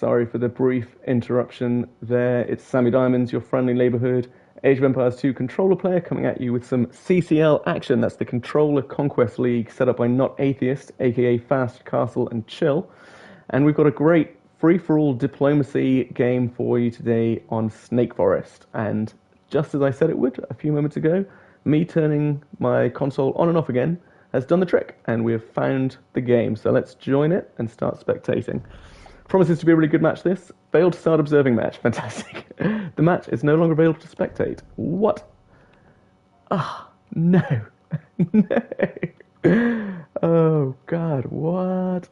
Sorry for the brief interruption there. It's SammyDiamonds, your friendly neighborhood Age of Empires 2 controller player, coming at you with some CCL action. That's the Controller Conquest League, set up by Not Atheist, aka Fast, Castle, and Chill. And we've got a great free-for-all diplomacy game for you today on Snake Forest. And just as I said it would a few moments ago, me turning my console on and off again has done the trick, and we have found the game. So let's join it and start spectating. Promises to be a really good match, this. Failed to start observing match. Fantastic. The match is no longer available to spectate. What? Ah, no. No. Oh, God, what?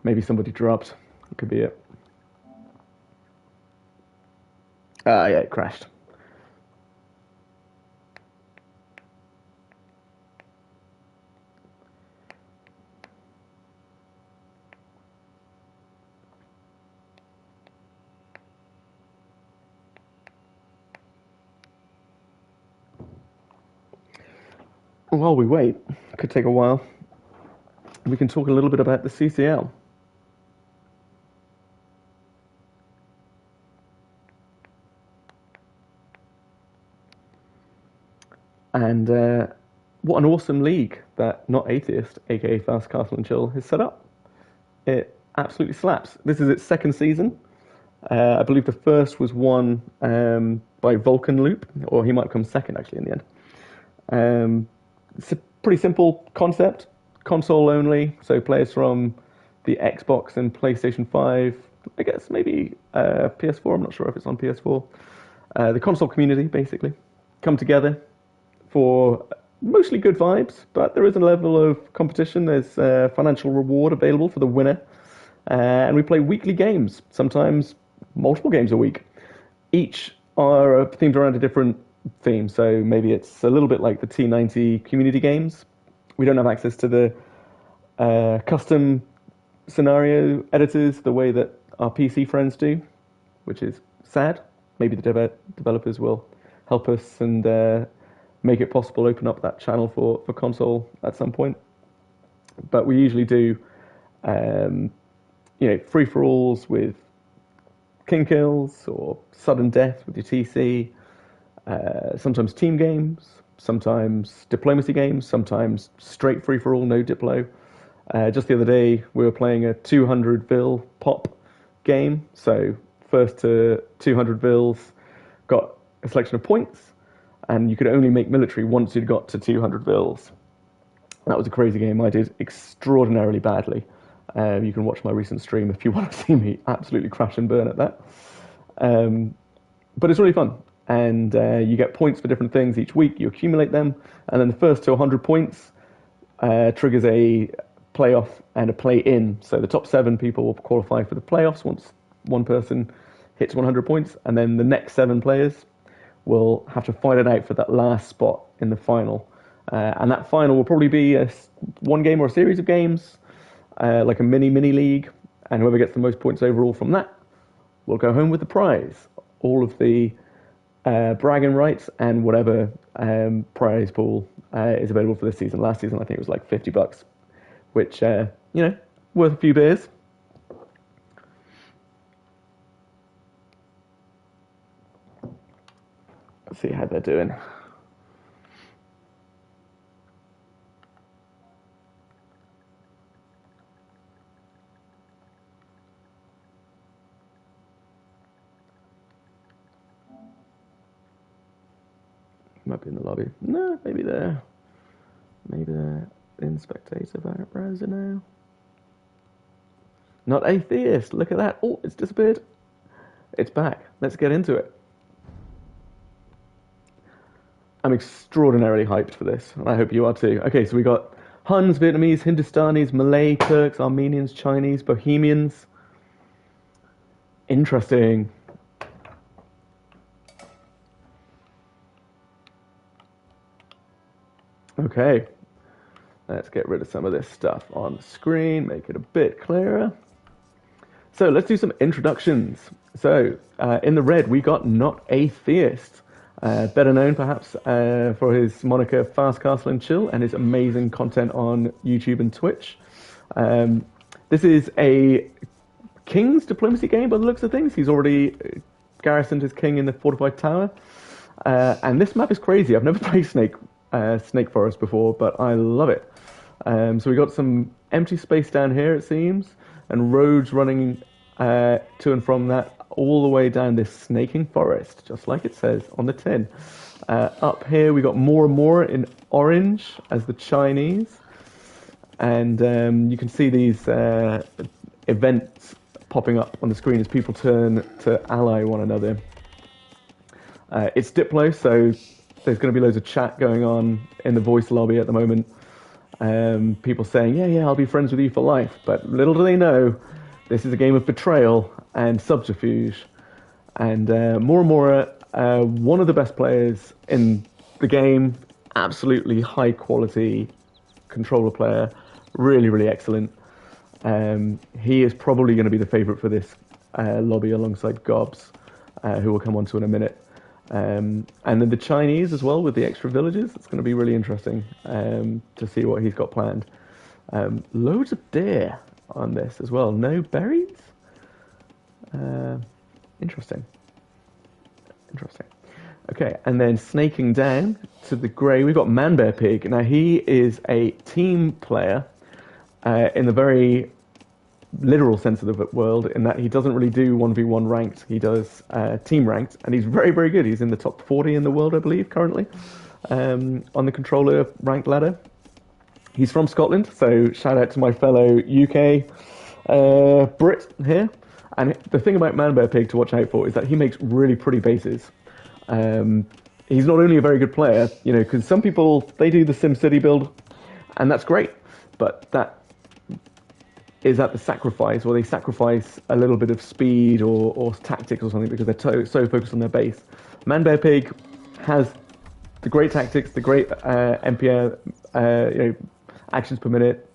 Maybe somebody dropped. It could be it. Ah, yeah, it crashed. While we wait, could take a while, we can talk a little bit about the CCL. And what an awesome league that Not Atheist, aka Fast Castle and Chill, has set up. It absolutely slaps. This is its second season. I believe the first was won by Vulcan Loop, or he might come second actually in the end. It's a pretty simple concept, console only, so players from the Xbox and PlayStation 5, I guess maybe PS4, I'm not sure if it's on PS4. The console community basically come together for mostly good vibes, but there is a level of competition. There's financial reward available for the winner. And we play weekly games, sometimes multiple games a week. Each are themed around a different theme. So maybe it's a little bit like the T90 community games. We don't have access to the custom scenario editors the way that our PC friends do, which is sad. Maybe the developers will help us and make it possible, open up that channel for console at some point. But we usually do, free-for-alls with king kills or sudden death with your TC, sometimes team games, sometimes diplomacy games, sometimes straight free-for-all, no diplo. Just the other day, we were playing a 200 vil pop game. So first to 200 vils got a selection of points, and you could only make military once you'd got to 200 vils. That was a crazy game. I did extraordinarily badly. You can watch my recent stream if you want to see me absolutely crash and burn at that. But it's really fun. And you get points for different things each week. You accumulate them. And then the first to 100 points triggers a playoff and a play-in. So the top 7 people will qualify for the playoffs once one person hits 100 points. And then the next 7 players will have to fight it out for that last spot in the final. And that final will probably be one game or a series of games, like a mini league. And whoever gets the most points overall from that will go home with the prize. All of the bragging rights and whatever prize pool is available for this season. Last season, I think it was like $50, which, worth a few beers. Let's see how they're doing. Might be in the lobby. No, maybe they're in spectator browser now. Not Atheist. Look at that. Oh, it's disappeared. It's back. Let's get into it. I'm extraordinarily hyped for this, and I hope you are too. Okay, so we got Huns, Vietnamese, Hindustanis, Malay, Turks, Armenians, Chinese, Bohemians. Interesting. Okay, let's get rid of some of this stuff on the screen, make it a bit clearer. So let's do some introductions. So in the red, we got Not Atheist, better known perhaps for his moniker Fast Castle and Chill and his amazing content on YouTube and Twitch. This is a King's diplomacy game by the looks of things. He's already garrisoned his king in the fortified tower. And this map is crazy. I've never played Snake Forest before, but I love it. So we got some empty space down here, it seems, and roads running to and from that all the way down this snaking forest, just like it says on the tin. Up here we got more and more in orange as the Chinese, and you can see these events popping up on the screen as people turn to ally one another. It's Diplo, so there's going to be loads of chat going on in the voice lobby at the moment. People saying, yeah, I'll be friends with you for life. But little do they know, this is a game of betrayal and subterfuge. And more and more, one of the best players in the game, absolutely high quality controller player, really, really excellent. He is probably going to be the favourite for this lobby alongside Gobs, who we'll come on to in a minute. And then the Chinese as well with the extra villages. It's going to be really interesting to see what he's got planned. Loads of deer on this as well. No berries? Interesting. Okay, and then snaking down to the grey, we've got Manbear Pig. Now he is a team player in the very literal sense of the world, in that he doesn't really do 1v1 ranked, he does team ranked, and he's very, very good. He's in the top 40 in the world, I believe, currently, on the controller ranked ladder. He's from Scotland, so shout out to my fellow UK Brit here. And the thing about Manbear Pig to watch out for is that he makes really pretty bases. He's not only a very good player, because some people, they do the SimCity build, and that's great, but that is at the sacrifice, or they sacrifice a little bit of speed or tactics or something because they're so focused on their base. Manbear Pig has the great tactics, the great MPR, actions per minute,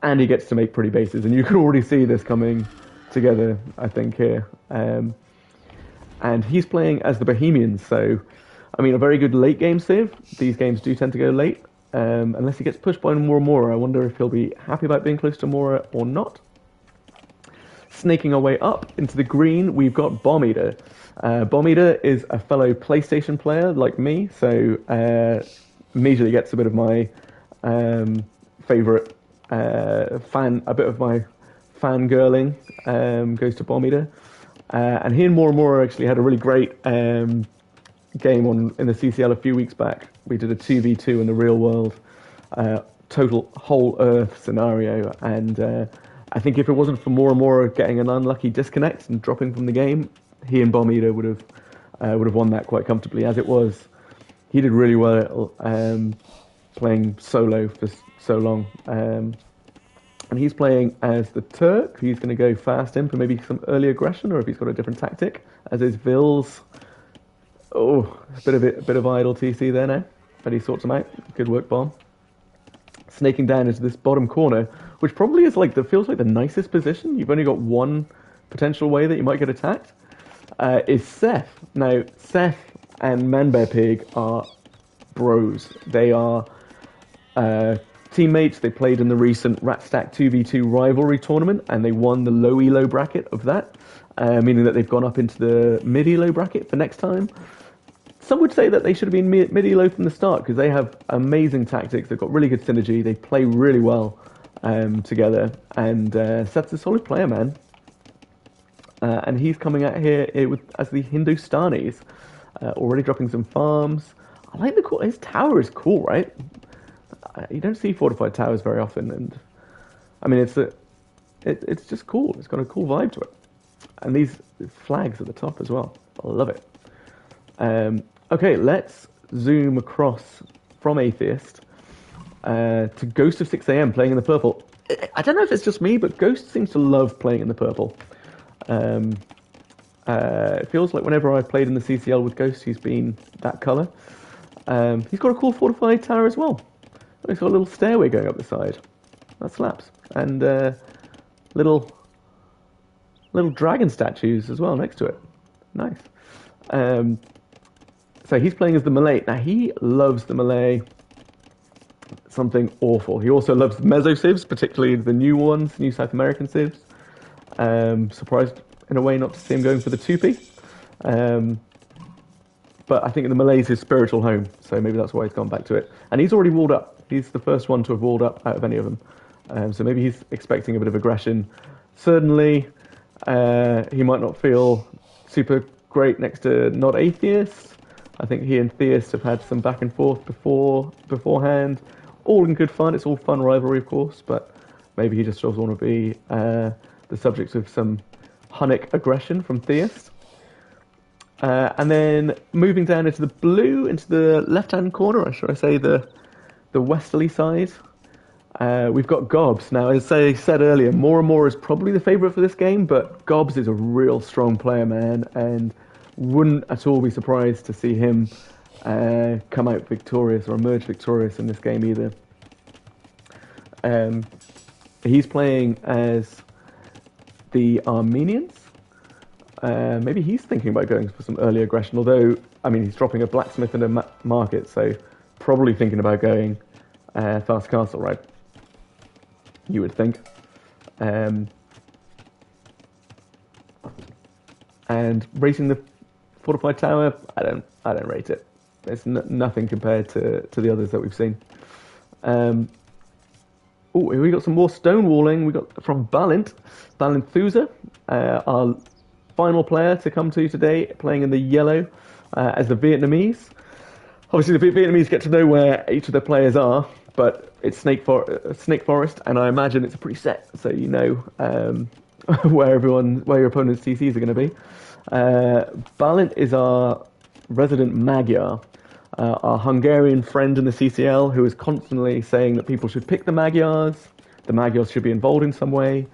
and he gets to make pretty bases. And you can already see this coming together, I think, here. And he's playing as the Bohemians, so, I mean, a very good late game civ. These games do tend to go late. Unless he gets pushed by Mora. I wonder if he'll be happy about being close to Mora or not. Snaking our way up into the green, we've got Bomb Eater. Bomb Eater is a fellow PlayStation player like me, so immediately gets a bit of my favourite a bit of my fangirling goes to Bomb Eater. And he and Mora actually had a really great game in the CCL a few weeks back. We did a 2v2 in the real world, total whole Earth scenario, and I think if it wasn't for Mora getting an unlucky disconnect and dropping from the game, he and Bomb Eater would have won that quite comfortably. As it was, he did really well playing solo for so long, and he's playing as the Turk. He's going to go fast in for maybe some early aggression, or if he's got a different tactic, as is Vils. Oh, a bit of idle TC there now, but he sorts them out. Good work, Bomb. Snaking down into this bottom corner, which probably is feels like the nicest position. You've only got one potential way that you might get attacked. Is Seth. Now, Seth and Manbear Pig are bros. They are teammates. They played in the recent Ratstack 2v2 rivalry tournament, and they won the low elo bracket of that, meaning that they've gone up into the mid elo bracket for next time. Some would say that they should have been mid-elo from the start because they have amazing tactics. They've got really good synergy. They play really well together. And Seth's a solid player, man. And he's coming out here as the Hindustanis, already dropping some farms. I like his tower is cool, right? You don't see fortified towers very often, and I mean it's just cool. It's got a cool vibe to it. And these flags at the top as well. I love it. Okay, let's zoom across from Atheist to Ghost of 6 a.m. playing in the purple. I don't know if it's just me, but Ghost seems to love playing in the purple. Um, it feels like whenever I've played in the CCL with Ghost, he's been that colour. He's got a cool fortified tower as well. He's got a little stairway going up the side. That slaps. And little dragon statues as well next to it. Nice. So he's playing as the Malay. Now he loves the Malay something awful. He also loves the Meso civs, particularly the new ones, new South American civs. Surprised in a way not to see him going for the 2p. But I think the Malay's his spiritual home, so maybe that's why he's gone back to it. And he's already walled up. He's the first one to have walled up out of any of them. So maybe he's expecting a bit of aggression. Certainly, he might not feel super great next to not Atheist. I think he and Theist have had some back and forth beforehand. All in good fun. It's all fun rivalry, of course, but maybe he just doesn't want to be the subject of some Hunnic aggression from Theist. And then moving down into the blue, into the left-hand corner, or should I say the westerly side, we've got Gobs. Now, as I said earlier, More is probably the favourite for this game, but Gobs is a real strong player, man, and wouldn't at all be surprised to see him come out victorious or emerge victorious in this game either. He's playing as the Armenians. Maybe he's thinking about going for some early aggression, although, I mean, he's dropping a blacksmith in a market, so probably thinking about going fast castle, right? You would think. And rating the fortified tower, I don't rate it. It's nothing compared to the others that we've seen. We got some more stonewalling. We got from Balint Thuza, our final player to come to today, playing in the yellow as the Vietnamese. Obviously, the Vietnamese get to know where each of their players are, but it's Snake Forest, and I imagine it's a pretty set, so you know where your opponent's TCs are going to be. Balint is our resident Magyar, our Hungarian friend in the CCL, who is constantly saying that people should pick the Magyars should be involved in some way,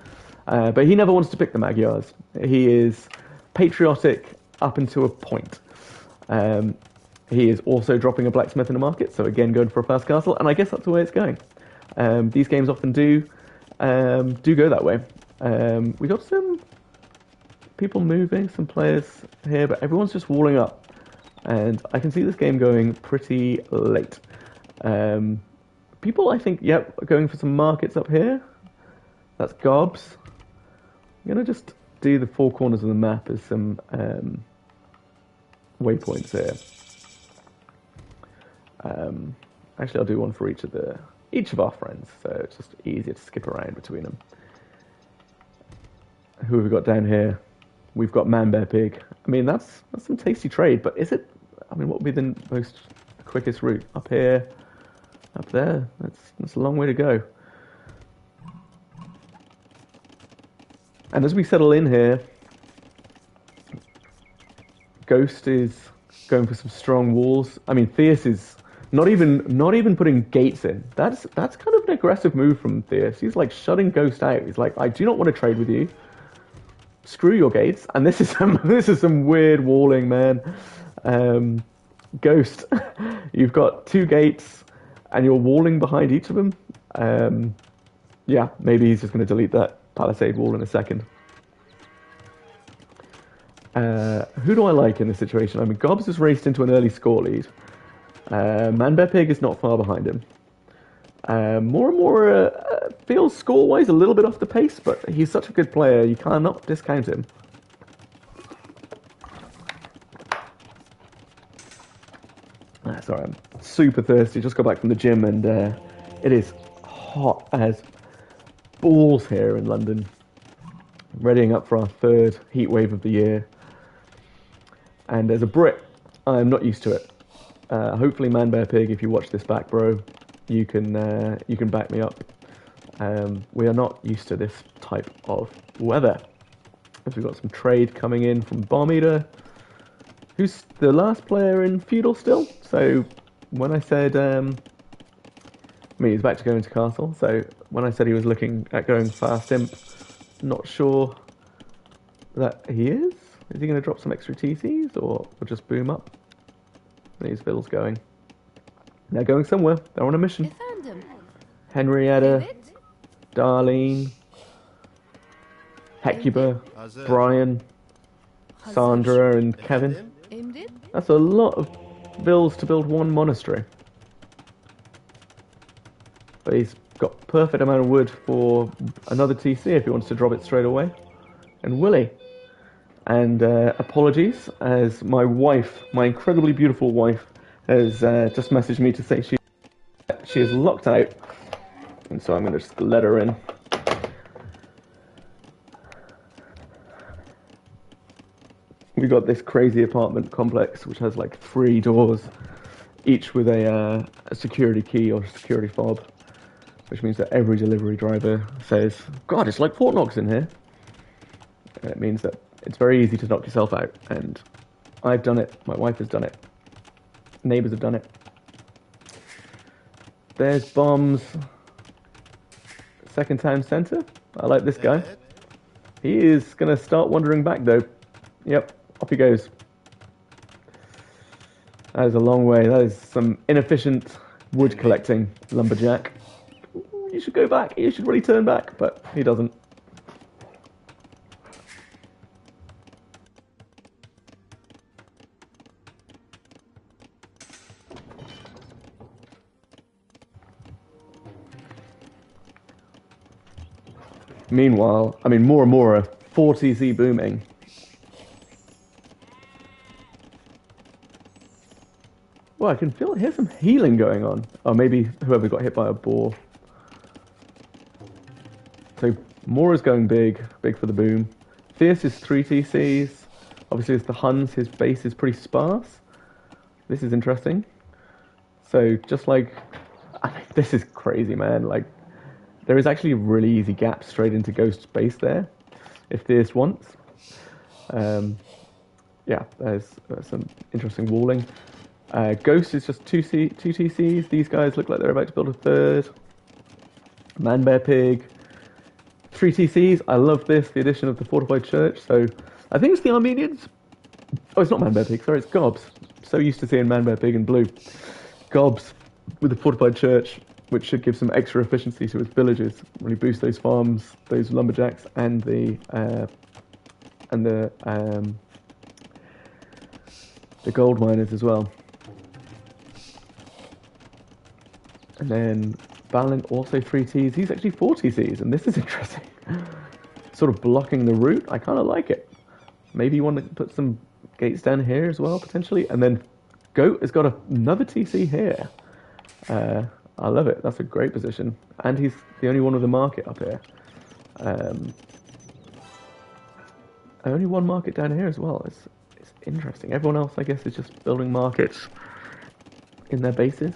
but he never wants to pick the Magyars. He is patriotic up until a point. He is also dropping a blacksmith in the market, so again going for a fast castle, and I guess that's the way it's going. These games often do go that way. We got some people moving, some players here, but everyone's just walling up, and I can see this game going pretty late. People, I think, are going for some markets up here. That's Gobs. I'm going to just do the four corners of the map as some waypoints here. Actually, I'll do one for each of our friends, so it's just easier to skip around between them. Who have we got down here? We've got Man Bear Pig. I mean, that's some tasty trade, but is it? I mean, what would be the quickest route? Up here, up there. That's a long way to go. And as we settle in here, Ghost is going for some strong walls. I mean, Theus is not even putting gates in. That's kind of an aggressive move from Theus. He's like shutting Ghost out. He's like, I do not want to trade with you. Screw your gates. And this is some weird walling, man. Ghost, you've got two gates, and you're walling behind each of them. Yeah, maybe he's just going to delete that palisade wall in a second. Who do I like in this situation? I mean, Gobs has raced into an early score lead. Man Bear Pig is not far behind him. More and more feels score-wise a little bit off the pace, but he's such a good player, you cannot discount him. Sorry, I'm super thirsty. Just got back from the gym, and it is hot as balls here in London. Readying up for our third heat wave of the year. And as a Brit, I'm not used to it. Hopefully, Man Bear Pig, if you watch this back, bro, you can back me up. We are not used to this type of weather. As we've got some trade coming in from Bomb Eater, who's the last player in Feudal still. So when I said I mean, he's back to going to castle, so when I said he was looking at going fast imp, not sure that he is. Is he going to drop some extra TCs or just boom up? These Vills going. They're going somewhere. They're on a mission. Henrietta, Darlene, Hecuba, Brian, Sandra, and Kevin. That's a lot of Vills to build one monastery. But he's got perfect amount of wood for another TC if he wants to drop it straight away. And Willie. And apologies, as my wife, my incredibly beautiful wife, has just messaged me to say she is locked out. And so I'm going to just let her in. We've got this crazy apartment complex which has like 3 doors, each with a security key or security fob, which means that every delivery driver says, "God, it's like Fort Knox in here." And it means that it's very easy to knock yourself out, and I've done it, my wife has done it, neighbours have done it. There's bombs. Second town centre. I like this guy. He is going to start wandering back though. Yep, off he goes. That is a long way. That is some inefficient wood collecting, lumberjack. You should go back. You should really turn back, but he doesn't. Meanwhile, I mean, more and more are 4TC booming. Well, I can hear some healing going on. Oh, maybe whoever got hit by a boar. So, Mora's going big for the boom. Fierce is 3 TCs. Obviously, it's the Huns. His base is pretty sparse. This is interesting. So, just like... I mean, this is crazy, man. Like, there is actually a really easy gap straight into Ghost's base there, if Fierce wants. Yeah, there's some interesting walling. Ghost is just 2 TCs. These guys look like they're about to build a third. Man Bear Pig. 3 TCs. I love this, the addition of the fortified church. So I think it's the Armenians. Oh, it's not Man Bear Pig, sorry, it's Gobs. So used to seeing Man Bear Pig in blue. Gobs with the fortified church, which should give some extra efficiency to its villages. Really boost those farms, those lumberjacks, and the gold miners as well. And then Balin also 3 Ts. He's actually 4 TCs, and this is interesting. Sort of blocking the route. I kind of like it. Maybe you want to put some gates down here as well, potentially. And then Goat has got another TC here. I love it. That's a great position. And he's the only one with a market up here. Only one market down here as well. It's interesting. Everyone else, I guess, is just building markets in their bases.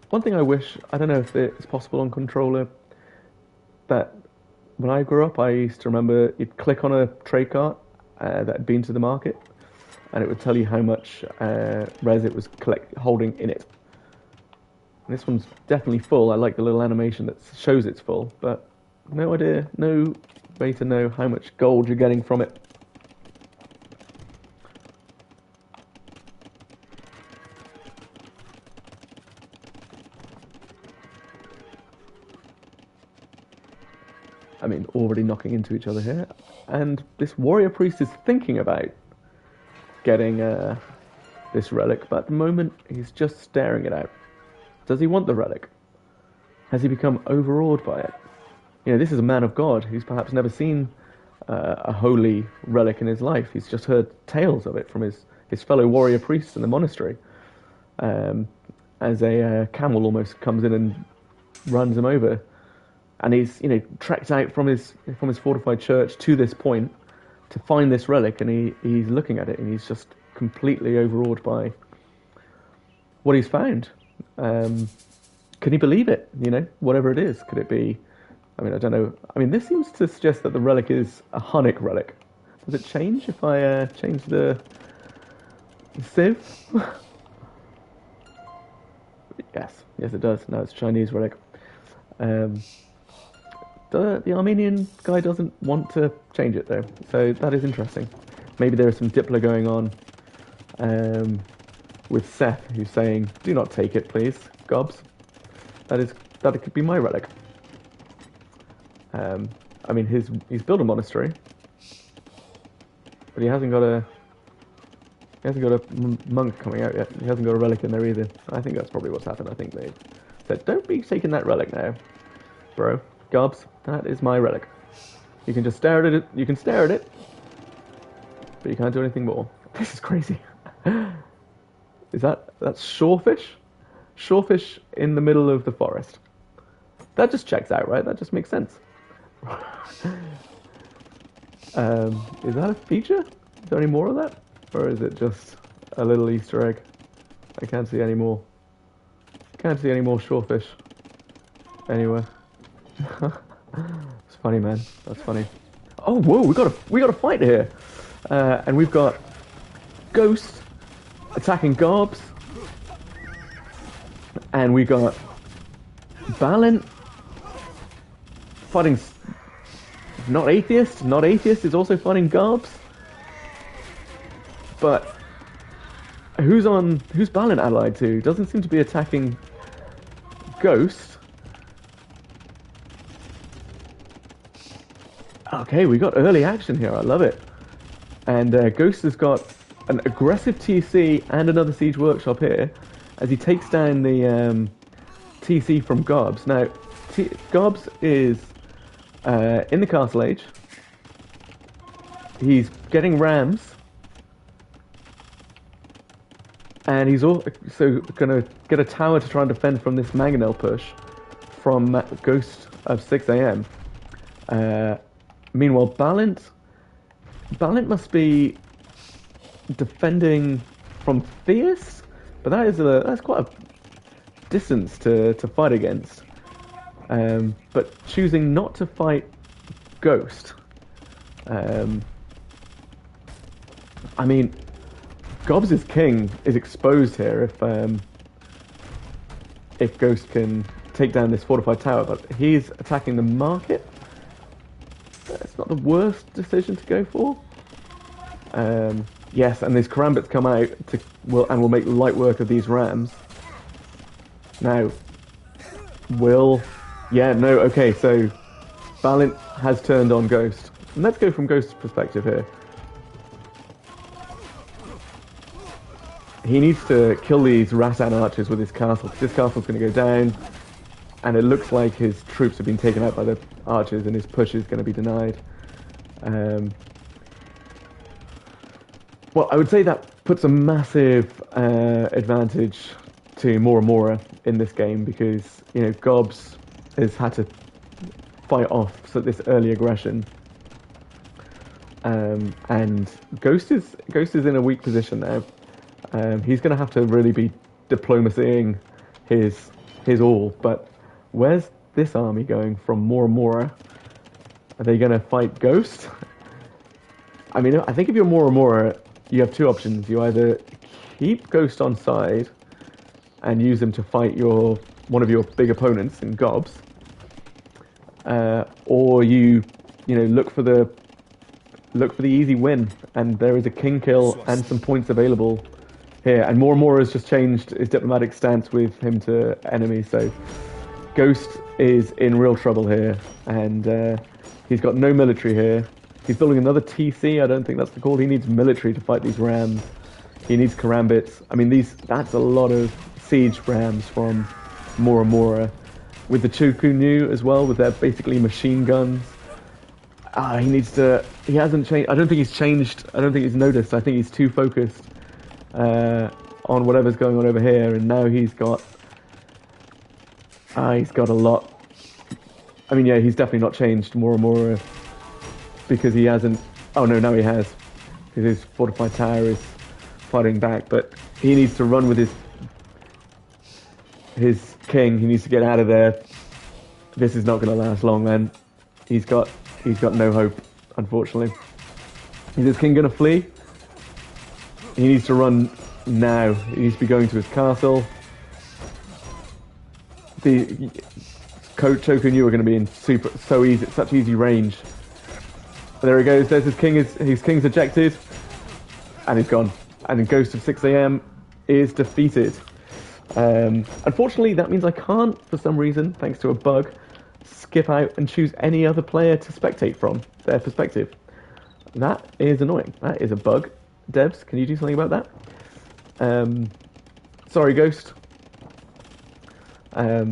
One thing I wish, I don't know if it's possible on controller, that when I grew up, I used to remember you'd click on a trade cart that had been to the market, and it would tell you how much res it was holding in it. And this one's definitely full. I like the little animation that shows it's full, but no idea, no way to know how much gold you're getting from it. I mean, already knocking into each other here. And this warrior priest is thinking about getting this relic, but at the moment he's just staring it out. Does he want the relic? Has he become overawed by it? You know, this is a man of God who's perhaps never seen a holy relic in his life. He's just heard tales of it from his fellow warrior priests in the monastery. As a camel almost comes in and runs him over. And he's, you know, trekked out from his fortified church to this point to find this relic, and he's looking at it, and he's just completely overawed by what he's found. Can he believe it? You know, whatever it is, could it be? I mean, I don't know. I mean, this seems to suggest that the relic is a Hunnic relic. Does it change if I change the civ? Yes, yes, it does. No, it's Chinese relic. Um, the Armenian guy doesn't want to change it though, so that is interesting. Maybe there is some diplo going on um, with Seth, who's saying, "Do not take it, please, gobs." That could be my relic. I mean, he's built a monastery, but he hasn't got a monk coming out yet. He hasn't got a relic in there either. I think that's probably what's happened. I think they said, "Don't be taking that relic now, bro. Gobs, that is my relic. You can just stare at it. You can stare at it, but you can't do anything more." This is crazy. That's shorefish? Shorefish in the middle of the forest. That just checks out, right? That just makes sense. Is that a feature? Is there any more of that? Or is it just a little Easter egg? I can't see any more. Can't see any more shorefish anywhere. It's funny, man. That's funny. Oh, whoa! We got a fight here, and we've got Ghost attacking Garbs, and we got Balin fighting. Not Atheist. Not Atheist is also fighting Garbs. But who's Balin allied to? Doesn't seem to be attacking Ghost. Okay, we got early action here. I love it. And Ghost has got an aggressive TC and another Siege Workshop here as he takes down the TC from Garbs. Now, Garbs is in the Castle Age. He's getting rams. And he's also going to get a tower to try and defend from this Mangonel push from Ghost of 6 AM. Meanwhile, Balint must be defending from Theist, but that's quite a distance to fight against. But choosing not to fight Ghost. I mean, Gobs' king is exposed here if Ghost can take down this fortified tower, but he's attacking the market. It's not the worst decision to go for. Yes, and these karambits come out will make light work of these rams. Now, okay, so Balint has turned on Ghost. And let's go from Ghost's perspective here. He needs to kill these Rassan archers with his castle. This castle's going to go down, and it looks like his troops have been taken out by the archers, and his push is going to be denied. Well, I would say that puts a massive advantage to Mora in this game because Gobs has had to fight off this early aggression, and Ghost is in a weak position now. He's going to have to really be diplomacying his all. But where's this army going from Mora? Are they going to fight Ghost? I mean, I think if you're Mora, you have two options. You either keep Ghost on side and use him to fight one of your big opponents in Gobs, or you look for the easy win. And there is a king kill and some points available here, and Mora has just changed his diplomatic stance with him to enemy, so Ghost is in real trouble here, and he's got no military here. He's building another TC, I don't think that's the call. He needs military to fight these rams. He needs karambits. I mean, that's a lot of siege rams from Mora. With the Chukunyu as well, with their basically machine guns. He hasn't changed. I don't think he's changed. I don't think he's noticed. I think he's too focused on whatever's going on over here, and now he's got a lot. I mean, yeah, he's definitely not changed Mora because he hasn't. Oh no, now he has, because his fortified tower is fighting back. But he needs to run with his king. He needs to get out of there. This is not going to last long, man. He's got no hope, unfortunately. Is his king going to flee? He needs to run now. He needs to be going to his castle. the Choku knew were going to be in such easy range. There he goes. There's his king's ejected, and he's gone. And then Ghost of 6 AM is defeated. Unfortunately, that means I can't, for some reason, thanks to a bug, skip out and choose any other player to spectate from their perspective. That is annoying. That is a bug. Devs, can you do something about that? Sorry, Ghost. I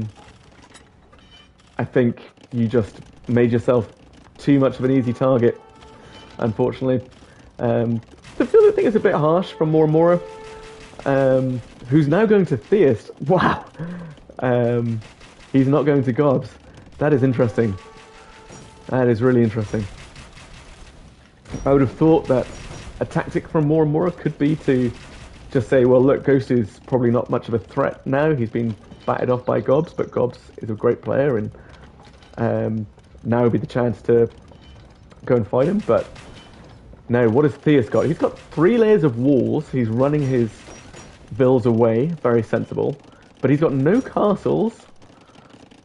think you just made yourself too much of an easy target, unfortunately. The other thing is a bit harsh from Moramora, who's now going to Theist. Wow! He's not going to Gobs. That is interesting. That is really interesting. I would have thought that a tactic from Moramora could be to just say, well, look, Ghost is probably not much of a threat now. He's been batted off by Gobs, but Gobs is a great player, and now would be the chance to go and fight him. But no, what has Theist got? He's got 3 layers of walls. He's running his vills away, very sensible. But he's got no castles.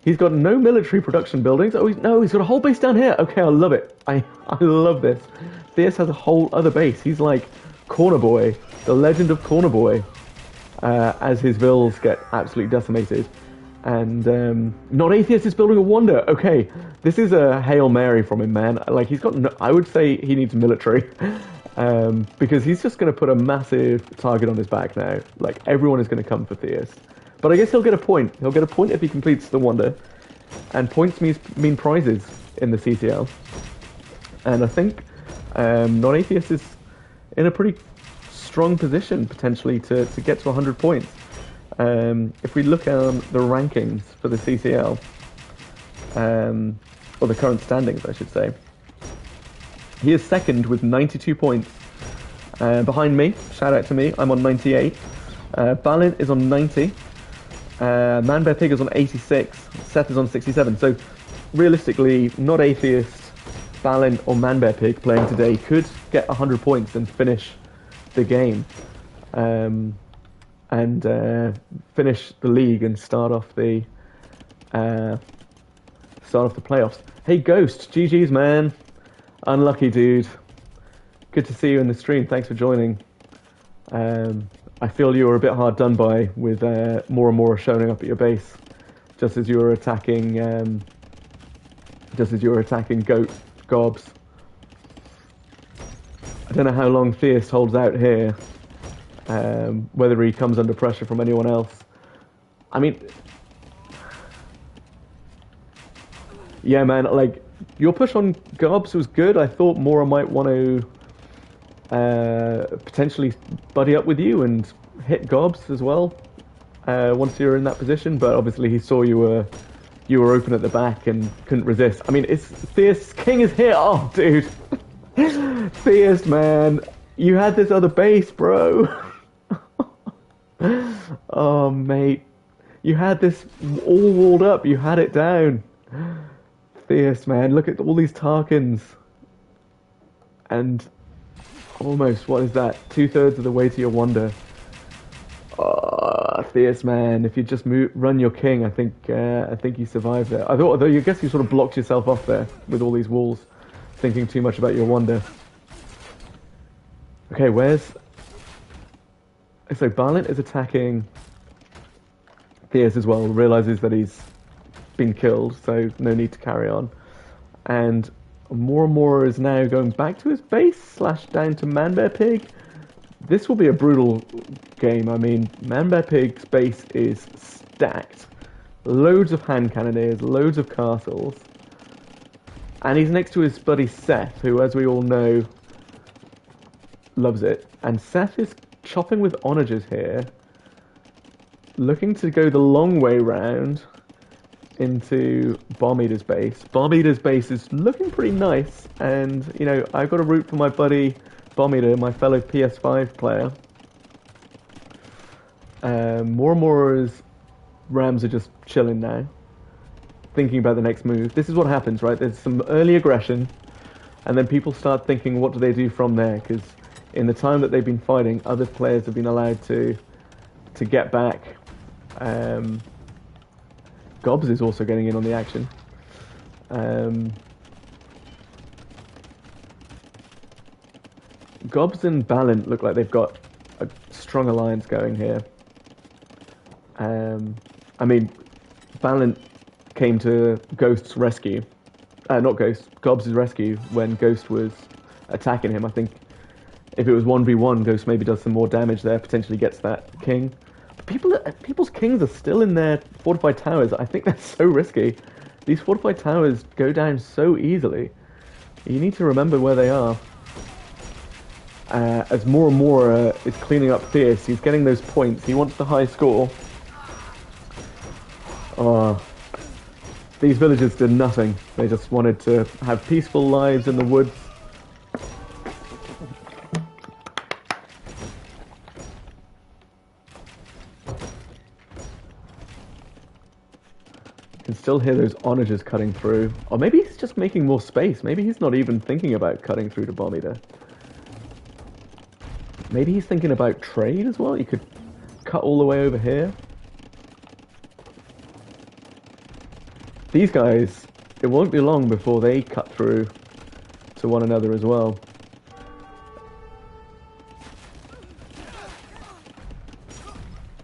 He's got no military production buildings. Oh, he's got a whole base down here. Okay, I love it. I love this. Theist has a whole other base. He's like Corner Boy, the legend of Corner Boy, as his vills get absolutely decimated. And Not Atheist is building a Wonder. Okay, this is a Hail Mary from him, man. Like, he's got no, I would say he needs military. Because he's just going to put a massive target on his back now. Like, everyone is going to come for Theist. But I guess he'll get a point. He'll get a point if he completes the Wonder. And points mean prizes in the CCL. And I think Not Atheist is in a pretty strong position, potentially, to get to 100 points. If we look at the rankings for the CCL, or the current standings, I should say, he is second with 92 points. Behind me, shout out to me, I'm on 98. Balin is on 90. Manbear Pig is on 86. Seth is on 67. So, realistically, Not Atheist, Balin, or Manbear Pig playing today could get 100 points and finish the game. And finish the league and start off the playoffs. Hey Ghost, GG's man. Unlucky dude. Good to see you in the stream. Thanks for joining. I feel you were a bit hard done by with more and more showing up at your base, just as you were attacking Gobs. I don't know how long Theist holds out here. Whether he comes under pressure from anyone else. I mean, yeah, man, like, your push on Gobs was good. I thought Mora might want to potentially buddy up with you and hit Gobs as well once you're in that position, but obviously he saw you were open at the back and couldn't resist. I mean, it's Theist's king is here. Oh, dude. Theist, man. You had this other base, bro. Oh, mate. You had this all walled up. You had it down. Theist, man. Look at all these Tarkans. And almost, what is that? 2/3 of the way to your Wonder. Oh, Theist, man. If you just run your king, I think you survived there. Although I guess you sort of blocked yourself off there with all these walls, thinking too much about your Wonder. Okay, so Barlet is attacking Theist as well, realizes that he's been killed, so no need to carry on. And Moramora is now going back to his base, / down to Manbear Pig. This will be a brutal game. I mean, Manbear Pig's base is stacked. Loads of hand cannoneers, loads of castles. And he's next to his buddy Seth, who, as we all know, loves it. And Seth is chopping with onagers here, looking to go the long way round into Bomb Eater's base. Bomb Eater's base is looking pretty nice, and you know, I've got to root for my buddy Bomb Eater, my fellow PS5 player. Moramora's Rams are just chilling now, thinking about the next move. This is what happens, right? There's some early aggression, and then people start thinking, what do they do from there? Because in the time that they've been fighting, other players have been allowed to get back, Gobs is also getting in on the action. Gobs and Balint look like they've got a strong alliance going here. I mean, Balint came to Ghost's rescue. Not Ghost, Gobs' rescue when Ghost was attacking him. I think if it was 1v1, Ghost maybe does some more damage there, potentially gets that king. But people's kings are still in their fortified towers. I think that's so risky. These fortified towers go down so easily. You need to remember where they are. As more and more is cleaning up Fierce, he's getting those points. He wants the high score. Oh, these villagers did nothing. They just wanted to have peaceful lives in the woods. You can still hear those onagers cutting through. Or maybe he's just making more space. Maybe he's not even thinking about cutting through to Bomb Eater. Maybe he's thinking about trade as well. You could cut all the way over here. These guys, it won't be long before they cut through to one another as well.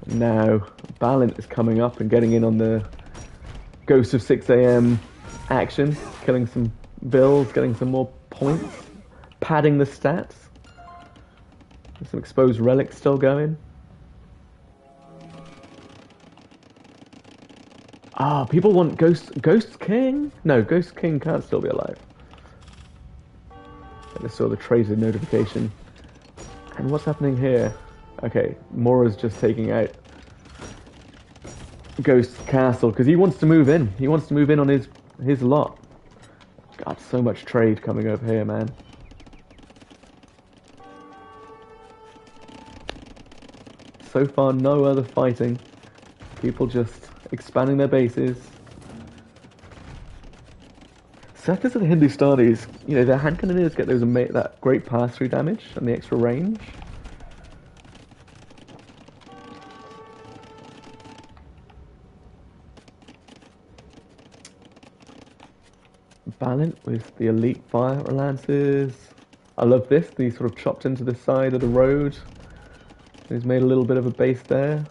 Now, Balint is coming up and getting in on the Ghost of 6 AM action, killing some bills, getting some more points, padding the stats. There's some exposed relics still going. Ah, people want Ghost King? No, Ghost King can't still be alive. I just saw the traitor notification. And what's happening here? Okay, Mora's just taking out Ghost's castle because he wants to move in. He wants to move in on his lot. God, so much trade coming over here, man. So far, no other fighting. People just expanding their bases. Sakas and Hindustanis, you know, their hand cannoneers get that great pass-through damage and the extra range. Balint with the elite fire lances. I love this. These sort of chopped into the side of the road. He's made a little bit of a base there.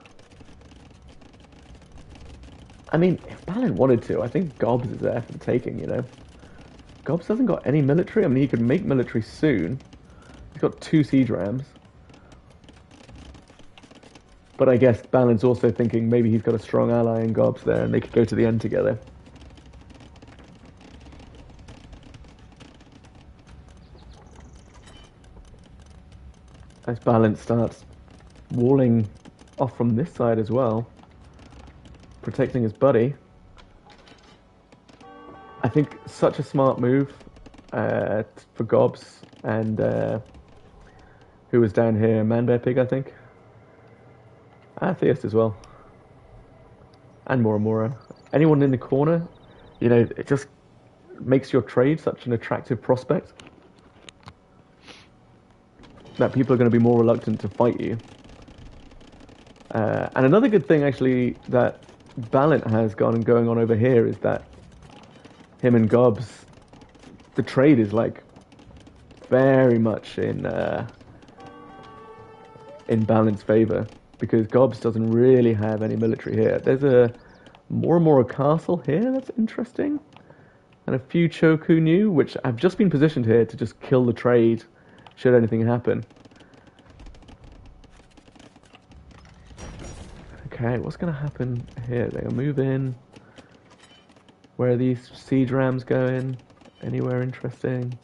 I mean, if Balint wanted to, I think Gobs is there for the taking, you know. Gobs hasn't got any military. I mean, he could make military soon. He's got 2 siege rams. But I guess Balint's also thinking maybe he's got a strong ally in Gobs there and they could go to the end together. As Balint starts walling off from this side as well, protecting his buddy. I think such a smart move for Gobs and who was down here, Manbear Pig, I think. Theist as well. And Mora. Anyone in the corner, you know, it just makes your trade such an attractive prospect that people are going to be more reluctant to fight you. And another good thing, actually, that Balint has going on over here is that him and Gobs, the trade is like very much in Balint's favor because Gobs doesn't really have any military here. There's a more castle here that's interesting, and a few Choku new, which have just been positioned here to just kill the trade should anything happen. Okay, what's going to happen here? They're going to move in. Where are these siege rams going? Anywhere interesting?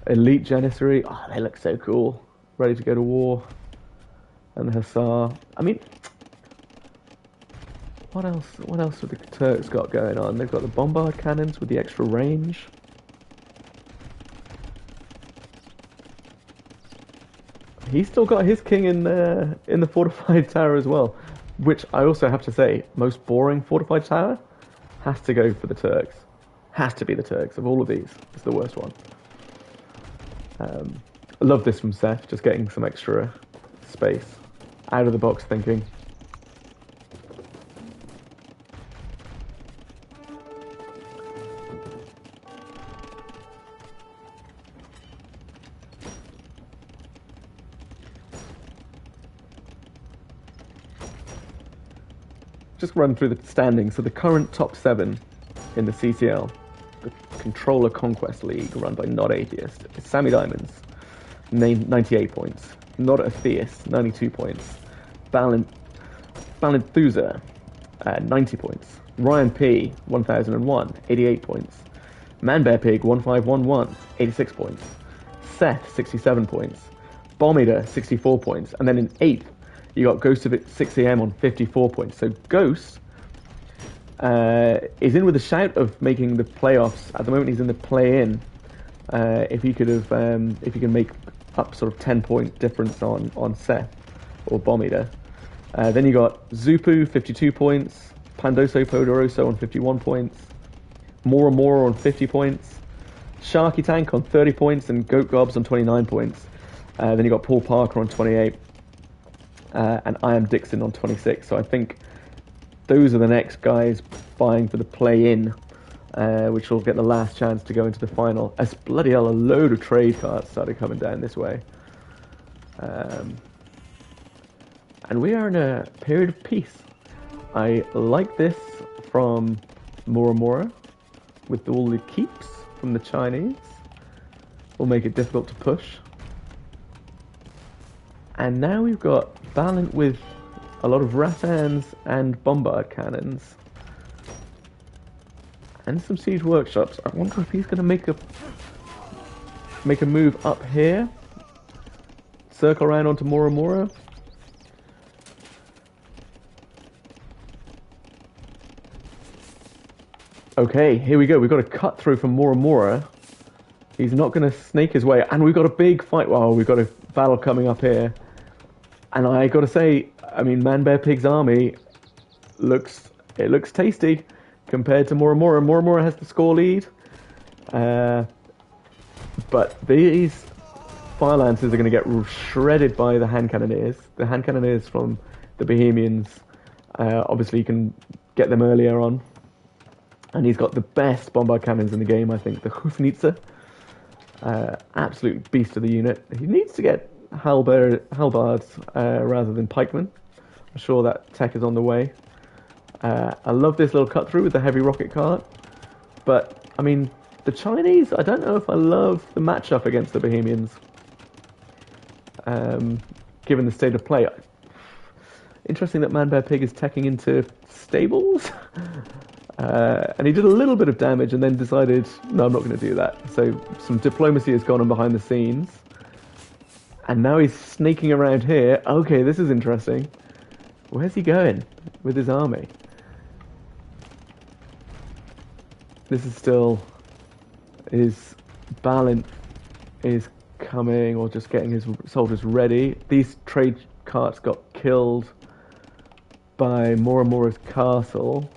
Elite Janissary. Oh, they look so cool. Ready to go to war. And the Hussar. I mean, what else have the Turks got going on? They've got the bombard cannons with the extra range. He's still got his king in the fortified tower as well, which I also have to say, most boring fortified tower has to go for the Turks. Has to be the Turks of all of these. It's the worst one. I love this from Seth, just getting some extra space, out of the box thinking. just run through the standings. So the current top 7 in the CCL, the Controller Conquest League, run by Not Atheist, is SammyDiamonds, 98 points. Not Atheist, 92 points. Balenthusa, 90 points. Ryan P, 1001, 88 points. ManBearPig, 1511, 86 points. Seth, 67 points. Bombeater, 64 points. And then in 8th, you got Ghost of It 6am on 54 points. So Ghost is in with a shout of making the playoffs. At the moment, he's in the play-in. If he can make up sort of 10-point difference on Seth or Bombeater. Then you got Zupu, 52 points. Pandoso Poderoso on 51 points. Mora on 50 points. Sharky Tank on 30 points. And Goat Gobs on 29 points. Then you got Paul Parker on 28. And I Am Dixon on 26. So I think those are the next guys vying for the play-in, which will get the last chance to go into the final. As bloody hell, a load of trade cards started coming down this way. And we are in a period of peace. I like this from Mora with all the keeps from the Chinese. Will make it difficult to push. And now we've got Valent with a lot of Rattans and Bombard Cannons. And some Siege Workshops. I wonder if he's going to make a move up here. Circle around onto Mora. Okay, here we go. We've got a cut through from Mora. He's not going to snake his way. And we've got a big fight. Wow, we've got a battle coming up here. And I got to say, I mean, ManBearPig's army looks tasty compared to Mora. Mora has the score lead. But these Fire Lancers are going to get shredded by the Hand Cannoneers. The Hand Cannoneers from the Bohemians. Obviously, you can get them earlier on. And he's got the best bombard cannons in the game, I think. The Hufnitzer. Absolute beast of the unit. He needs to get halbards rather than pikemen. I'm sure that tech is on the way. I love this little cut through with the heavy rocket cart. But, I mean, the Chinese, I don't know if I love the matchup against the Bohemians. Given the state of play. Interesting that ManBearPig is teching into stables. And he did a little bit of damage and then decided, no, I'm not going to do that. So some diplomacy has gone on behind the scenes. And now he's sneaking around here. Okay, this is interesting. Where's he going with his army? This is still... His Balint is coming or just getting his soldiers ready. These trade carts got killed by Mora's castle.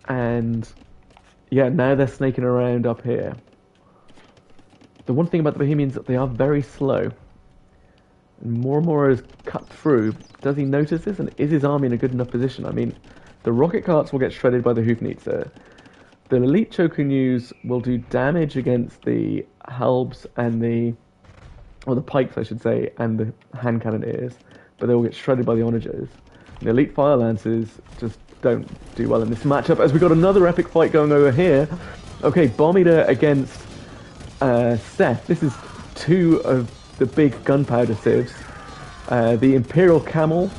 And yeah, now they're snaking around up here. The one thing about the Bohemians, they are very slow. And Mora is cut through. Does he notice this? And is his army in a good enough position? I mean, the rocket carts will get shredded by the Hufnitzer. The elite Chokunus will do damage against the halbs and the pikes, I should say, and the hand cannoneers, but they will get shredded by the onagers. The elite fire lancers just don't do well in this matchup, as we got another epic fight going over here. Okay, Bombeater against Seth. This is two of the big gunpowder civs. The Imperial Camel,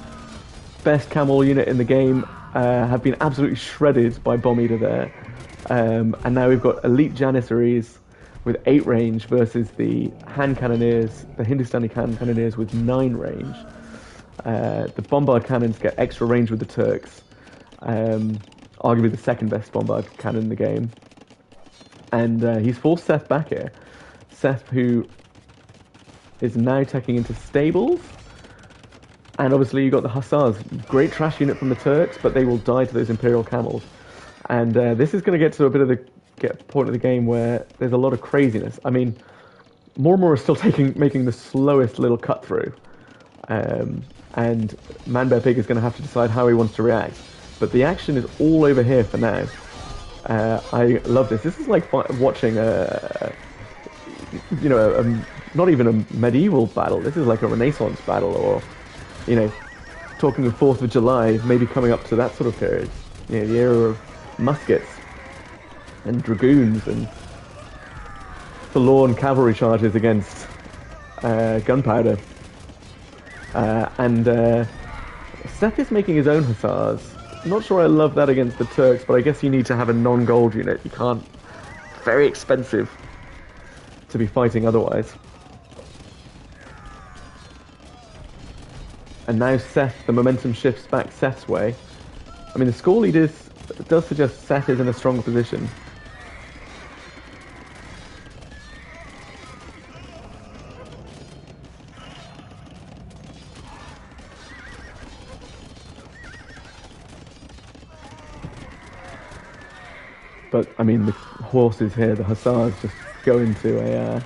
best camel unit in the game, have been absolutely shredded by Bombeater there. And now we've got elite Janissaries with 8 range versus the hand cannoneers, the Hindustani hand cannoneers with 9 range. The bombard cannons get extra range with the Turks. Arguably the second best bombard cannon in the game. And he's forced Seth back here. Seth, who is now taking into stables. And obviously you got the Hussars. Great trash unit from the Turks, but they will die to those Imperial Camels. And this is going to get to a bit of the point of the game where there's a lot of craziness. I mean, Mora is still making the slowest little cut through. And ManBearPig is going to have to decide how he wants to react. But the action is all over here for now. I love this. This is like watching not even a medieval battle. This is like a Renaissance battle, or, talking of 4th of July, maybe coming up to that sort of period. You know, the era of muskets and dragoons and forlorn cavalry charges against gunpowder. And Seth is making his own hussars. I'm not sure I love that against the Turks, but I guess you need to have a non-gold unit. You can't... Very expensive to be fighting otherwise. And now Seth, the momentum shifts back Seth's way. I mean, the score lead does suggest Seth is in a stronger position. But, I mean, the horses here, the hussars, just go into a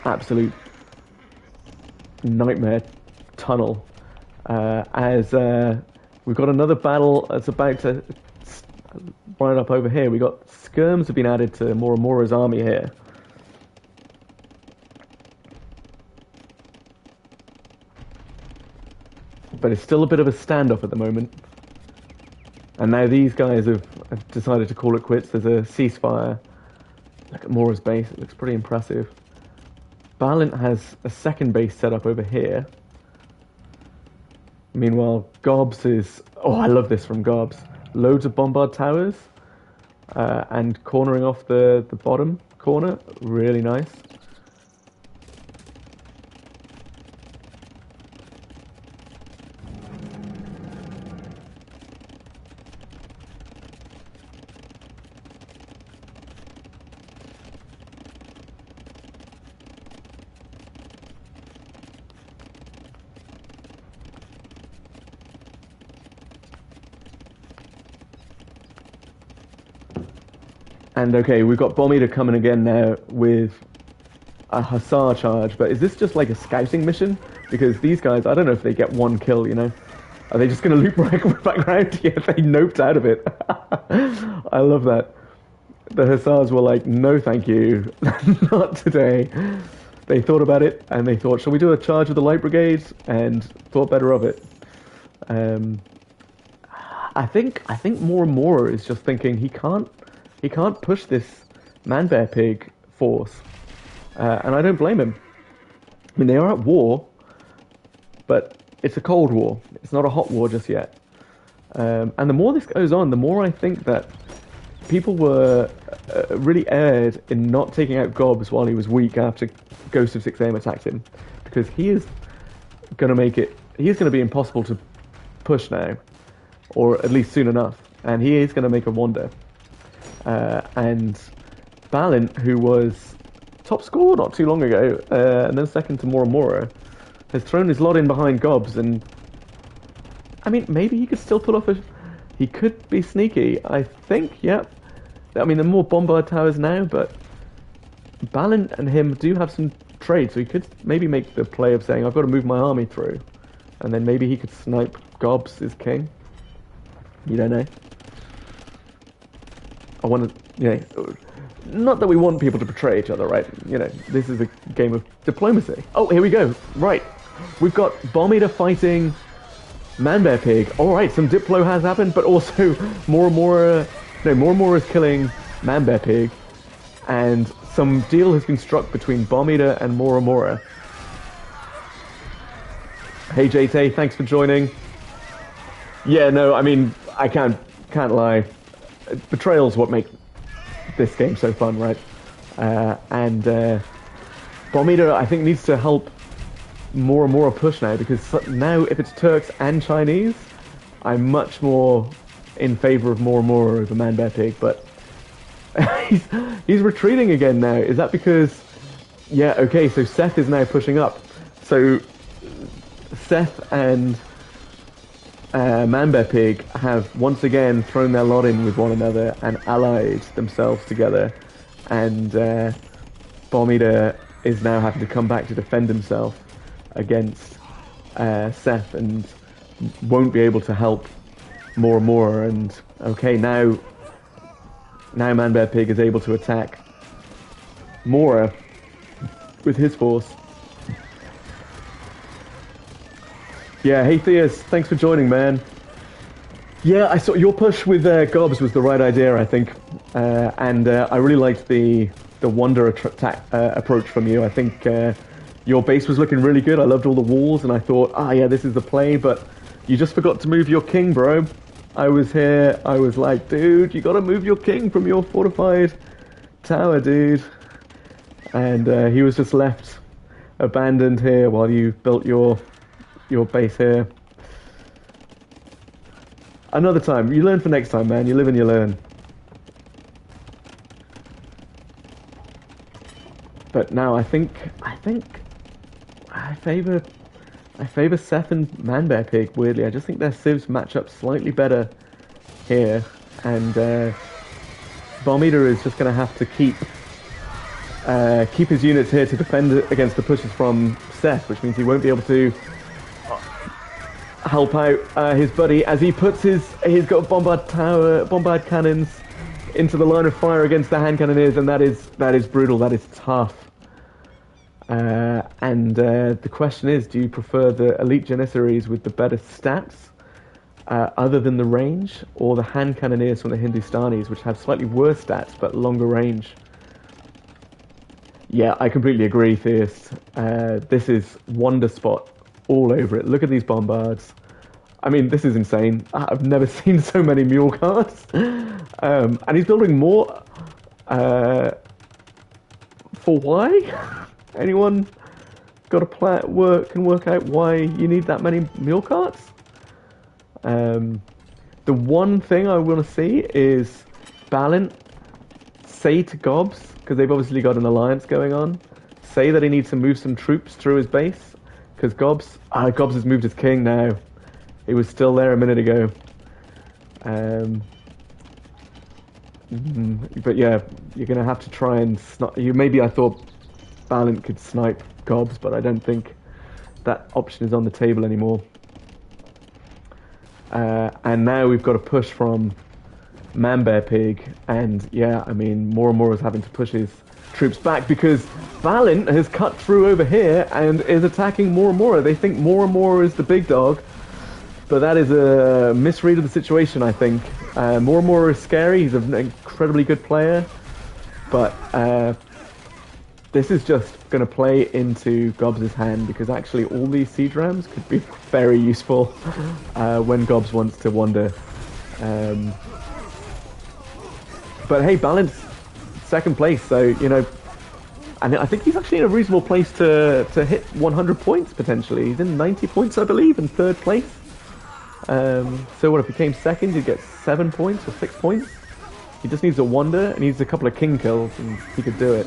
absolute nightmare tunnel. As we've got another battle that's about to run up over here. We've got skirms have been added to Moramora's army here. But it's still a bit of a standoff at the moment. And now these guys have decided to call it quits. There's a ceasefire. Look at Mora's base. It looks pretty impressive. Balint has a second base set up over here. Meanwhile, Gobs is... Oh, I love this from Gobs. Loads of bombard towers. And cornering off the bottom corner. Really nice. And okay, we've got Bomb Eater coming again now with a Hussar charge, but is this just like a scouting mission? Because these guys, I don't know if they get one kill, you know? Are they just going to loop back around? Yeah, they noped out of it. I love that. The Hussars were like, no thank you, not today. They thought about it, and they thought, shall we do a charge of the Light Brigades? And thought better of it. I think Mora is just thinking he can't push this Man-Bear Pig force. And I don't blame him. I mean, they are at war, but it's a cold war. It's not a hot war just yet. And the more this goes on, the more I think that people were really erred in not taking out Gobs while he was weak after Ghost of 6am attacked him. Because he is going to make it... He is going to be impossible to push now. Or at least soon enough. And he is going to make a wonder. And Balint, who was top scorer not too long ago, and then second to Mora, has thrown his lot in behind Gobs, and I mean, maybe he could still pull off he could be sneaky, I think, yep. I mean, there are more bombard towers now, but Balint and him do have some trade, so he could maybe make the play of saying, I've got to move my army through, and then maybe he could snipe Gobs as king. You don't know. I want to, you know, not that we want people to betray each other, right? You know, this is a game of diplomacy. Oh, here we go. Right. We've got Bomb Eater fighting Man-Bear Pig. All right, some Diplo has happened, but also Mora is killing Man-Bear Pig, and some deal has been struck between Bomb Eater and Mora. Hey, JT, thanks for joining. Yeah, no, I mean, I can't lie. Betrayal's what make this game so fun, right? And Bomb Eater, I think, needs to help Mora push now, because now if it's Turks and Chinese, I'm much more in favor of Mora over Man-Bear Pig, but he's retreating again now. Is that because... Yeah, okay, so Seth is now pushing up. So Seth and Man-Bear Pig have once again thrown their lot in with one another and allied themselves together, and Bomb Eater is now having to come back to defend himself against Seth, and won't be able to help Mora. And okay, now Man-Bear Pig is able to attack Mora with his force. Yeah, hey Theus, thanks for joining, man. Yeah, I saw your push with Gobs was the right idea, I think, and I really liked the Wonder approach from you. I think your base was looking really good. I loved all the walls, and I thought, yeah, this is the play. But you just forgot to move your king, bro. I was here. I was like, dude, you got to move your king from your fortified tower, dude. And he was just left abandoned here while you built your base here. Another time. You learn for next time, man. You live and you learn. But now I think I favor Seth and Manbear Pig. Weirdly, I just think their civs match up slightly better here, and Bomb Eater is just going to have to keep his units here to defend against the pushes from Seth, which means he won't be able to help out his buddy as he puts he's got bombard cannons into the line of fire against the hand cannoneers, and that is brutal. That is tough. And the question is, do you prefer the elite Janissaries with the better stats, other than the range, or the hand cannoneers from the Hindustanis, which have slightly worse stats but longer range? Yeah, I completely agree, Theist. This is Wonder Spot all over it. Look at these bombards. I mean, this is insane. I've never seen so many mule cards. And he's building more. For why? Anyone got a plan? Can work out why you need that many mule carts? The one thing I want to see is Balint say to Gobs, because they've obviously got an alliance going on, say that he needs to move some troops through his base, because Gobs has moved his king now. He was still there a minute ago. But yeah, you're going to have to try and maybe I thought Balint could snipe Gobs, but I don't think that option is on the table anymore. And now we've got a push from Manbear Pig, and yeah, I mean, Mora is having to push his troops back because Balint has cut through over here and is attacking Mora. They think Mora is the big dog, but that is a misread of the situation, I think. Mora is scary. He's an incredibly good player, but this is just going to play into Gobs' hand, because actually all these siege rams could be very useful when Gobs wants to wander. But hey, Balint's second place, so, you know, and I think he's actually in a reasonable place to hit 100 points, potentially. He's in 90 points, I believe, in third place. So what if he came second, he'd get 7 points or 6 points. He just needs a wander, and needs a couple of king kills, and he could do it.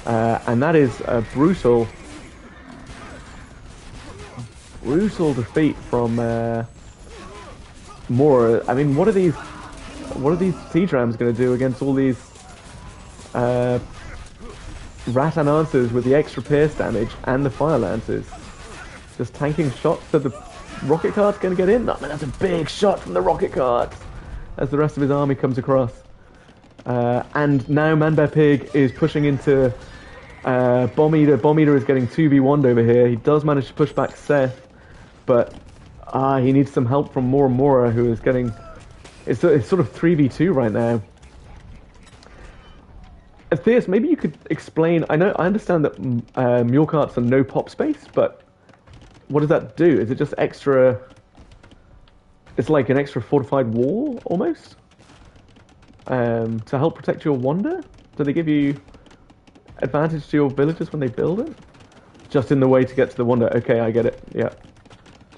And that is a brutal defeat from Mora. I mean, what are these siege rams going to do against all these Rattan Lancers with the extra pierce damage and the fire lancers? Just tanking shots, so the rocket cart's going to get in. Oh, man, that's a big shot from the rocket cart as the rest of his army comes across. And now Manbear Pig is pushing into Bomb Eater. Bomb Eater is getting 2v1'd over here. He does manage to push back Seth, but he needs some help from Mora, who is getting... It's sort of 3v2 right now. Theus, maybe you could explain... I understand that mule carts are no pop space, but what does that do? Is it just extra... It's like an extra fortified wall, almost? To help protect your wander? Do they give you advantage to your villagers when they build it? Just in the way to get to the wander. Okay, I get it. Yeah.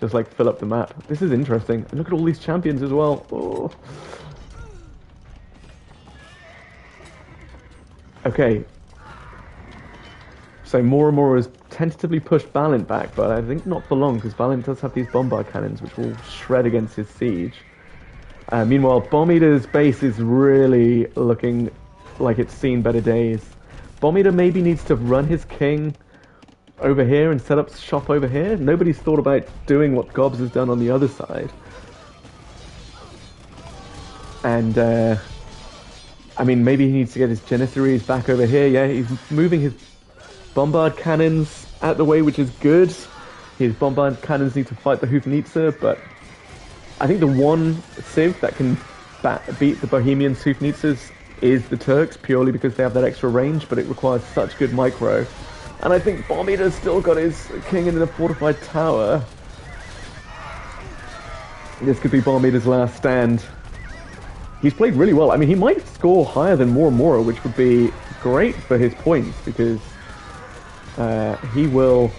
Just like fill up the map. This is interesting. And look at all these champions as well. Oh. Okay. So Mora has tentatively pushed Balint back, but I think not for long, because Balint does have these bombard cannons which will shred against his siege. Meanwhile, Bomb Eater's base is really looking like it's seen better days. Bomb Eater maybe needs to run his king over here and set up shop over here. Nobody's thought about doing what Gobs has done on the other side. And, I mean, maybe he needs to get his Janissaries back over here. Yeah, he's moving his bombard cannons out the way, which is good. His bombard cannons need to fight the Hoofnitzer, but I think the one civ that can beat the Bohemian Hoofnitzers is the Turks, purely because they have that extra range, but it requires such good micro. And I think Bomb Eater's still got his king in a fortified tower. This could be Bomb Eater's last stand. He's played really well. I mean, he might score higher than Mora, which would be great for his points, because he will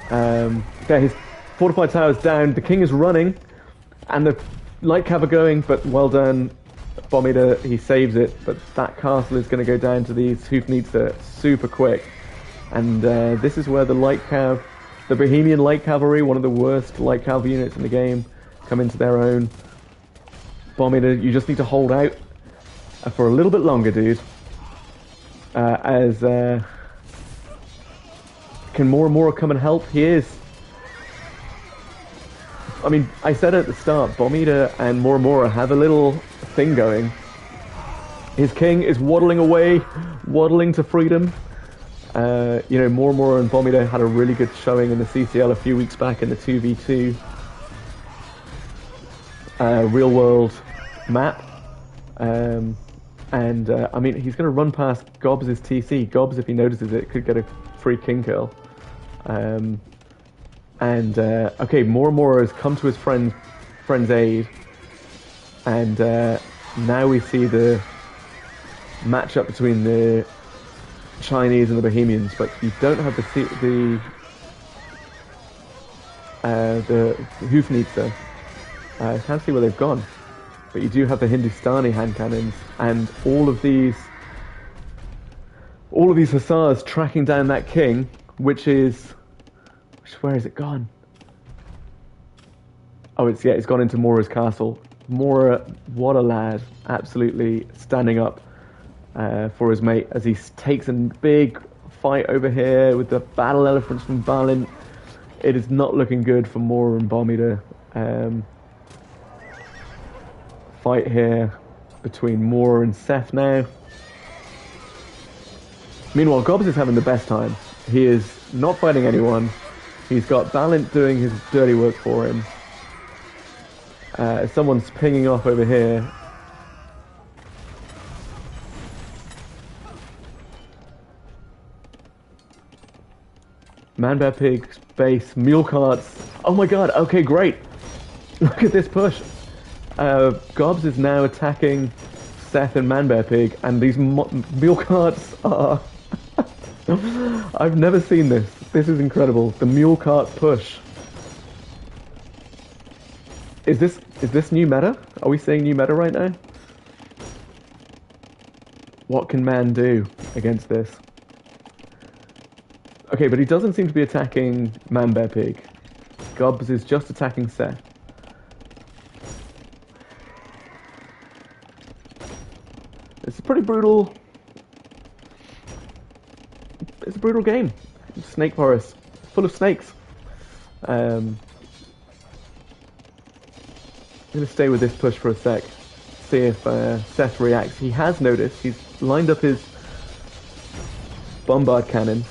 get his fortified towers down. The king is running, and the light cav are going, but well done. Bomb Eater, he saves it, but that castle is going to go down to these Hoofnitzer super quick. And this is where the light cav, the Bohemian light cavalry, one of the worst light cav units in the game, come into their own. Bomb Eater, you just need to hold out for a little bit longer, dude. Can Mora come and help? He is. I mean, I said at the start, Bomb Eater and Mora have a little thing going. His king is waddling away, waddling to freedom. You know, Mora and Bomb Eater had a really good showing in the CCL a few weeks back in the 2v2 real world map. I mean, he's going to run past Gobs' TC. Gobs, if he notices it, could get a free king kill. Okay, Mora has come to his friend's aid, and now we see the matchup between the Chinese and the Bohemians, but you don't have the Hoofnitzer. I can't see where they've gone, but you do have the Hindustani hand cannons, and all of these hussars tracking down that king, where has it gone? Oh, it's gone into Mora's castle. Mora, what a lad, absolutely standing up for his mate as he takes a big fight over here with the battle elephants from Balin. It is not looking good for Mora and Bomb Eater. Fight here between Mora and Seth now. Meanwhile, Gobs is having the best time. He is not fighting anyone. He's got Balint doing his dirty work for him. Someone's pinging off over here. Man Bear Pig, base, mule carts. Oh my god, okay, great. Look at this push. Gobs is now attacking Seth and Man Bear Pig, and these mule carts are... I've never seen this. This is incredible. The mule cart push. Is this new meta? Are we seeing new meta right now? What can man do against this? Okay, but he doesn't seem to be attacking Man Bear Pig. Gobs is just attacking Seth. It's a pretty brutal... It's a brutal game. Snake forest, full of snakes. I'm going to stay with this push for a sec. See if Seth reacts. He has noticed. He's lined up his bombard cannons.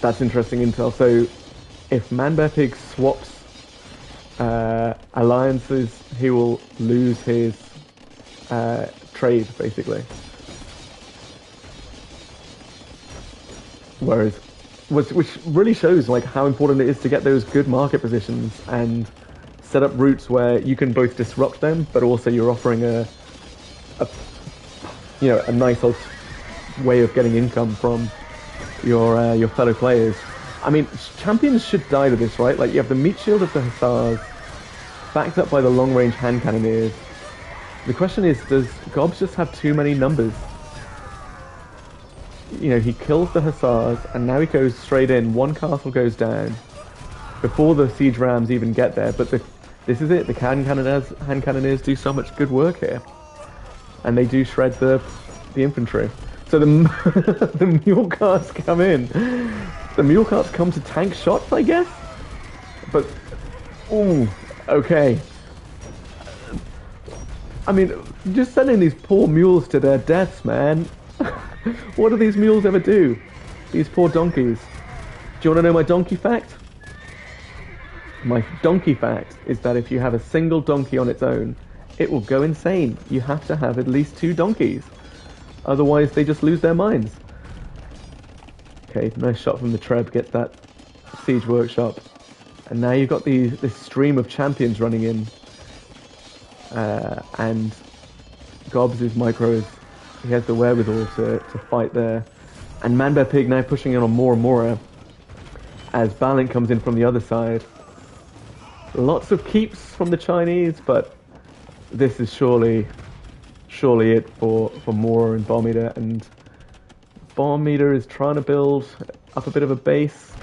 That's interesting intel. So, if Man Bear Pig swaps alliances, he will lose his trade, basically. Which really shows like how important it is to get those good market positions and set up routes where you can both disrupt them, but also you're offering a nice way of getting income from your fellow players. I mean, champions should die to this, right? Like, you have the meat shield of the hussars, backed up by the long-range hand cannoneers. The question is, does Gobs just have too many numbers? You know, he kills the hussars, and now he goes straight in. One castle goes down before the siege rams even get there. But this is it. The hand cannoneers do so much good work here, and they do shred the infantry. So the mule carts come in. The mule carts come to tank shots, I guess. But ooh, okay. I mean, just sending these poor mules to their deaths, man. What do these mules ever do? These poor donkeys. Do you want to know my donkey fact? My donkey fact is that if you have a single donkey on its own, it will go insane. You have to have at least 2 donkeys. Otherwise, they just lose their minds. Okay, nice shot from the Treb. Get that siege workshop. And now you've got this stream of champions running in. And Gobs is micros. He has the wherewithal to fight there. And Manbear Pig now pushing in on more and more as Balint comes in from the other side. Lots of keeps from the Chinese, but this is surely it for Mora and Bomb Eater. And Bomb Eater is trying to build up a bit of a base.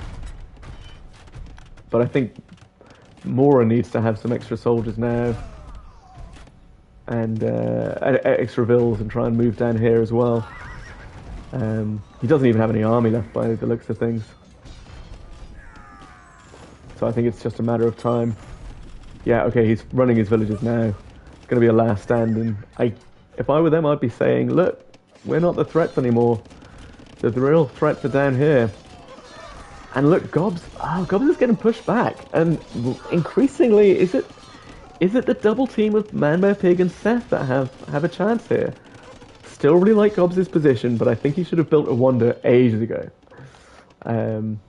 But I think Mora needs to have some extra soldiers now. And extra vills and try and move down here as well. He doesn't even have any army left by the looks of things. So I think it's just a matter of time. Yeah, okay, he's running his villages now. It's going to be a last stand, and if I were them, I'd be saying, look, we're not the threats anymore. The real threats are down here. And look, Gobs is getting pushed back. And increasingly, is it the double team of Manbear Pig and Seth that have a chance here? Still really like Gobs' position, but I think he should have built a Wonder ages ago. And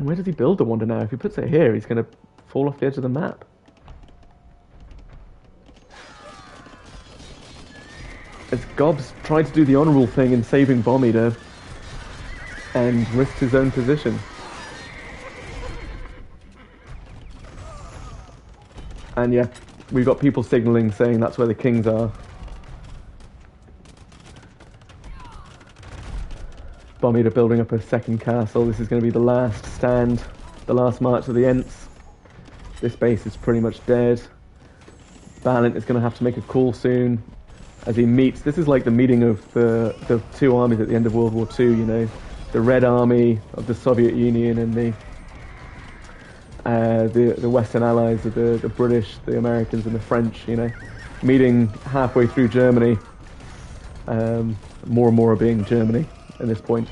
where does he build the Wonder now? If he puts it here, he's going to fall off the edge of the map. As Gobs tried to do the honourable thing in saving Bomb Eater and risked his own position. And yeah, we've got people signalling saying that's where the kings are. Bomb Eater building up a second castle. This is going to be the last stand, the last march of the Ents. This base is pretty much dead. Balint is going to have to make a call soon as he meets. This is like the meeting of the 2 armies at the end of World War II, you know. The Red Army of the Soviet Union and the Western Allies of the British, the Americans and the French, you know. Meeting halfway through Germany. More and more being Germany at this point.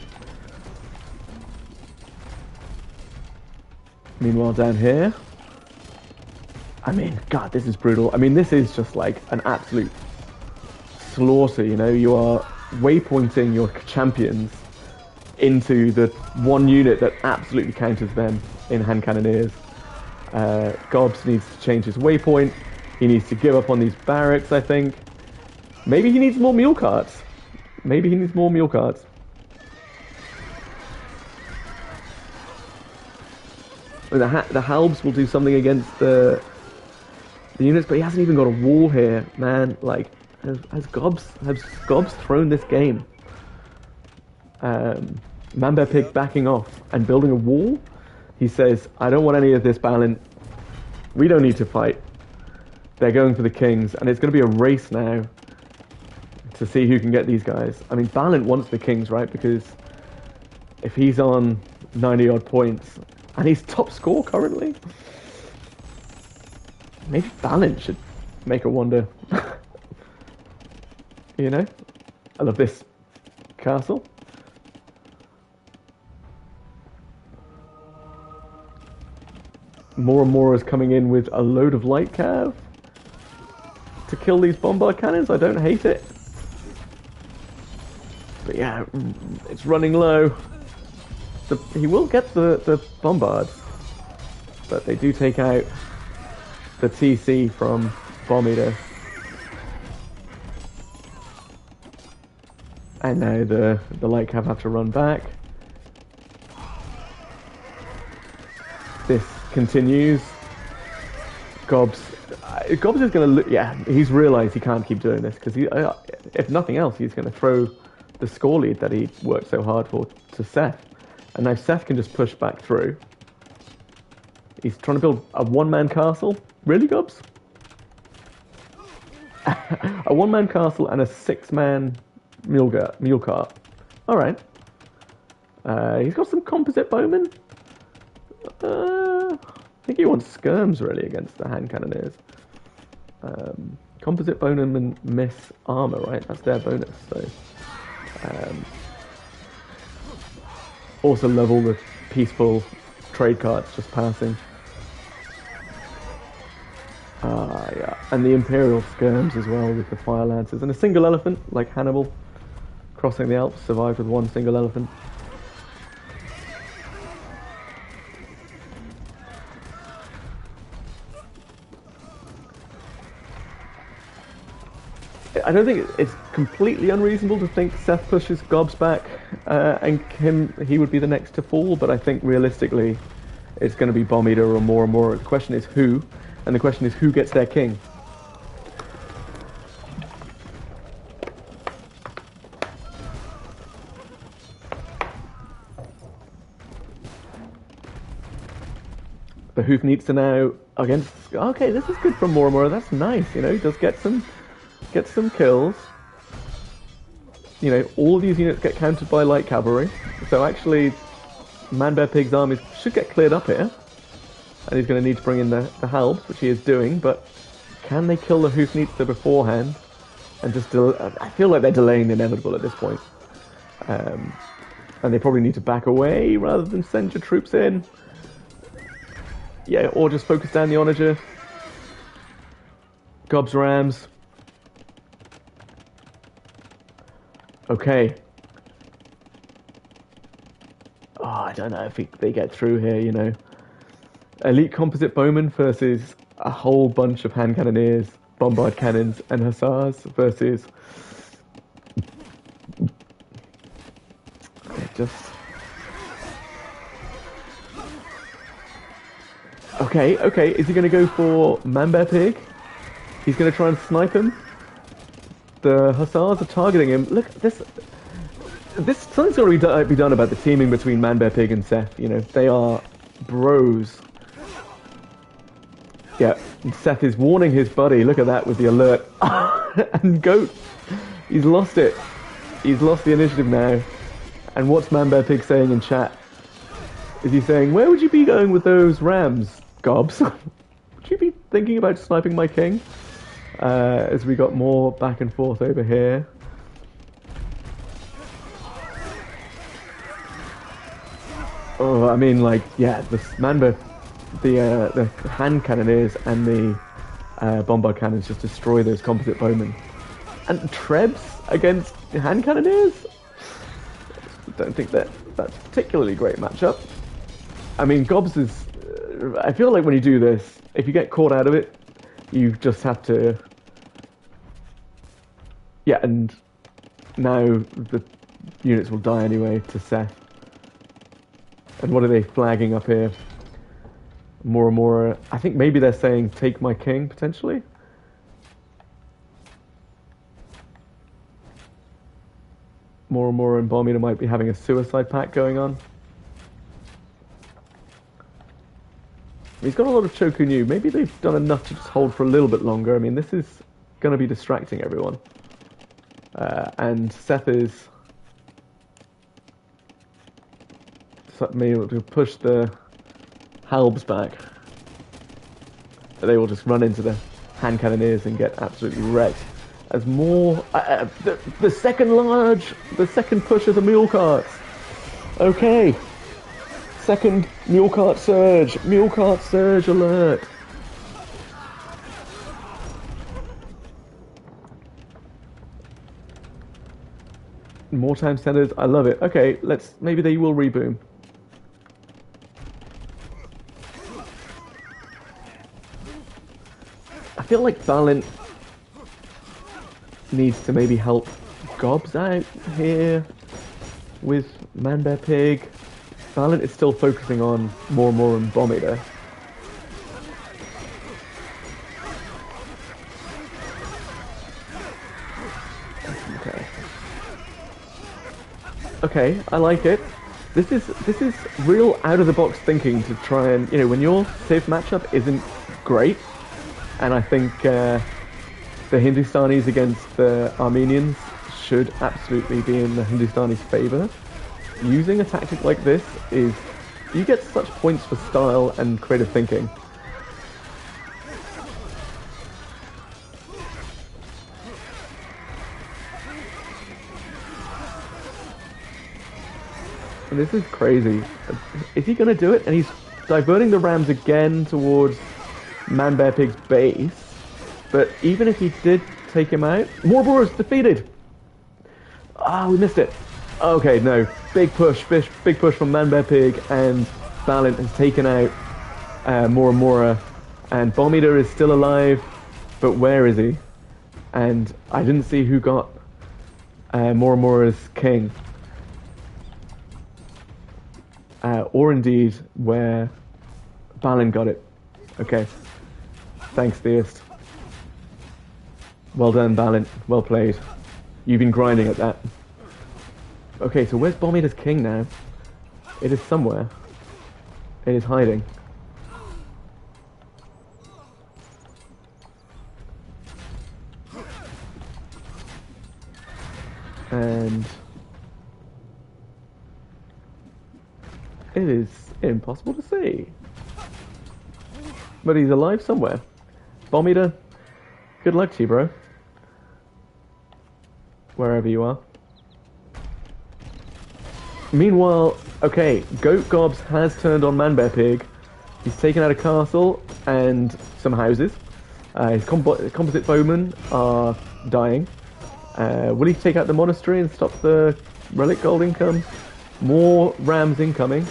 Meanwhile, down here, I mean, God, this is brutal. I mean, this is just like an absolute slaughter, you know. You are waypointing your champions into the one unit that absolutely counters them in hand cannoneers. Gobs needs to change his waypoint. He needs to give up on these barracks, I think. Maybe he needs more mule carts. The Halbs will do something against the units, but he hasn't even got a wall here, man. Like, has Gobs thrown this game? Manbear Pig backing off and building a wall. He says, I don't want any of this, Balint. We don't need to fight. They're going for the kings, and it's going to be a race now to see who can get these guys. I mean, Balint wants the kings, right? Because if he's on 90 odd points, and he's top score currently, maybe Balint should make a Wonder. You know? I love this castle. More and more is coming in with a load of light cav to kill these bombard cannons. I don't hate it. But yeah, it's running low. He will get the bombards, but they do take out the TC from Bomb Eater. And now the light cav have to run back. This continues. Gobs is going to look. Yeah, he's realised he can't keep doing this because if nothing else, he's going to throw the score lead that he worked so hard for to Seth. And now Seth can just push back through. He's trying to build a one-man castle. Really, Gobs? A one-man castle and a 6-man mule cart. All right. He's got some composite bowmen. I think he wants skirms really against the hand cannoneers. composite bonum and miss armor, right? That's their bonus. So also love all the peaceful trade cards just passing. Yeah, and the Imperial skirms as well with the fire lancers and a single elephant like Hannibal crossing the Alps survived with one single elephant. I don't think it's completely unreasonable to think Seth pushes Gobs back and he would be the next to fall, but I think realistically it's going to be Bomb Eater or more. The question is who, and the question is who gets their king. The Hoof needs to now against. Okay, this is good from more. That's nice. You know, he does get some kills. You know, all these units get countered by light cavalry. So actually, Man Bear Pig's armies should get cleared up here. And he's going to need to bring in the Halbs, which he is doing. But can they kill the Hoofneatster beforehand? And just I feel like they're delaying the inevitable at this point. And they probably need to back away rather than send your troops in. Yeah, or just focus down the Onager. Gobs Rams. Okay. Oh, I don't know if they get through here, you know. Elite Composite Bowmen versus a whole bunch of hand cannoneers, bombard cannons, and hussars versus... just... Okay, is he going to go for Man Bear Pig? He's going to try and snipe him. The hussars are targeting him. Look, this something's got to be done about the teaming between Man Bear Pig and Seth. You know, they are bros. Yeah, Seth is warning his buddy. Look at that with the alert. And Goat, he's lost it. He's lost the initiative now. And what's Man Bear Pig saying in chat? Is he saying, where would you be going with those rams, Gobs? Would you be thinking about sniping my king? As we got more back and forth over here. Oh, I mean, like, yeah, the hand cannoneers and the bombard cannons just destroy those composite bowmen. And Trebs against hand cannoneers? I don't think that's a particularly great matchup. I mean, Gobs is... I feel like when you do this, if you get caught out of it, you just have to... Yeah, and now the units will die anyway to Seth. And what are they flagging up here? More. I think maybe they're saying, take my king, potentially? More and Bomb Eater might be having a suicide pact going on. He's got a lot of Choku New. Maybe they've done enough to just hold for a little bit longer. I mean, this is going to be distracting everyone. And Seth is maybe to push the Halbs back. They will just run into the hand cannoneers and get absolutely wrecked. As more... the second push of the mule carts. Okay. Second mule cart surge. Mule cart surge alert. More time centers. I love it. Okay, maybe they will reboom. I feel like Valent needs to maybe help Gobs out here with Man Bear Pig. Valent is still focusing on more and Bomb Eater. Okay, I like it. This is real out of the box thinking to try and, you know, when your safe matchup isn't great, and I think the Hindustanis against the Armenians should absolutely be in the Hindustanis' favour. Using a tactic like this is, you get such points for style and creative thinking. This is crazy. Is he going to do it? And he's diverting the rams again towards Man Bear Pig's base. But even if he did take him out, Morobora's defeated. Ah, we missed it. Okay, no. Big push from Man Bear Pig, and Balint has taken out Mora. And Bomb Eater is still alive, but where is he? And I didn't see who got Mora's king. Or indeed where Balin got it. Okay. Thanks, Theist. Well done, Balin. Well played. You've been grinding at that. Okay, so where's Bomb Eater's king now? It is somewhere. It is hiding. And it is impossible to see. But he's alive somewhere. Bomb Eater, good luck to you, bro. Wherever you are. Meanwhile, okay, Goat Gobs has turned on Man Bear Pig. He's taken out a castle and some houses. His composite bowmen are dying. Will he take out the monastery and stop the relic gold income? More rams incoming.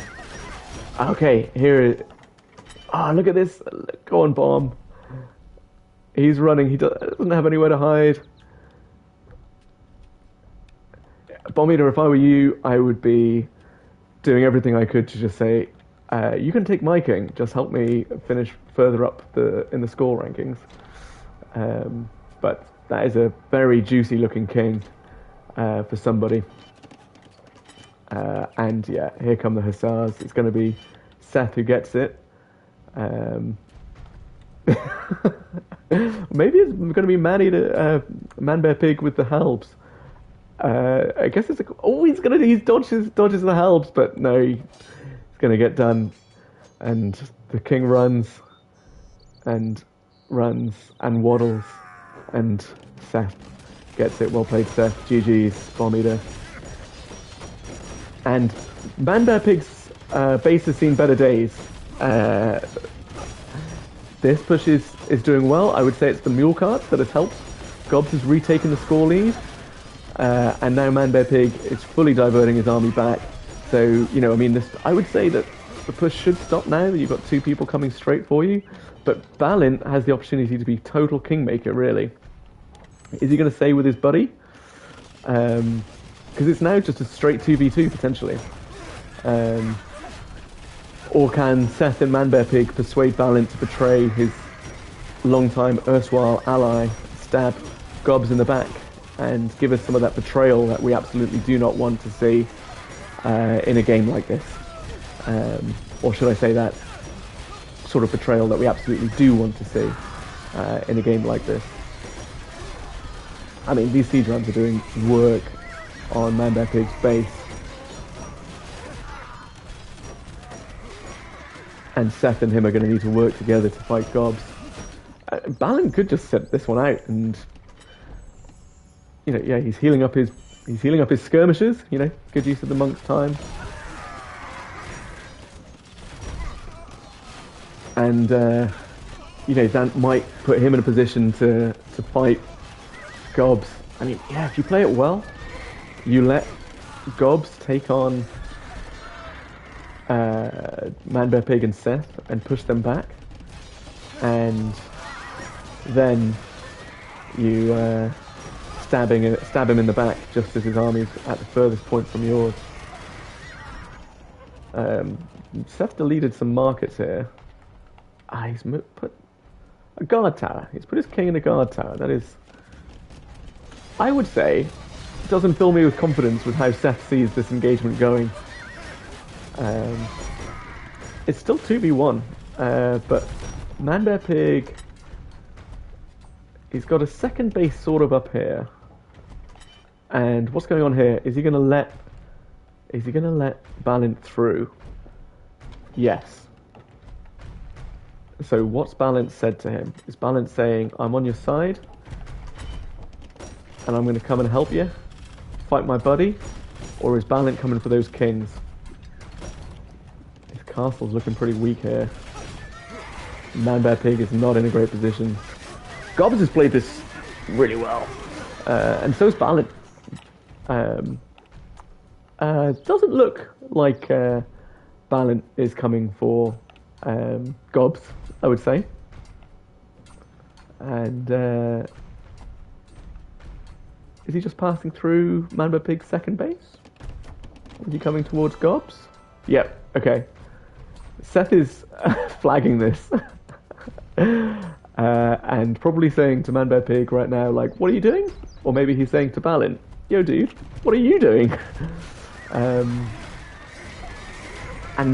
Okay, here. Ah, look at this. Go on, Bomb. He's running. He doesn't have anywhere to hide. Bomb Eater, if I were you, I would be doing everything I could to just say, you can take my king. Just help me finish further up in the score rankings. But that is a very juicy looking king for somebody. And yeah, here come the Hussars. It's going to be Seth who gets it. Maybe it's going to be Man Bear Pig with the Halbs. I guess it's he dodges the Halbs, but no, he's going to get done. And the king runs and waddles, and Seth gets it. Well played, Seth. GG's, Bomb Eater. And Man Bear Pig's base has seen better days. This push is doing well. I would say it's the mule carts that has helped. Gobs has retaken the score lead. And now Man Bear Pig is fully diverting his army back. So, I would say that the push should stop now, that you've got two people coming straight for you. But Balin has the opportunity to be total kingmaker, really. Is he going to stay with his buddy? Because it's now just a straight 2v2, potentially. Or can Seth and Man Bear Pig persuade Balin to betray his long-time erstwhile ally, stab Gobs in the back, and give us some of that betrayal that we absolutely do not want to see in a game like this? Or should I say that sort of betrayal that we absolutely do want to see in a game like this? I mean, these siege runs are doing work on Man Bear Pig's base. And Seth and him are going to need to work together to fight Gobs. Balin could just set this one out, and he's healing up his skirmishers. Good use of the monk's time. And that might put him in a position to fight Gobs. I mean, yeah, if you play it well, you let Gobs take on Man Bear Pig and Seth and push them back, and then you stab him in the back just as his army's at the furthest point from yours. Seth deleted some markets here. He's put a guard tower. He's put his king in a guard tower. That is, I would say, doesn't fill me with confidence with how Seth sees this engagement going. It's still 2v1, but Man Bear Pig, he's got a second base sort of up here. And what's going on here? Is he gonna let Balin through? Yes. So what's Balin said to him? Is Balin saying, I'm on your side, and I'm going to come and help you, fight my buddy? Or is Balin coming for those kings? castle's looking pretty weak here. Man Bear Pig is not in a great position. Gobs has played this really well, and so is Balin. Doesn't look like Balin is coming for Gobs, I would say. And is he just passing through Man Bear Pig's second base? Is he coming towards Gobs? Yep, okay. Seth is flagging this. And probably saying to Man Bear Pig right now, like, what are you doing? Or maybe he's saying to Balin, yo dude, what are you doing? And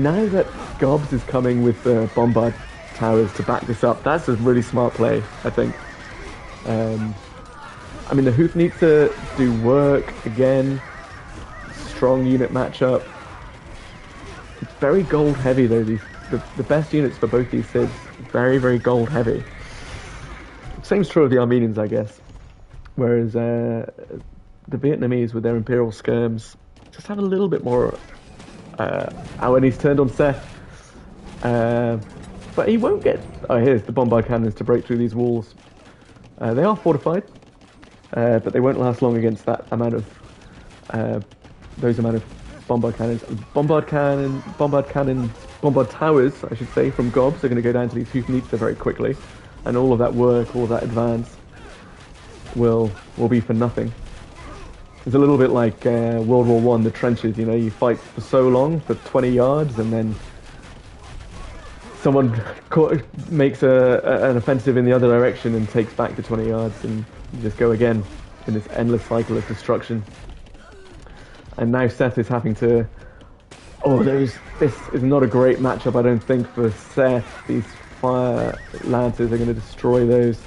now that Gobs is coming with the Bombard Towers to back this up, that's a really smart play, I think. I mean, the Hoof needs to do work again. Strong unit matchup. It's very gold heavy though. The best units for both these Sids, very, very gold heavy. Same's true of the Armenians, I guess. Whereas the Vietnamese with their Imperial Skirms just have a little bit more. And he's turned on Seth. But he won't get... Oh, here's the Bombard Cannons to break through these walls. They are fortified. But they won't last long against that amount of... those amount of Bombard Cannons. Bombard Towers, I should say, from Gobs are going to go down to these Hoofneats very quickly. And all of that work, all of that advance will be for nothing. It's a little bit like World War One, the trenches, you know, you fight for so long, for 20 yards, and then someone makes an offensive in the other direction and takes back the 20 yards, and you just go again in this endless cycle of destruction. And now Seth is having to... Oh, this is not a great matchup, I don't think, for Seth. These Fire Lancers are going to destroy those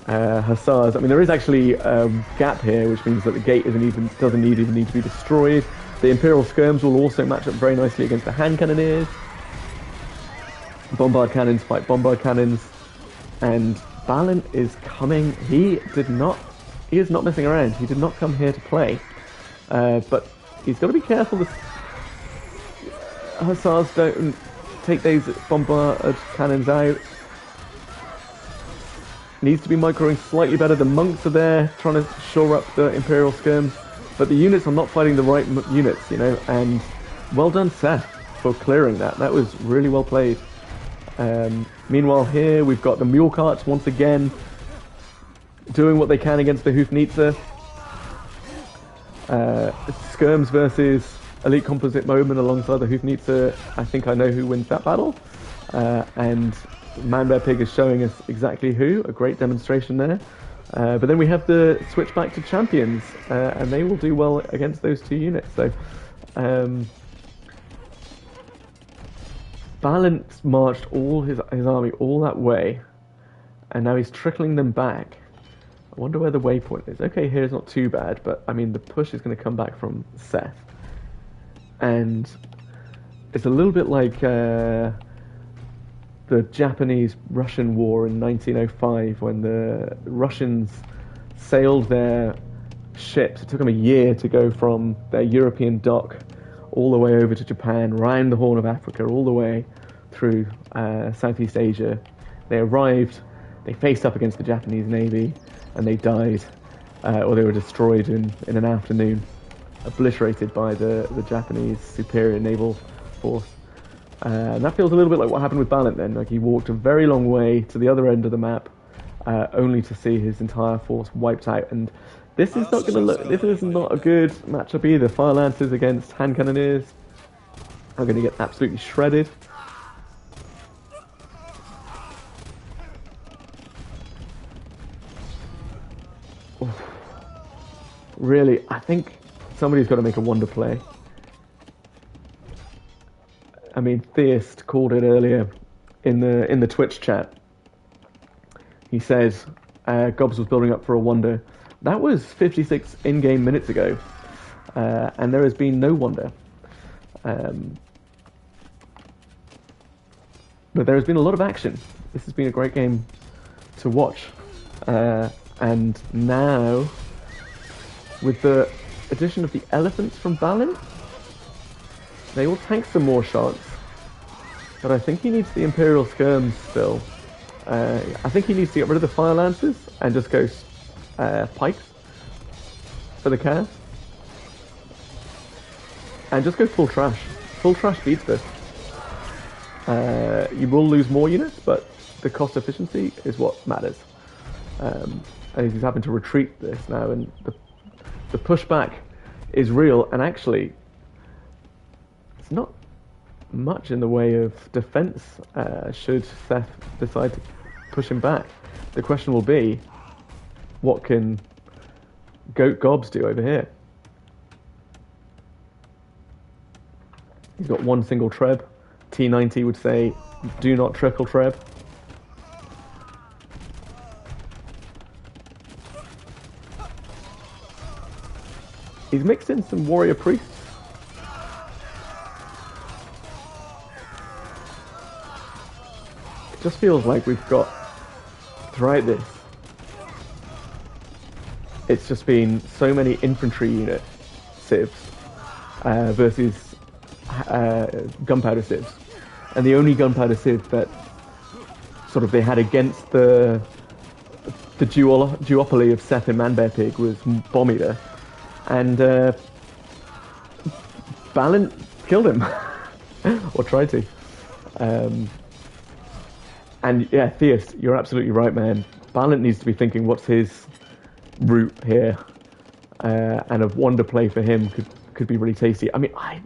Hussars. I mean, there is actually a gap here, which means that the gate doesn't even need to be destroyed. The Imperial Skirms will also match up very nicely against the Hand Cannoneers. Bombard Cannons fight Bombard Cannons. And Balin is coming. He is not messing around. He did not come here to play. But he's got to be careful that Hussars don't take these Bombard Cannons out. Needs to be microing slightly better. The monks are there trying to shore up the Imperial Skirms, but the units are not fighting the right units, you know, and well done Seth for clearing that. That was really well played. Meanwhile here we've got the Mule Carts once again doing what they can against the Hoofneatzer. Skirms versus Elite Composite Moment alongside the Hoofneatzer. I think I know who wins that battle. And Man Bear Pig is showing us exactly who. A great demonstration there. But then we have the switch back to champions, and they will do well against those two units. So Balin marched all his army all that way, and now he's trickling them back. I wonder where the waypoint is. Okay, here's not too bad, but I mean the push is going to come back from Seth. And it's a little bit like the Japanese-Russian war in 1905 when the Russians sailed their ships. It took them a year to go from their European dock all the way over to Japan, round the Horn of Africa, all the way through Southeast Asia. They arrived, they faced up against the Japanese Navy, and they died, or they were destroyed in an afternoon, obliterated by the Japanese superior naval force. And that feels a little bit like what happened with Balin then. Like he walked a very long way to the other end of the map, only to see his entire force wiped out. And this is not going to look. This is not a good matchup either. Fire Lancers against Hand Cannoneers are going to get absolutely shredded. Oof. Really, I think somebody's got to make a wonder play. I mean, Theist called it earlier in the Twitch chat. He says Gobs was building up for a wonder. That was 56 in-game minutes ago, and there has been no wonder. But there has been a lot of action. This has been a great game to watch. And now, with the addition of the elephants from Balin, they will tank some more shots. But I think he needs the Imperial Skirms still. I think he needs to get rid of the Fire Lances and just go pikes for the chaos. And just go full trash. Full trash beats this. You will lose more units, but the cost efficiency is what matters. And he's having to retreat this now, and the pushback is real, and actually it's not much in the way of defense should Seth decide to push him back. The question will be, what can Goat Gobs do over here? He's got one single treb. T90 would say, do not triple treb. He's mixed in some warrior priests. It just feels like we've got, throughout this, it's just been so many infantry unit civs versus gunpowder civs. And the only gunpowder civ that sort of they had against the duopoly of Seth and Manbear Pig was Bomb Eater. And Balint killed him. Or tried to. And yeah, Theist, you're absolutely right, man. Balint needs to be thinking what's his route here. And a Wonder play for him could be really tasty. I mean, I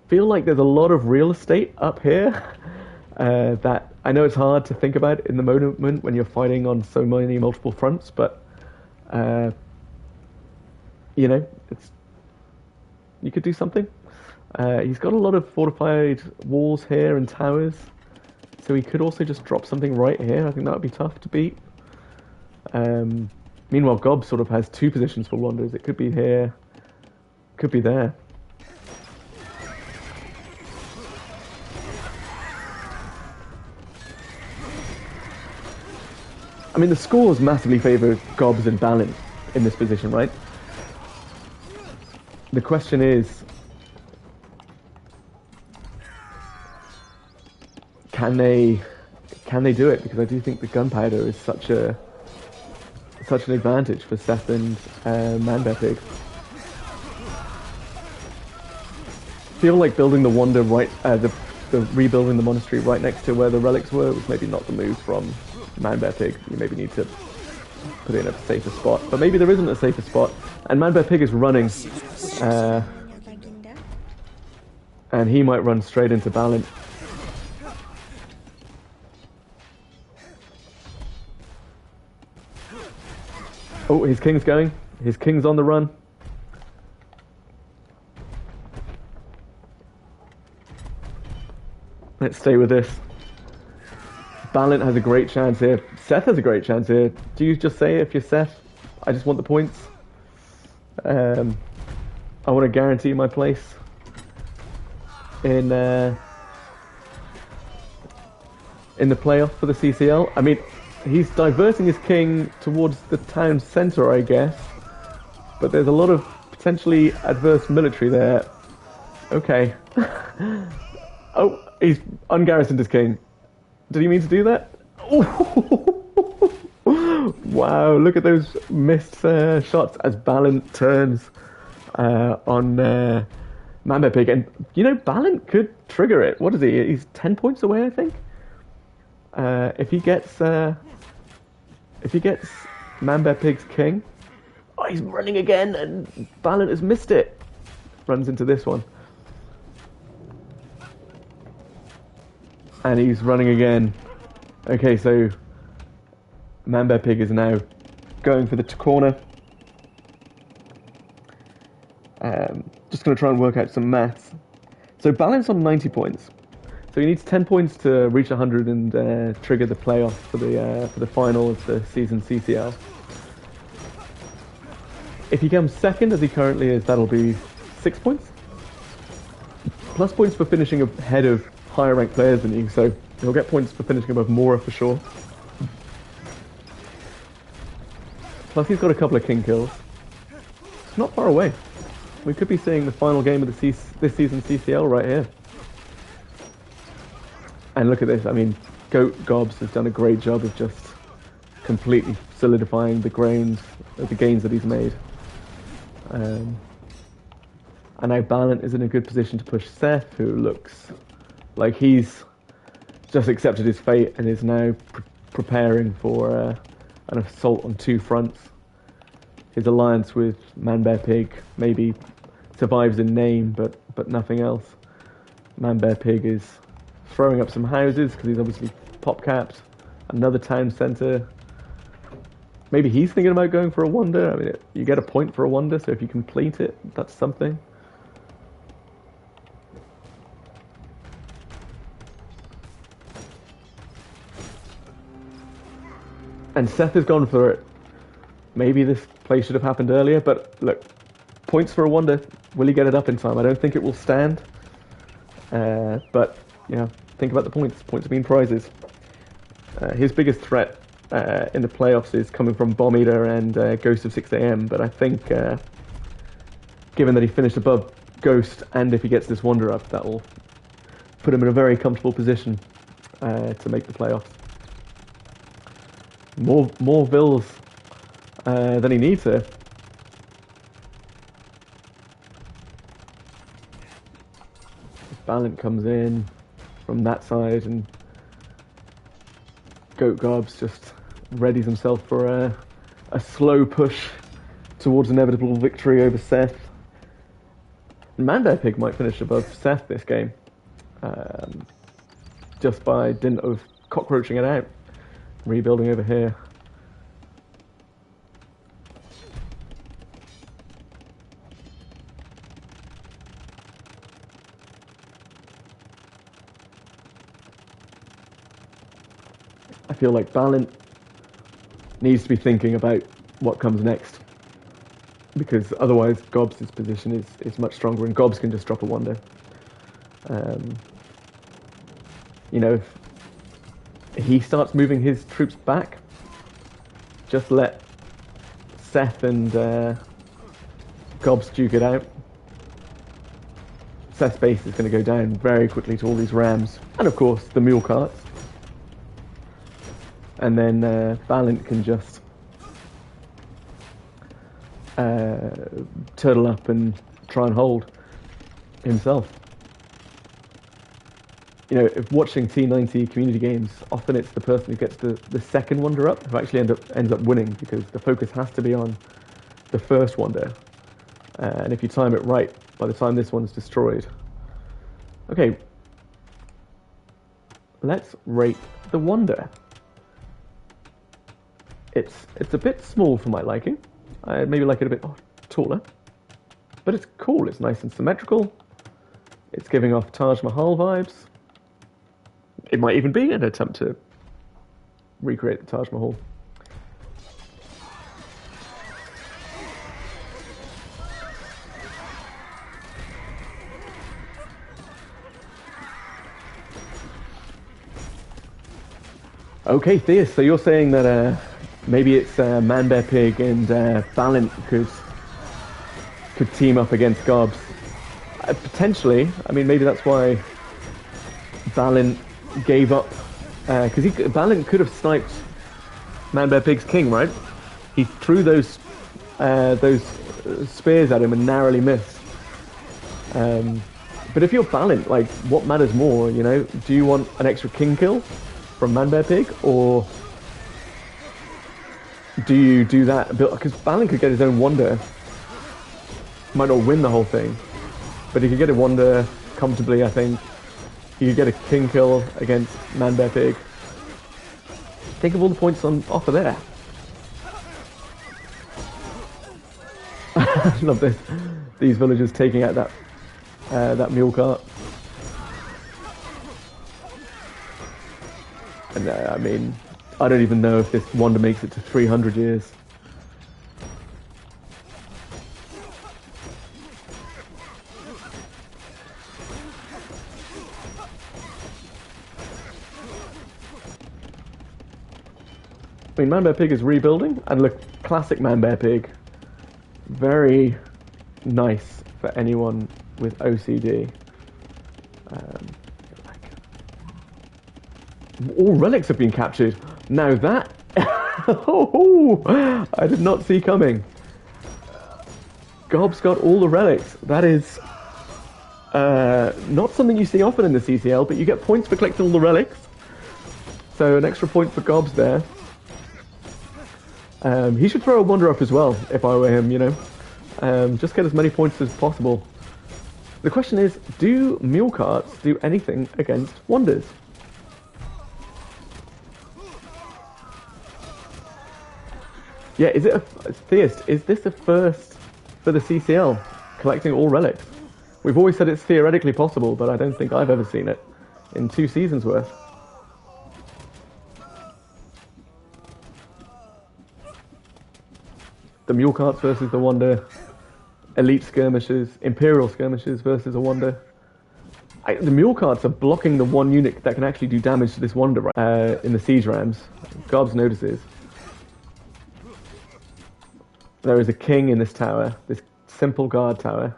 feel like there's a lot of real estate up here that I know it's hard to think about in the moment when you're fighting on so many multiple fronts, but you know, you could do something. He's got a lot of fortified walls here and towers, so he could also just drop something right here. I think that would be tough to beat. Meanwhile, Gob sort of has two positions for Wonders. It could be here, could be there. I mean, the scores massively favour Gobs and Balint in this position, right? The question is, can they do it? Because I do think the gunpowder is such an advantage for Seth and Manbear Pig. Feel like building the Wonder right, the rebuilding the monastery right next to where the relics were was maybe not the move from Manbear Pig. You maybe need to put it in a safer spot, but maybe there isn't a safer spot. And Manbear Pig is running, and he might run straight into Balint. Oh, his king's going. His king's on the run. Let's stay with this. Balint has a great chance here. Seth has a great chance here. Do you just say, if you're Seth, I just want the points? I want to guarantee my place in the playoff for the CCL. I mean, he's diverting his king towards the town centre, I guess. But there's a lot of potentially adverse military there. Okay. Oh, he's ungarrisoned his king. Did he mean to do that? Wow, look at those missed shots as Balint turns on Manbear Pig. And, you know, Balint could trigger it. What is he? He's 10 points away, I think. If he gets Manbear Pig's king... Oh, he's running again, and Balint has missed it. Runs into this one. And he's running again. Okay, so Manbear Pig is now going for the corner. Just going to try and work out some maths. So Balint's on 90 points. So he needs 10 points to reach 100 and trigger the playoff for the final of the season CCL. If he comes second, as he currently is, that'll be 6 points. Plus points for finishing ahead of higher ranked players than you, so he'll get points for finishing above Mora for sure. Plus he's got a couple of king kills. It's not far away. We could be seeing the final game of this season CCL right here. And look at this. I mean, Goat Gobs has done a great job of just completely solidifying the gains that he's made. And now Balint is in a good position to push Seth, who looks like he's just accepted his fate and is now preparing for an assault on two fronts. His alliance with Man-Bear-Pig maybe survives in name, but nothing else. Man-Bear-Pig is throwing up some houses because he's obviously pop-capped. Another town centre. Maybe he's thinking about going for a wonder. I mean, you get a point for a wonder, so if you complete it, that's something. And Seth has gone for it. Maybe this play should have happened earlier, but look, points for a wonder. Will he get it up in time? I don't think it will stand. But, you know, think about the points. Points mean prizes. His biggest threat in the playoffs is coming from Bomb Eater and Ghost of 6am, but I think given that he finished above Ghost, and if he gets this wonder up, that will put him in a very comfortable position to make the playoffs. More Vills than he needs here. Balint comes in from that side, and Goat Gobs just readies himself for a slow push towards inevitable victory over Seth. Man-Bear-Pig might finish above Seth this game, just by dint of cockroaching it out. Rebuilding over here. I feel like Balint needs to be thinking about what comes next, because otherwise Gobs' position is much stronger, and Gobs can just drop a wonder. You know, if he starts moving his troops back, just let Seth and Gobs duke it out. Seth's base is going to go down very quickly to all these rams, and of course the mule carts. And then Balint can just turtle up and try and hold himself. You know, if watching T90 community games, often it's the person who gets the second wonder up who actually ends up winning, because the focus has to be on the first wonder. And if you time it right, by the time this one's destroyed. Okay, let's rate the wonder. It's a bit small for my liking. I'd maybe like it a bit taller. But it's cool, it's nice and symmetrical. It's giving off Taj Mahal vibes. It might even be an attempt to recreate the Taj Mahal. Okay, Theus, so you're saying that maybe it's Man-Bear-Pig and Balint could team up against Gobs. Potentially. I mean, maybe that's why Balint gave up, because Balint could have sniped Man-Bear-Pig's king, right? He threw those spears at him and narrowly missed. But if you're Balint, like, what matters more, you know? Do you want an extra king kill from Man-Bear-Pig, or do you do that? Because Balint could get his own wonder. Might not win the whole thing, but he could get a wonder comfortably, I think. He could get a king kill against Man-Bear-Pig. Think of all the points on offer there. I love this. These villagers taking out that mule cart. And I mean, I don't even know if this wonder makes it to 300 years. I mean, Man-Bear-Pig is rebuilding, and look, classic Man-Bear-Pig. Very nice for anyone with OCD. All relics have been captured. Now that... oh, I did not see coming. Gob's got all the relics. That is not something you see often in the CCL, but you get points for collecting all the relics. So an extra point for Gobs there. He should throw a Wonder up as well, if I were him, you know. Just get as many points as possible. The question is, do mule carts do anything against Wonders? Yeah, is it a... Theist, is this the first for the CCL, collecting all relics? We've always said it's theoretically possible, but I don't think I've ever seen it in 2 seasons worth. The mule carts versus the Wonder, elite skirmishers, imperial skirmishers versus a Wonder. The mule carts are blocking the one unit that can actually do damage to this Wonder in the siege rams. Gobs notices. There is a king in this tower, this simple guard tower.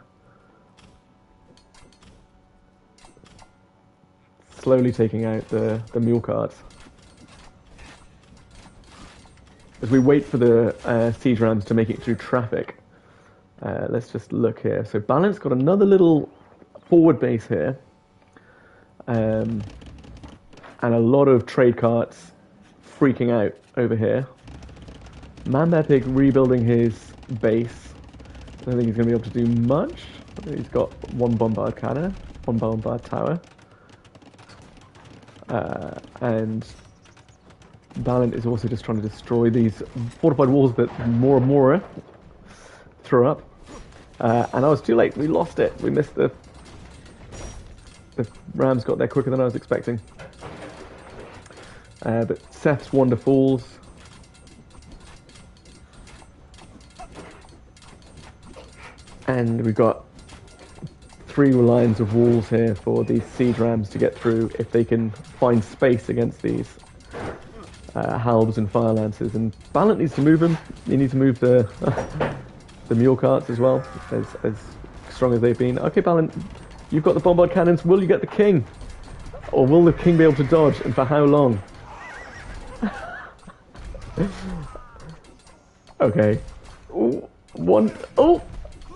Slowly taking out the mule carts. As we wait for the siege rams to make it through traffic, let's just look here. So Balance got another little forward base here. And a lot of trade carts freaking out over here. Manbear rebuilding his base. I don't think he's going to be able to do much. He's got 1 bombard cannon, 1 bombard tower. And Balint is also just trying to destroy these fortified walls that Mora threw up. And I was too late. We lost it. We missed the Rams got there quicker than I was expecting. But Seth's Wonder falls. And we've got 3 lines of walls here for these siege rams to get through if they can find space against these halbs and fire lances. And Balint needs to move them. He needs to move the the mule carts as well, as strong as they've been. Okay, Balint, you've got the bombard cannons. Will you get the king? Or will the king be able to dodge, and for how long? Okay. Ooh, 1... Oh!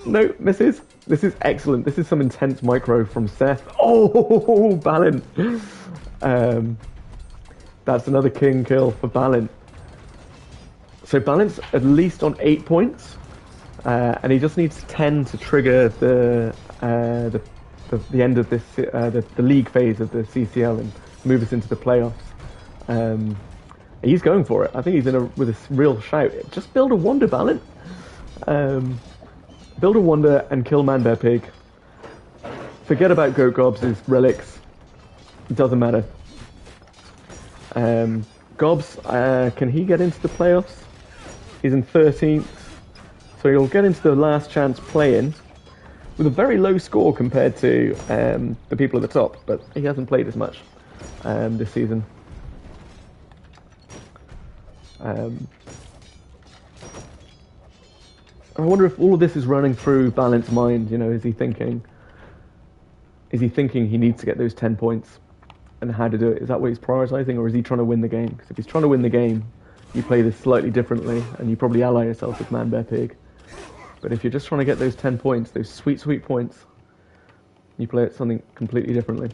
No, misses. This is excellent. This is some intense micro from Seth. Oh, Balint. That's another king kill for Balint. So Balint's at least on 8 points, and he just needs 10 to trigger the end of this the league phase of the CCL and move us into the playoffs. He's going for it. I think he's with a real shout. Just build a Wonder, Balint. Build a Wonder and kill Manbear Pig. Forget about Goat Gobs' relics. It doesn't matter. Gobs, can he get into the playoffs? He's in 13th. So he'll get into the last chance play-in with a very low score compared to the people at the top. But he hasn't played as much this season. I wonder if all of this is running through Balint's mind. You know, is he thinking he needs to get those 10 points, and how to do it? Is that what he's prioritizing, or is he trying to win the game? Because if he's trying to win the game, you play this slightly differently, and you probably ally yourself with Manbear Pig. But if you're just trying to get those 10 points, those sweet, sweet points, you play it something completely differently.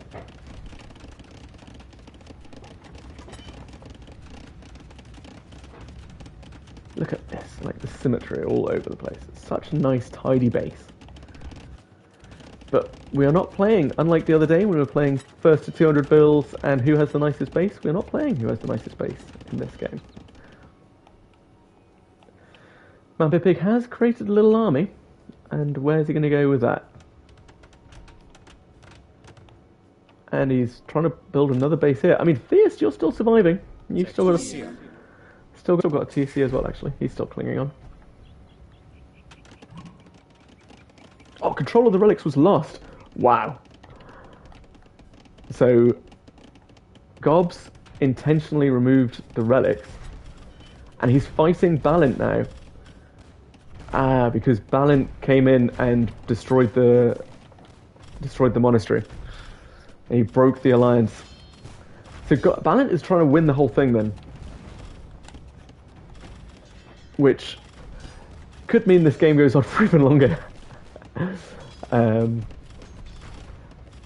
Look at this, like the symmetry all over the place. It's such a nice, tidy base. But we are not playing, unlike the other day when we were playing first to 200 bills and who has the nicest base, we're not playing who has the nicest base in this game. Manbear Pig has created a little army, and where's he going to go with that? And he's trying to build another base here. I mean, Theist, you're still surviving. You've still got a... Still got a TC as well, actually. He's still clinging on. Oh, control of the relics was lost. Wow. So, Gobs intentionally removed the relics, and he's fighting Balint now. Because Balint came in and destroyed the monastery. And he broke the alliance. So Balint is trying to win the whole thing then. Which could mean this game goes on for even longer. I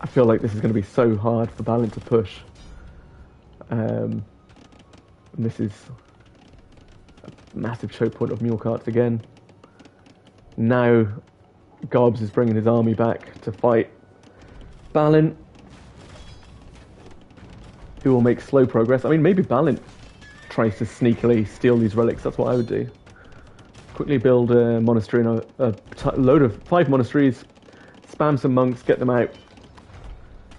feel like this is going to be so hard for Balint to push. And this is a massive choke point of mule carts again. Now Gobs is bringing his army back to fight Balint, who will make slow progress. I mean, maybe Balint tries to sneakily steal these relics. That's what I would do. Quickly build a monastery and a load of 5 monasteries, spam some monks, get them out,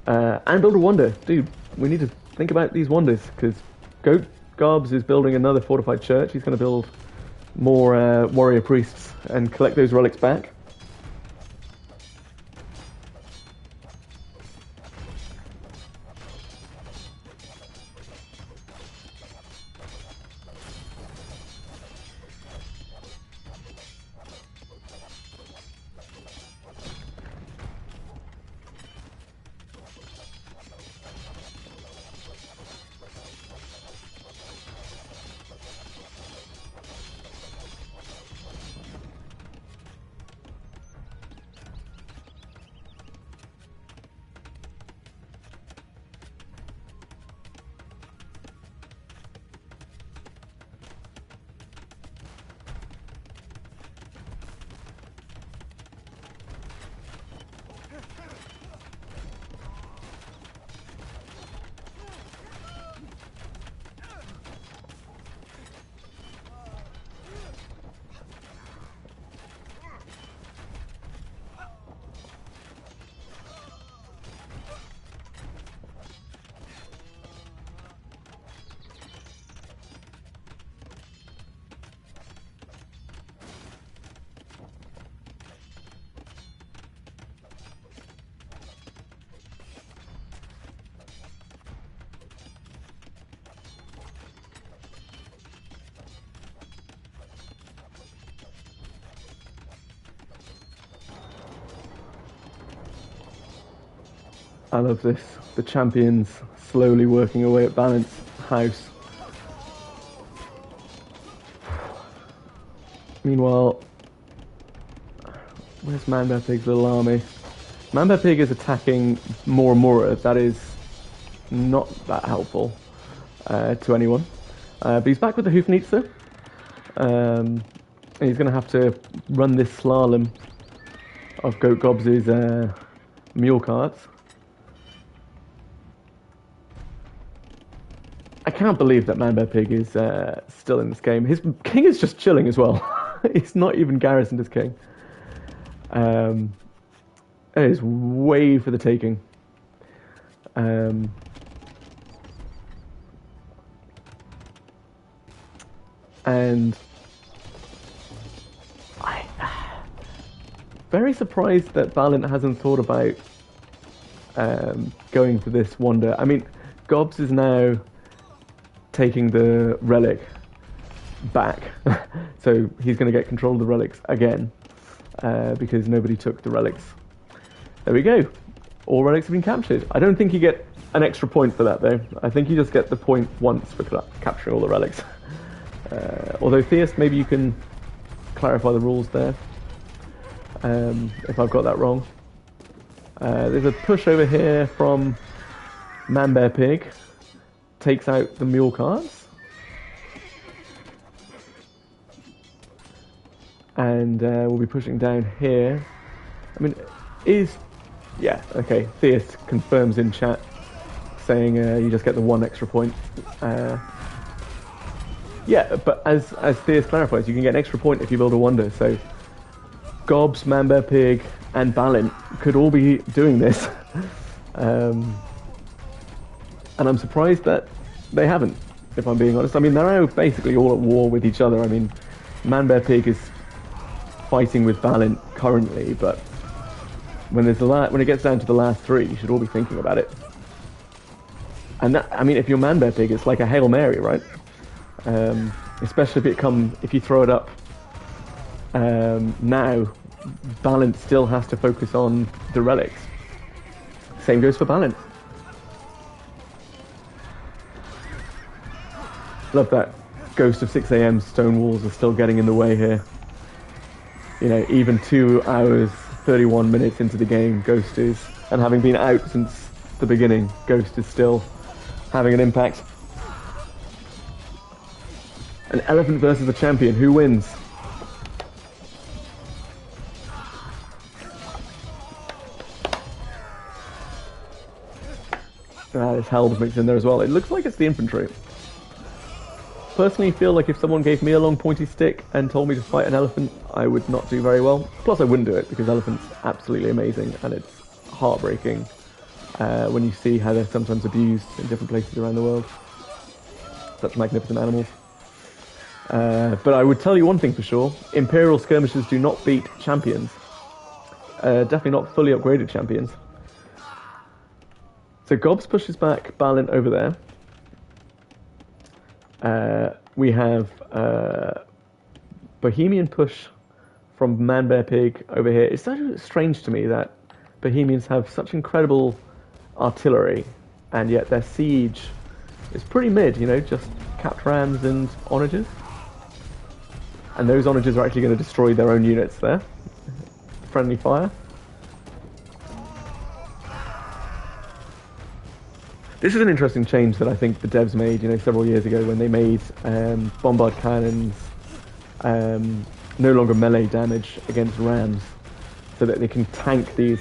and build a wonder. Dude, we need to think about these wonders, because Gobs is building another fortified church. He's going to build more warrior priests and collect those relics back. I love this. The champions slowly working away at Balint's house. Meanwhile, where's Manbear Pig's little army? Manbear Pig is attacking Moramura. That is not that helpful to anyone. But he's back with the Hoofnitzer. And he's going to have to run this slalom of Goat Gobs' mule carts. I can't believe that Manbear Pig is still in this game. His king is just chilling as well. He's not even garrisoned his king. It is way for the taking. And I'm very surprised that Balint hasn't thought about going for this wonder. I mean, Gobs is now taking the relic back, so he's going to get control of the relics again, because nobody took the relics. There we go. All relics have been captured. I don't think you get an extra point for that, though. I think you just get the point once for capturing all the relics. Although, Theist, maybe you can clarify the rules there, if I've got that wrong. There's a push over here from Manbear Pig. Takes out the mule carts. And we'll be pushing down here. I mean, yeah, okay. Theist confirms in chat, saying you just get the 1 extra point. Yeah, but as Theist clarifies, you can get an extra point if you build a wonder. So Gobs, Manbear Pig, and Balint could all be doing this. And I'm surprised that they haven't, if I'm being honest. I mean, they're now basically all at war with each other. I mean, Manbear Pig is fighting with Balint currently, but when it gets down to the last 3, you should all be thinking about it. And that, I mean, if you're Manbear Pig, it's like a Hail Mary, right? Especially if you throw it up now, Balint still has to focus on the relics. Same goes for Balint. Love that Ghost of 6 AM stone walls are still getting in the way here. You know, even 2 hours, 31 minutes into the game, Ghost is, and having been out since the beginning, Ghost is still having an impact. An elephant versus a champion, who wins? This Helm mixed in there as well. It looks like it's the infantry. Personally feel like if someone gave me a long pointy stick and told me to fight an elephant, I would not do very well. Plus I wouldn't do it because elephants are absolutely amazing and it's heartbreaking when you see how they're sometimes abused in different places around the world. Such magnificent animals. But I would tell you one thing for sure, Imperial skirmishers do not beat champions. Definitely not fully upgraded champions. So Gobs pushes back Balint over there. We have Bohemian push from Man Bear Pig over here. It's so strange to me that Bohemians have such incredible artillery, and yet their siege is pretty mid, you know, just capped rams and onagers. And those onagers are actually going to destroy their own units there. Friendly fire. This is an interesting change that I think the devs made, you know, several years ago when they made bombard cannons no longer melee damage against rams, so that they can tank these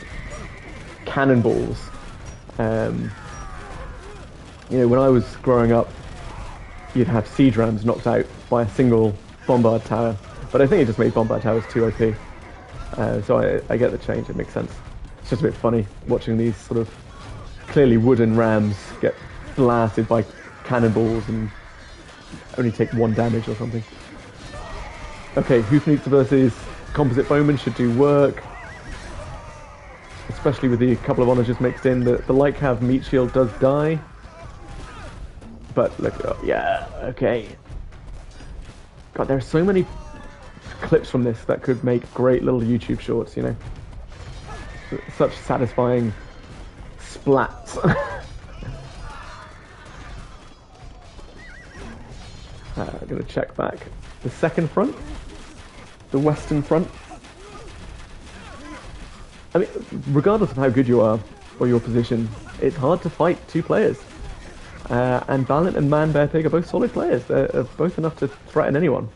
cannonballs. You know, when I was growing up, you'd have siege rams knocked out by a single bombard tower, but I think it just made bombard towers too OP. So I get the change, it makes sense. It's just a bit funny watching these sort of clearly wooden rams get blasted by cannonballs and only take 1 damage or something. Okay, Hoofnutzer versus Composite Bowman should do work, especially with the couple of onagers mixed in. The Lycav meat shield does die, but look, yeah, okay. God, there are so many clips from this that could make great little YouTube shorts, you know. Such satisfying splats. I'm going to check back. The second front, the western front. I mean, regardless of how good you are or your position, it's hard to fight 2 players. And Balint and Man Bear Pig are both solid players. They're both enough to threaten anyone.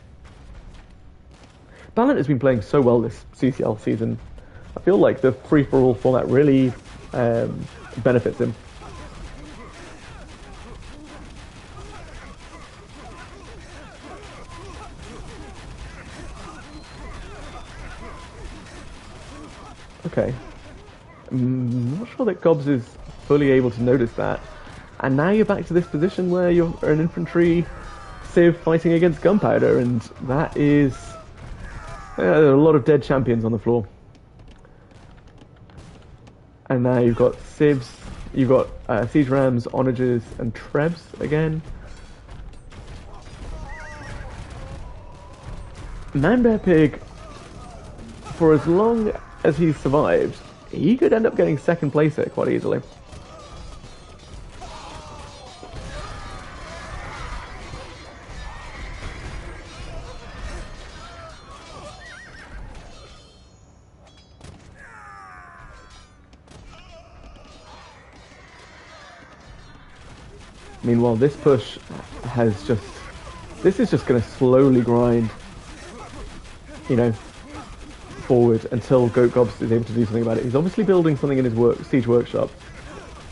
Balint has been playing so well this CCL season. I feel like the free-for-all format really benefits him. Okay. I'm not sure that Gobs is fully able to notice that. And now you're back to this position where you're an infantry civ fighting against gunpowder, and that is... there are a lot of dead champions on the floor. And now you've got civs, you've got siege rams, onagers, and trebs again. Man Bear Pig, for as long as he's survived, he could end up getting second place here quite easily. Meanwhile, this push has just... this is just going to slowly grind, you know, forward until Goat Gobs is able to do something about it. He's obviously building something in his siege workshop.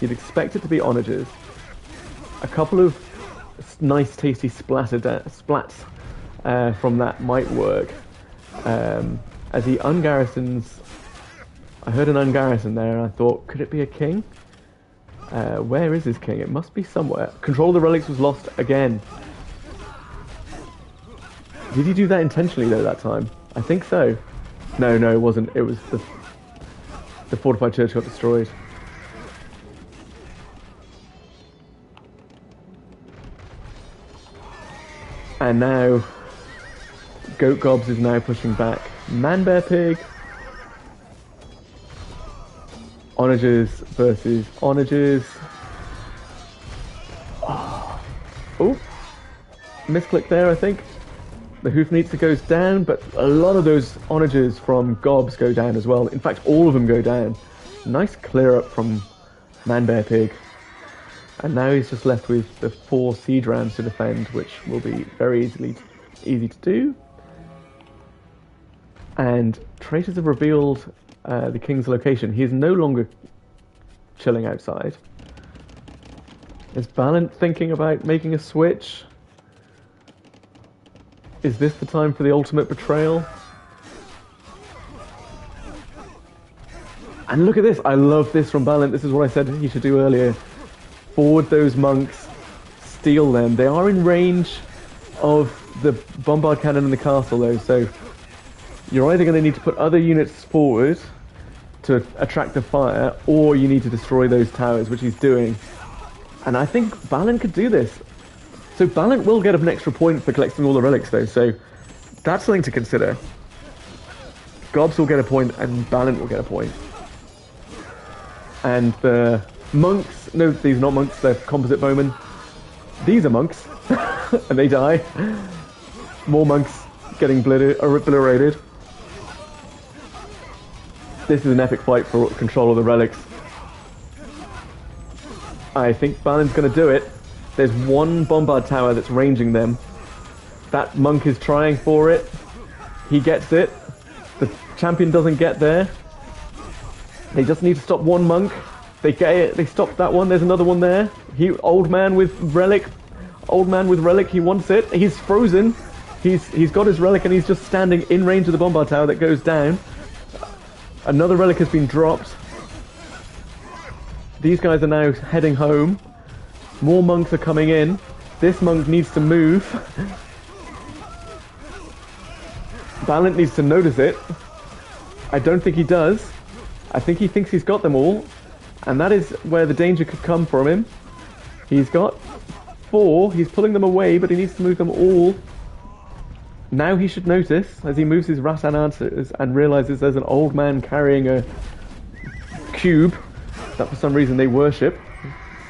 You'd expect it to be onagers. A couple of nice, tasty splats from that might work. As he ungarrisons... I heard an ungarrison there, and I thought, could it be a king? Where is his king? It must be somewhere. Control of the relics was lost again. Did he do that intentionally though that time? I think so. No, it wasn't. It was the fortified church got destroyed. And now Goat Gobs is now pushing back. Man Bear Pig. Onagers versus onagers. Oh. misclick there, I think. The Hoofneatzer goes down, but a lot of those onagers from Gobs go down as well. In fact, all of them go down. Nice clear up from Man-Bear Pig. And now he's just left with the 4 siege rams to defend, which will be very easy to do. And traitors have revealed the king's location. He is no longer chilling outside. Is Balint thinking about making a switch? Is this the time for the ultimate betrayal? And look at this. I love this from Balint. This is what I said he should do earlier. Forward those monks. Steal them. They are in range of the bombard cannon in the castle, though, so you're either going to need to put other units forward to attract the fire, or you need to destroy those towers, which he's doing. And I think Balint could do this. So Balint will get an extra point for collecting all the relics, though, so that's something to consider. Gobs will get a point, and Balint will get a point. And the monks, no, these are not monks, they're composite bowmen. These are monks, and they die. More monks getting obliterated. This is an epic fight for control of the relics. I think Balint's going to do it. There's one bombard tower that's ranging them. That monk is trying for it. He gets it. The champion doesn't get there. They just need to stop one monk. They get it. They stopped that one. There's another one there. Old man with relic. Old man with relic. He wants it. He's frozen. He's got his relic and he's just standing in range of the bombard tower that goes down. Another relic has been dropped. These guys are now heading home. More monks are coming in. This monk needs to move. Balint needs to notice it. I don't think he does. I think he thinks he's got them all. And that is where the danger could come from him. He's got 4. He's pulling them away, but he needs to move them all. Now he should notice, as he moves his Rattan answers and realizes there's an old man carrying a cube that for some reason they worship.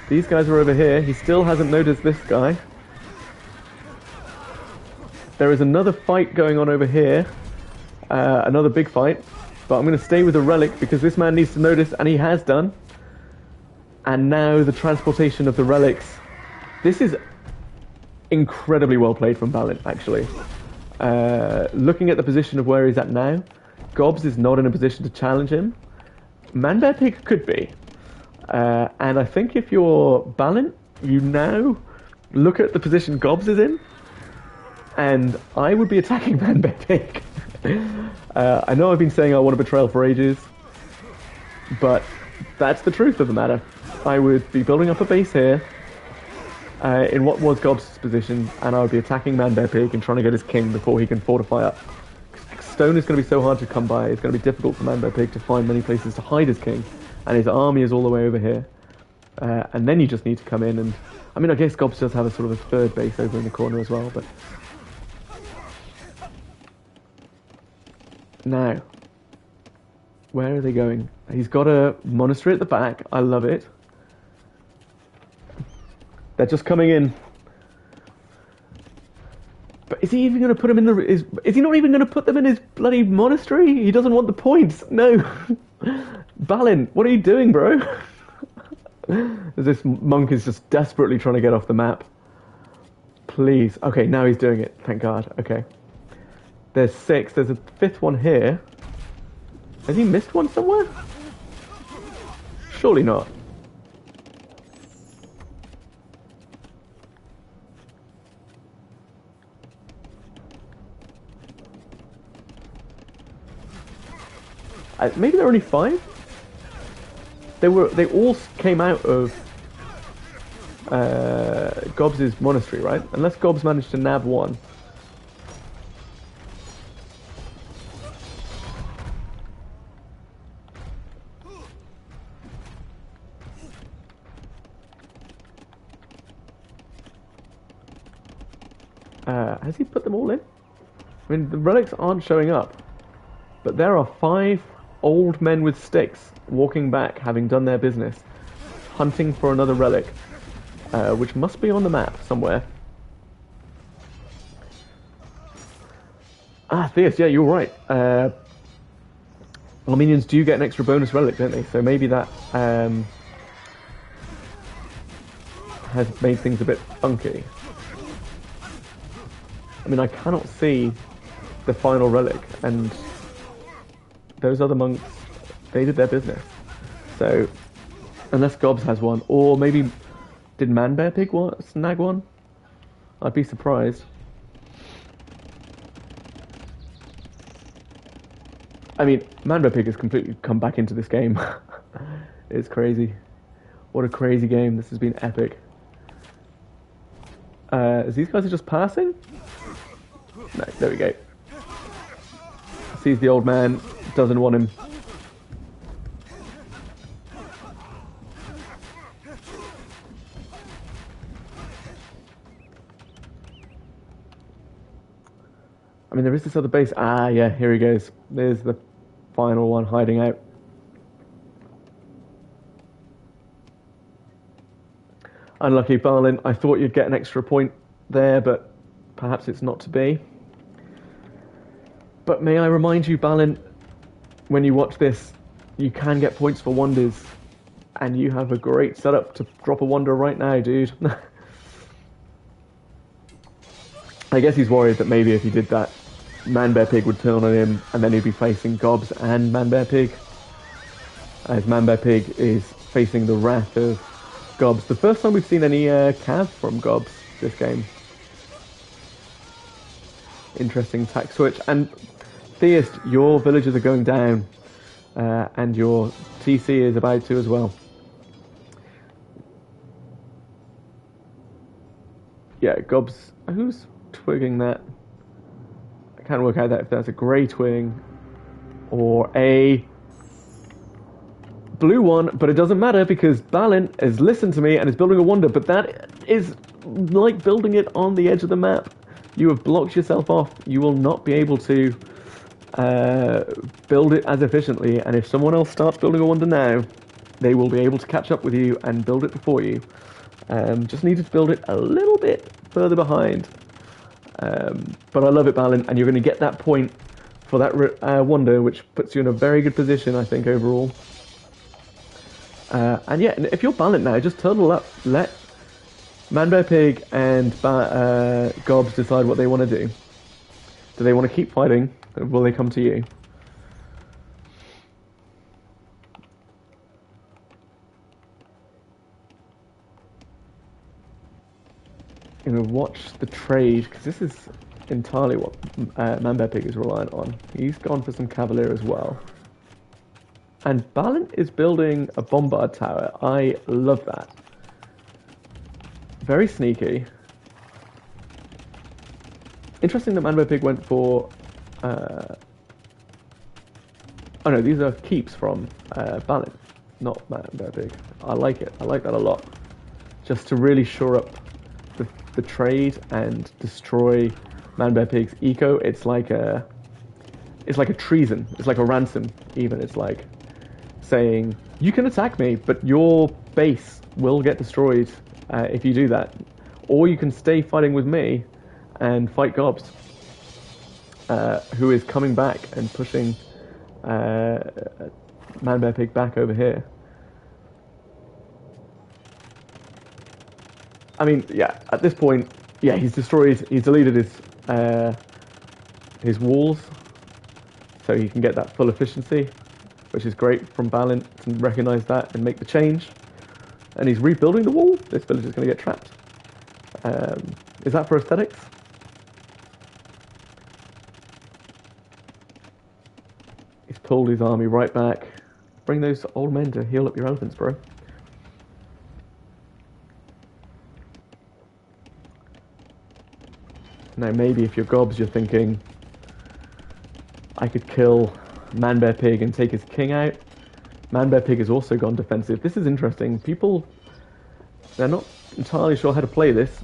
These guys are over here. He still hasn't noticed this guy. There is another fight going on over here. Another big fight. But I'm going to stay with the relic because this man needs to notice, and he has done. And now the transportation of the relics. This is incredibly well played from Balint, actually. Looking at the position of where he's at now, Gobs is not in a position to challenge him. Man-Bear Pig could be. And I think if you're Balint, you now look at the position Gobs is in, and I would be attacking Man-Bear Pig. I know I've been saying I want a betrayal for ages, but that's the truth of the matter. I would be building up a base here, in what was Gobs' position, and I would be attacking Man-Bear Pig and trying to get his king before he can fortify up. Stone is going to be so hard to come by, it's going to be difficult for Man-Bear Pig to find many places to hide his king, and his army is all the way over here. And then you just need to come in and... I mean, I guess Gobs does have a sort of a third base over in the corner as well, but... Now, where are they going? He's got a monastery at the back. I love it. They're just coming in. But is he even going to put him in the... Is he not even going to put them in his bloody monastery? He doesn't want the points. No. Balint, what are you doing, bro? This monk is just desperately trying to get off the map. Please. Okay, now he's doing it. Thank God. Okay. There's 6. There's a 5th one here. Has he missed one somewhere? Surely not. Maybe there are only 5? They all came out of Gobs' monastery, right? Unless Gobs managed to nab one. Has he put them all in? I mean, the relics aren't showing up. But there are 5 old men with sticks walking back, having done their business, hunting for another relic, which must be on the map somewhere. Ah, Theus, yeah, you're right. Well, minions do get an extra bonus relic, don't they? So maybe that has made things a bit funky. I mean, I cannot see the final relic, and those other monks, they did their business. So, unless Gobs has one, or maybe did Manbear Pig snag one? I'd be surprised. I mean, Manbear Pig has completely come back into this game. It's crazy. What a crazy game. This has been epic. These guys are just passing? No, there we go. Sees the old man, doesn't want him. I mean, there is this other base. Ah, yeah, here he goes. There's the final one hiding out. Unlucky, Barlin. I thought you'd get an extra point there, but perhaps it's not to be. But may I remind you, Balin, when you watch this, you can get points for wonders, and you have a great setup to drop a wonder right now, dude. I guess he's worried that maybe if he did that, Manbear Pig would turn on him, and then he'd be facing Gobs and Manbear Pig. As Manbear Pig is facing the wrath of Gobs. The first time we've seen any cav from Gobs this game. Interesting tack switch. And Theist, your villagers are going down, and your TC is about to as well. Yeah, Gobs. Who's twigging that? I can't work out that if that's a grey twig or a blue one, but it doesn't matter because Balin has listened to me and is building a wonder, but that is like building it on the edge of the map. You have blocked yourself off. You will not be able to build it as efficiently, and if someone else starts building a wonder now, they will be able to catch up with you and build it before you. Just needed to build it a little bit further behind. But I love it, Balin, and you're going to get that point for that wonder, which puts you in a very good position, I think, overall. And yeah, if you're Balin now, just turtle up. Let Manbear Pig and Gobs decide what they want to do. Do they want to keep fighting, or will they come to you? I'm going to watch the trade, because this is entirely what Manbear Pig is reliant on. He's gone for some Cavalier as well. And Balin is building a Bombard Tower. I love that. Very sneaky. Interesting that Manbear Pig went for... oh no, these are keeps from Balin, not Manbear Pig. I like it. I like that a lot. Just to really shore up the trade and destroy Manbear Pig's eco. It's like a treason. It's like a ransom. Even it's like saying you can attack me, but your base will get destroyed if you do that, or you can stay fighting with me and fight Gobs, who is coming back and pushing Manbear Pig back over here. I mean, yeah, at this point, yeah, he's deleted his walls, so he can get that full efficiency, which is great from Balin to recognise that and make the change. And he's rebuilding the wall. This village is going to get trapped. Is that for aesthetics? He's pulled his army right back. Bring those old men to heal up your elephants, bro. Now, maybe if you're Gobs, you're thinking, I could kill Manbear Pig and take his king out. Manbear Pig has also gone defensive. This is interesting. People, they're not entirely sure how to play this.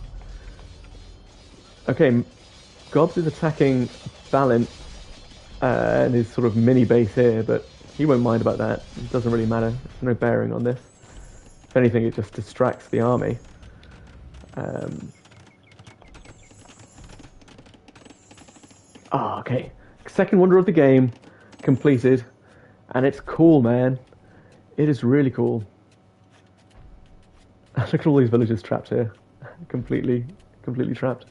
Okay, Gobs is attacking Balin and his sort of mini base here, but he won't mind about that. It doesn't really matter. There's no bearing on this. If anything, it just distracts the army. Okay. second wonder of the game completed, and it's cool, man. It is really cool. Look at all these villagers trapped here, completely trapped.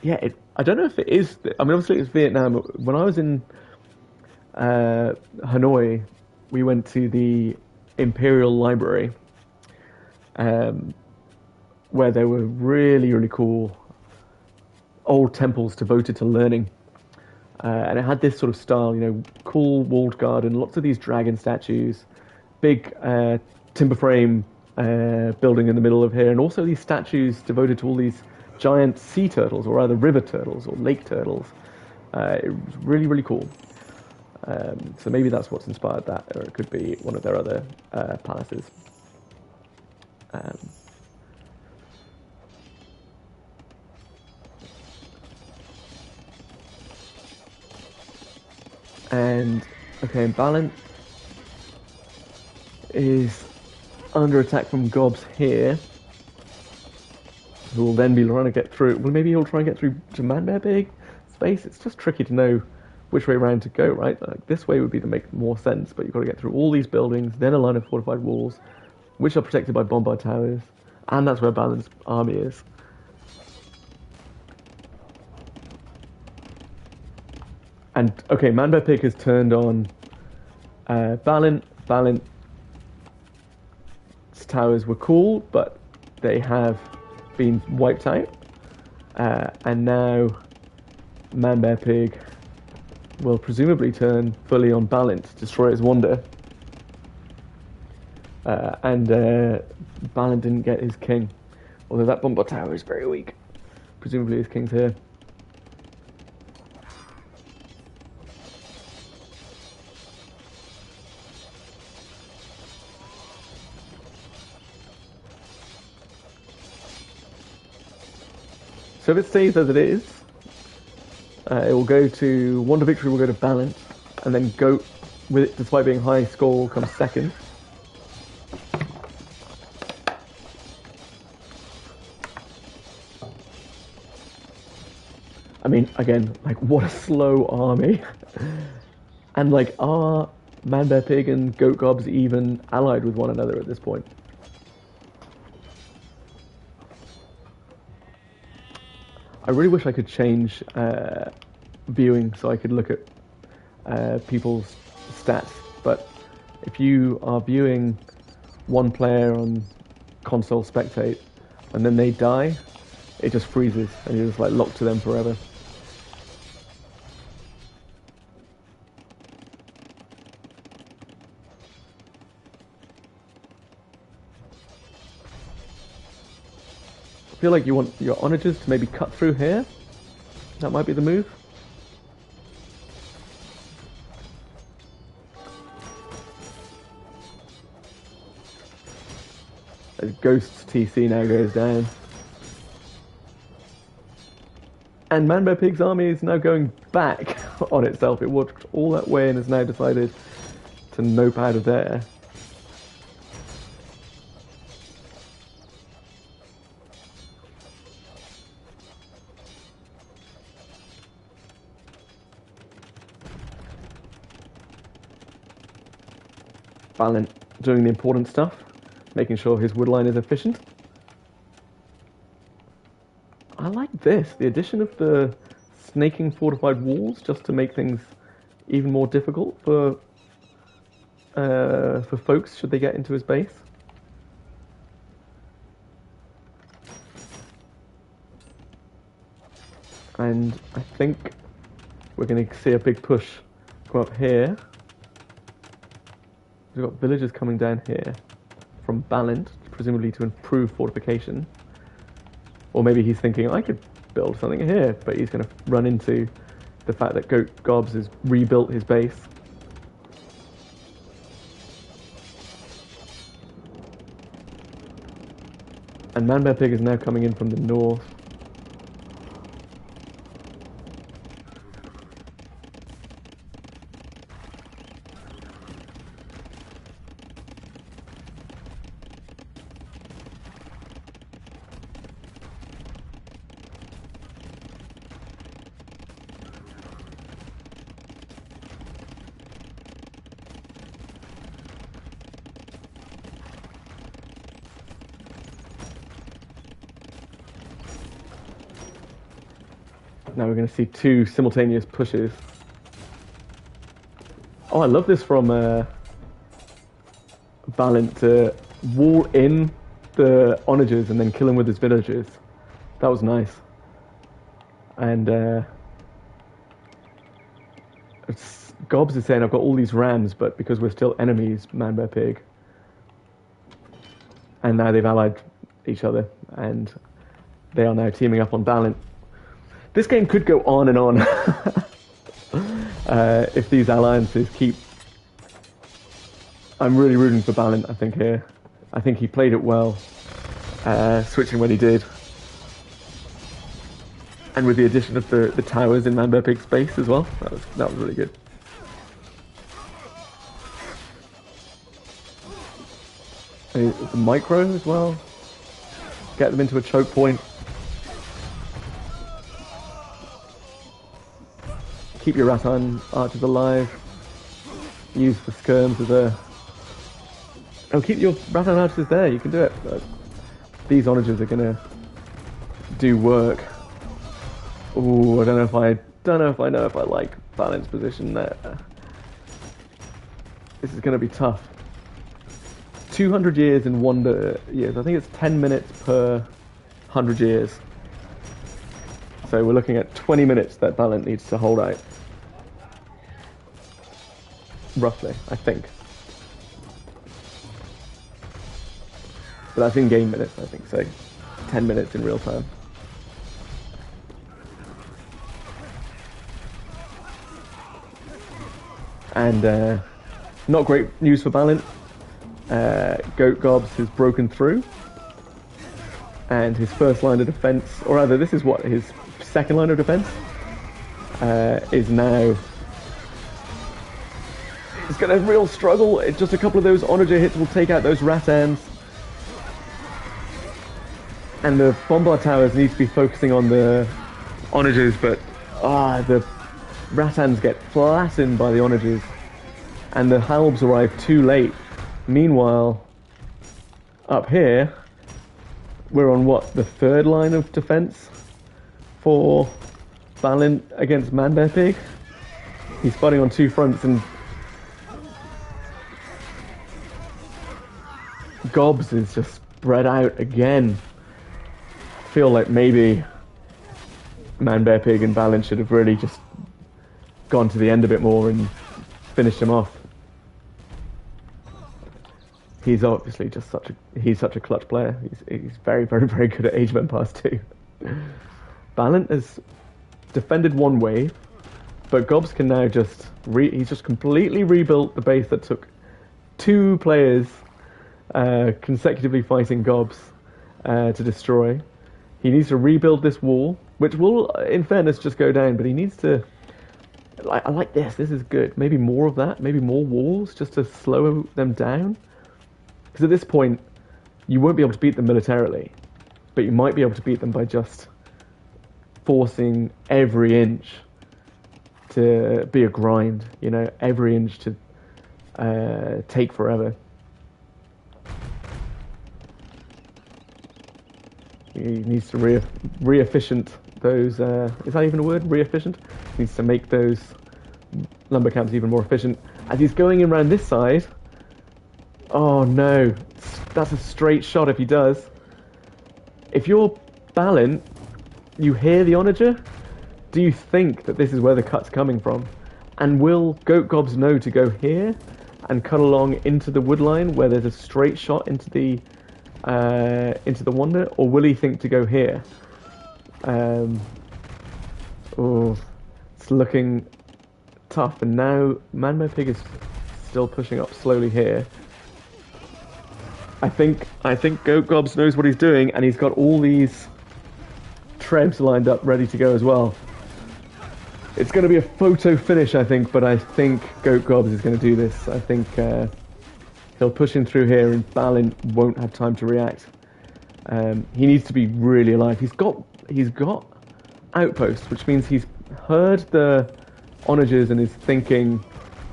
Yeah, I don't know if it is. I mean, obviously it's Vietnam. When I was in Hanoi, we went to the Imperial Library, where there were really cool old temples devoted to learning. And it had this sort of style, you know, cool walled garden, lots of these dragon statues, big timber frame building in the middle of here, and also these statues devoted to all these giant sea turtles, or either river turtles or lake turtles. It was really cool. So maybe that's what's inspired that, or it could be one of their other palaces. And okay, Balance is under attack from gobs here, who will then be trying to get through. Well, maybe he'll try and get through to Manbear Pig space. It's just tricky to know which way around to go, right? Like, this way would be to make more sense, but you've got to get through all these buildings, then a line of fortified walls, which are protected by bombard towers, and that's where Balin's army is. And okay, Manbear Pig has turned on Balin. Balin's towers were cool, but they have been wiped out. And now Manbear Pig will presumably turn fully on Balin to destroy his Wonder. And Balin didn't get his king, although that bombard tower is very weak. Presumably his king's here. So if it stays as it is, it will go to Wonder Victory, will go to Balance, and then Goat, with it, despite being high score, comes second. I mean, again, like, what a slow army. And, like, are Manbear Pig and Goat Gobs even allied with one another at this point? I really wish I could change viewing so I could look at people's stats, but if you are viewing one player on console spectate and then they die, it just freezes and you're just like locked to them forever. I feel like you want your onagers to maybe cut through here. That might be the move. As Ghost's TC now goes down. And Manbear Pig's army is now going back on itself. It walked all that way and has now decided to nope out of there. Balin doing the important stuff, making sure his woodline is efficient. I like this, the addition of the snaking fortified walls, just to make things even more difficult for folks should they get into his base. And I think we're going to see a big push go up here. We've got villagers coming down here from Balint, presumably to improve fortification. Or maybe he's thinking, I could build something here, but he's going to run into the fact that Goat Gobs has rebuilt his base. And Manbear Pig is now coming in from the north. Now we're going to see two simultaneous pushes. Oh, I love this from Valiant to wall in the onagers and then kill him with his villagers. That was nice. And Gobs is saying, I've got all these rams, but because we're still enemies, Man Bear Pig. And now they've allied each other, and they are now teaming up on Valiant. This game could go on and on if these alliances keep... I'm really rooting for Valiant, I think, here. I think he played it well, switching when he did. And with the addition of the towers in Man Bear Pig's base as well, that was really good. And the micro as well. Get them into a choke point. Keep your Rattan archers alive. Use the skirms as a... Oh, keep your Rattan archers there, you can do it. These onagers are gonna do work. Ooh, I don't know if I like Valiant's position there. This is gonna be tough. 200 years in Wonder years. I think it's 10 minutes per 100 years. So we're looking at 20 minutes that Valiant needs to hold out. Roughly, I think. But that's in game minutes, I think, so 10 minutes in real time. And not great news for Valiant. Goat Gobs has broken through, and his first line of defense, or rather this is what his second line of defense is now. He's got a real struggle. Just a couple of those onager hits will take out those Rattans, and the Bombard Towers need to be focusing on the onagers, but the Rattans get flattened by the onagers, and the Halbs arrive too late. Meanwhile, up here, we're on what, the third line of defense for Valiant against Man Bear Pig. He's fighting on two fronts, and Gobs is just spread out again. I feel like maybe Man Bear Pig and Valiant should have really just gone to the end a bit more and finished him off. He's obviously just such a clutch player. He's very, very, very good at Age of Empires 2. Valiant has defended one wave, but Gobs can now he's just completely rebuilt the base that took two players consecutively fighting Gobs to destroy. He needs to rebuild this wall, which will, in fairness, just go down, but he needs to... I like this. This is good. Maybe more of that. Maybe more walls, just to slow them down. Because at this point, you won't be able to beat them militarily, but you might be able to beat them by just forcing every inch to be a grind, you know, every inch to take forever. He needs to re-efficient those, is that even a word? Re-efficient? He needs to make those lumber camps even more efficient. As he's going in around this side, oh no, that's a straight shot if he does. If you're Valiant, you hear the onager, do you think that this is where the cut's coming from? And will Goat Gobs know to go here and cut along into the wood line where there's a straight shot into the Wonder, or will he think to go here? Oh, it's looking tough, and now Man Bear Pig is still pushing up slowly here. I think Goat Gobs knows what he's doing, and he's got all these trebs lined up ready to go as well. It's going to be a photo finish, I think, but I think Goat Gobs is going to do this. I think he'll push in through here, and Valiant won't have time to react. He needs to be really alive. He's got outposts, which means he's heard the onagers and is thinking,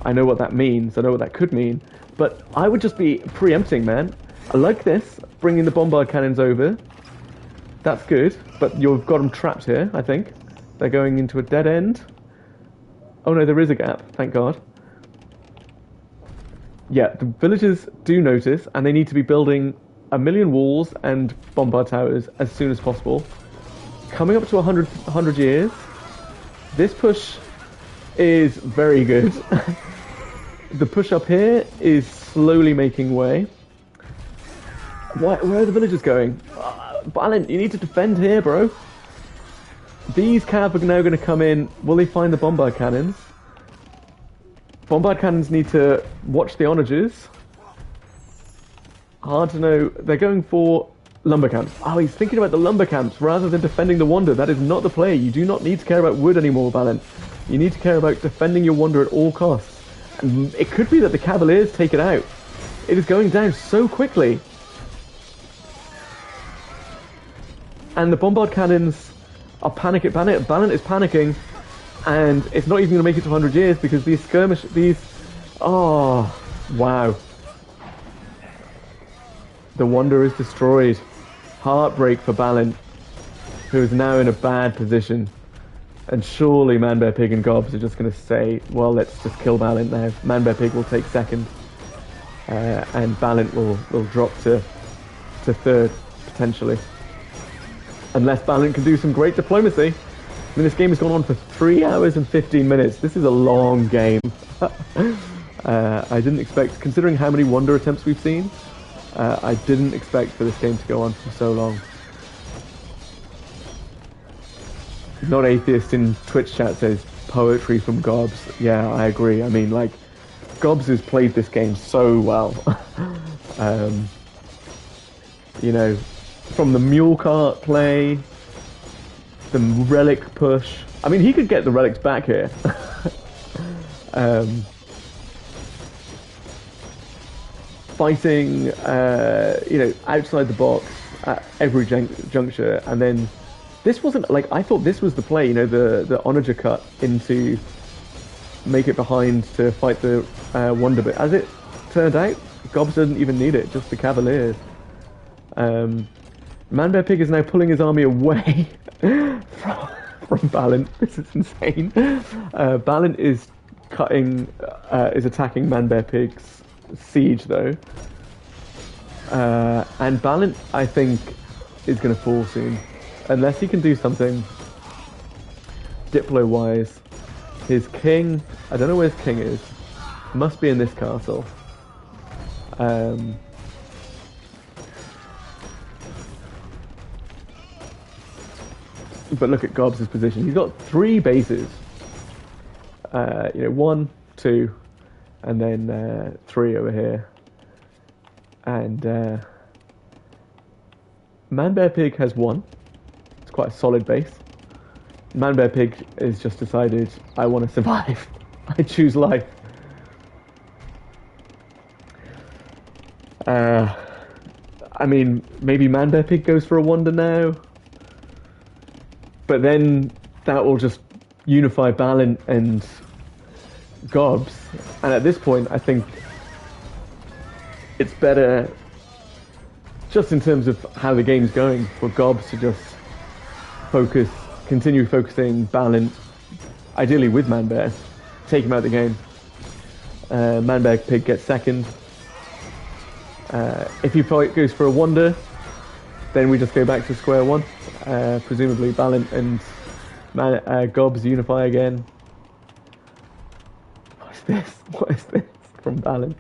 I know what that means, I know what that could mean, but I would just be preempting, man. I like this, bringing the bombard cannons over. That's good, but you've got them trapped here, I think. They're going into a dead end. Oh no, there is a gap, thank God. Yeah, the villagers do notice, and they need to be building 1,000,000 walls and bombard towers as soon as possible. Coming up to 100 years. This push is very good. The push up here is slowly making way. Where are the villagers going? Balin, you need to defend here, bro. These cav are now going to come in. Will they find the bombard cannons? Bombard cannons need to watch the onagers. Hard to know. They're going for lumber camps. Oh, he's thinking about the lumber camps rather than defending the Wonder. That is not the play. You do not need to care about wood anymore, Balin. You need to care about defending your Wonder at all costs. And it could be that the Cavaliers take it out. It is going down so quickly. And the bombard cannons are panicking. Balin is panicking. And it's not even going to make it to 100 years because these skirmish... Oh, wow. The Wonder is destroyed. Heartbreak for Balin, who is now in a bad position. And surely Manbear Pig and Gobs are just going to say, well, let's just kill Balin now. Manbear Pig will take second. And Balin will drop to third, potentially. Unless Balin can do some great diplomacy. I mean, this game has gone on for 3 hours and 15 minutes. This is a long game. I didn't expect, considering how many Wonder attempts we've seen, I didn't expect for this game to go on for so long. Not Atheist in Twitch chat says, poetry from Gobs. Yeah, I agree. I mean, like, Gobs has played this game so well. You know, from the mule cart play, the relic push. I mean, he could get the relics back here. Fighting, you know, outside the box at every juncture, and then this wasn't like I thought this was the play. You know, the onager cut into make it behind to fight the Wonder bit. As it turned out, Gobs didn't even need it, just the Cavaliers. Manbear Pig is now pulling his army away from Balin. This is insane. Balin is attacking Manbear Pig's siege though. And Balin, I think, is going to fall soon. Unless he can do something Diplo-wise. His king, I don't know where his king is. Must be in this castle. But look at Gobs' position. He's got 3 bases. You know, 1, 2, and then 3 over here. And Manbear Pig has 1. It's quite a solid base. Manbear Pig has just decided, I want to survive. I choose life. I mean, maybe Manbear Pig goes for a Wonder now. But then that will just unify Balin and Gobs. And at this point, I think it's better, just in terms of how the game's going, for Gobs to just continue focusing Balin, ideally with Manbear, take him out of the game. Manbear Pig gets second. If he goes for a Wonder, then we just go back to square one. Presumably Balin and Gobs unify again. What's this? What is this from Balin?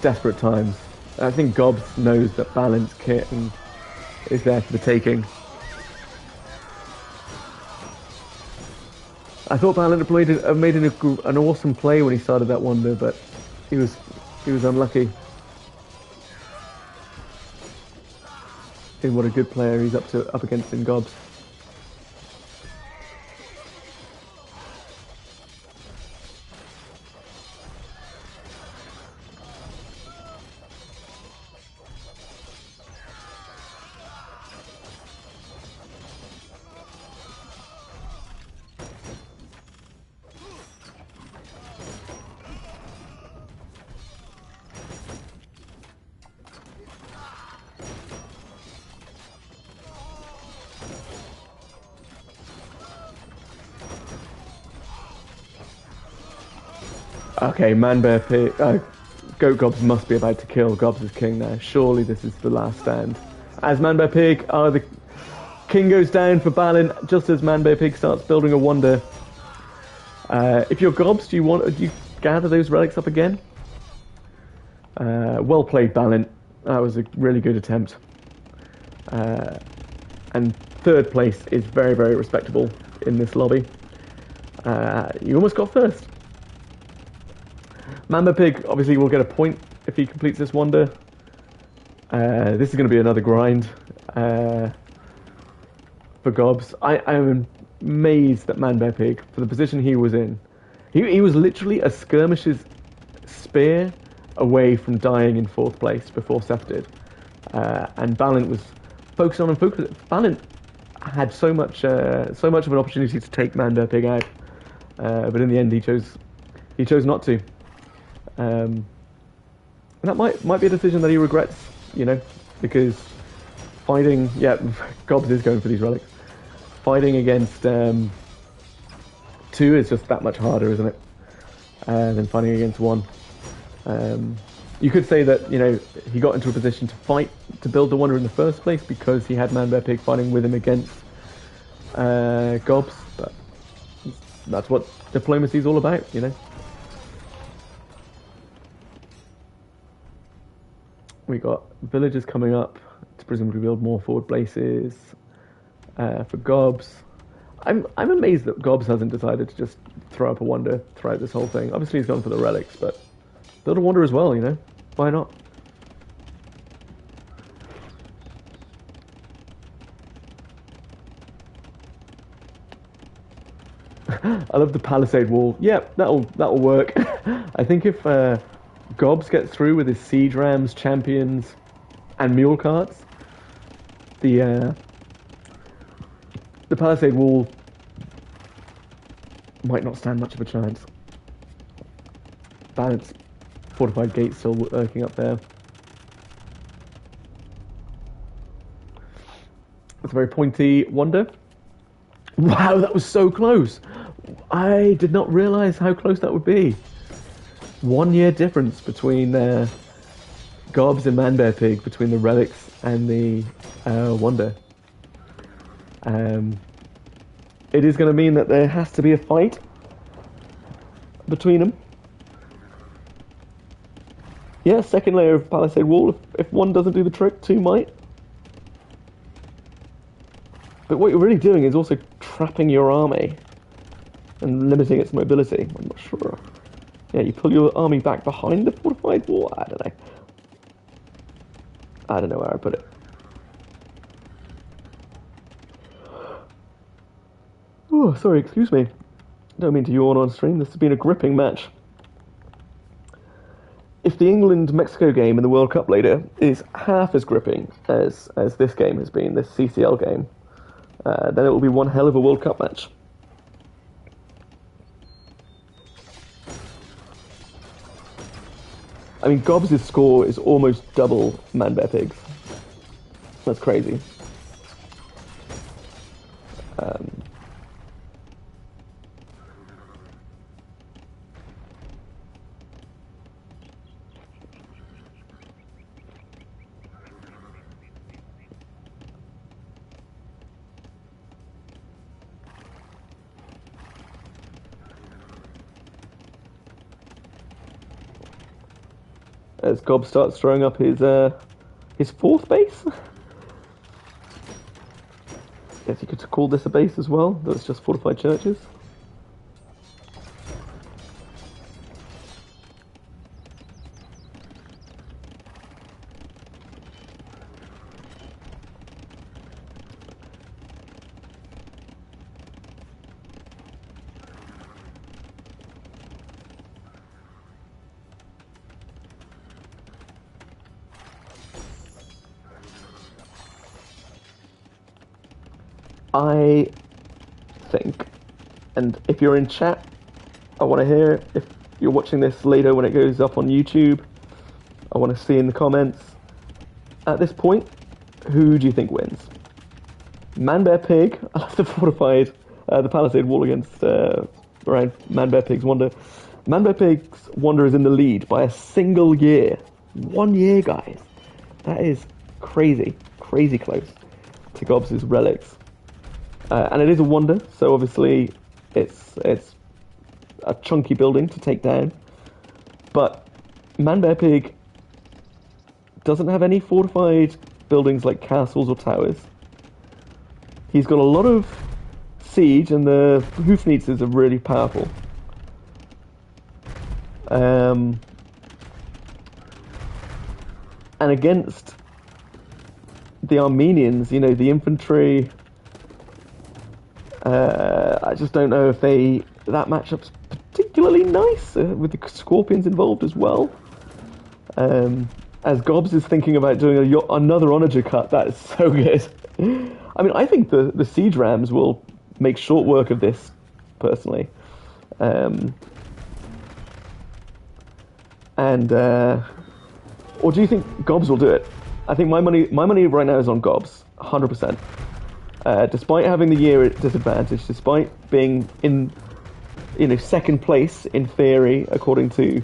Desperate times. I think Gobs knows that Balin's kit is there for the taking. I thought Balin had made an awesome play when he started that Wonder, but he was unlucky. What a good player he's up against in Gobs. Okay, Man Bear Pig. Goat Gobs must be about to kill Gobs as king now. Surely this is the last stand. As Man Bear Pig, the king goes down for Balin just as Man Bear Pig starts building a wonder. If you're Gobs, do you gather those relics up again? Well played, Balin. That was a really good attempt. And third place is very, very respectable in this lobby. You almost got first. Man Bear Pig obviously will get a point if he completes this wonder. This is going to be another grind for Gobs. I am amazed that Man Bear Pig, for the position he was in, he was literally a skirmisher's spear away from dying in fourth place before Seth did. And Balin was focused on and focused. Balin had so much of an opportunity to take Man Bear Pig out, but in the end he chose not to. And that might be a decision that he regrets, because fighting, Gobs is going for these relics. Fighting against 2 is just that much harder, isn't it? Than fighting against 1. You could say that, he got into a position to fight, to build the wonder in the first place because he had Man Bear Pig fighting with him against Gobs, but that's what diplomacy is all about, We got villagers coming up to presumably build more forward bases for Gobs. I'm amazed that Gobs hasn't decided to just throw up a wonder throughout this whole thing. Obviously he's gone for the relics, but build a wonder as well, Why not? I love the palisade wall. Yep, that'll work. I think if Gobs gets through with his siege rams, champions, and mule carts, the palisade wall might not stand much of a chance. Balanced fortified gate still lurking up there. That's a very pointy wonder. Wow, that was so close. I did not realise how close that would be. 1 year difference between Gobs and Man Bear Pig, between the relics and the wonder. It is going to mean that there has to be a fight between them. Yeah, second layer of palisade wall. If 1 doesn't do the trick, 2 might. But what you're really doing is also trapping your army and limiting its mobility. I'm not sure. Yeah, you pull your army back behind the fortified wall. I don't know. I don't know where I put it. Oh, sorry, excuse me. Don't mean to yawn on stream. This has been a gripping match. If the England-Mexico game in the World Cup later is half as gripping as this game has been, this CCL game, then it will be one hell of a World Cup match. I mean, Gobs' score is almost double Man Bear Pig's. That's crazy. As Gob starts throwing up his fourth base. Guess you could call this a base as well, though it's just fortified churches. I think, and if you're in chat, I want to hear, if you're watching this later when it goes up on YouTube, I want to see in the comments, at this point, who do you think wins? Man Bear Pig, I love the fortified, the palisade wall against, around Man Bear Pig's wonder, Manbo Pig's Wonder is in the lead by a single year. 1 year, guys. That is crazy, crazy close to Gobs' Relics. And it is a Wonder, so obviously it's a chunky building to take down. But Manbear Pig doesn't have any fortified buildings like castles or towers. He's got a lot of siege, and the Hoofneetzers are really powerful. And against the Armenians, you know, the infantry, I just don't know if that matchup's particularly nice, with the Scorpions involved as well. As Gobs is thinking about doing another Onager cut, that is so good. I mean, I think the Siege Rams will make short work of this, personally. Or do you think Gobs will do it? I think my money right now is on Gobs, 100%. Despite having the year at disadvantage, despite being in, second place in theory, according to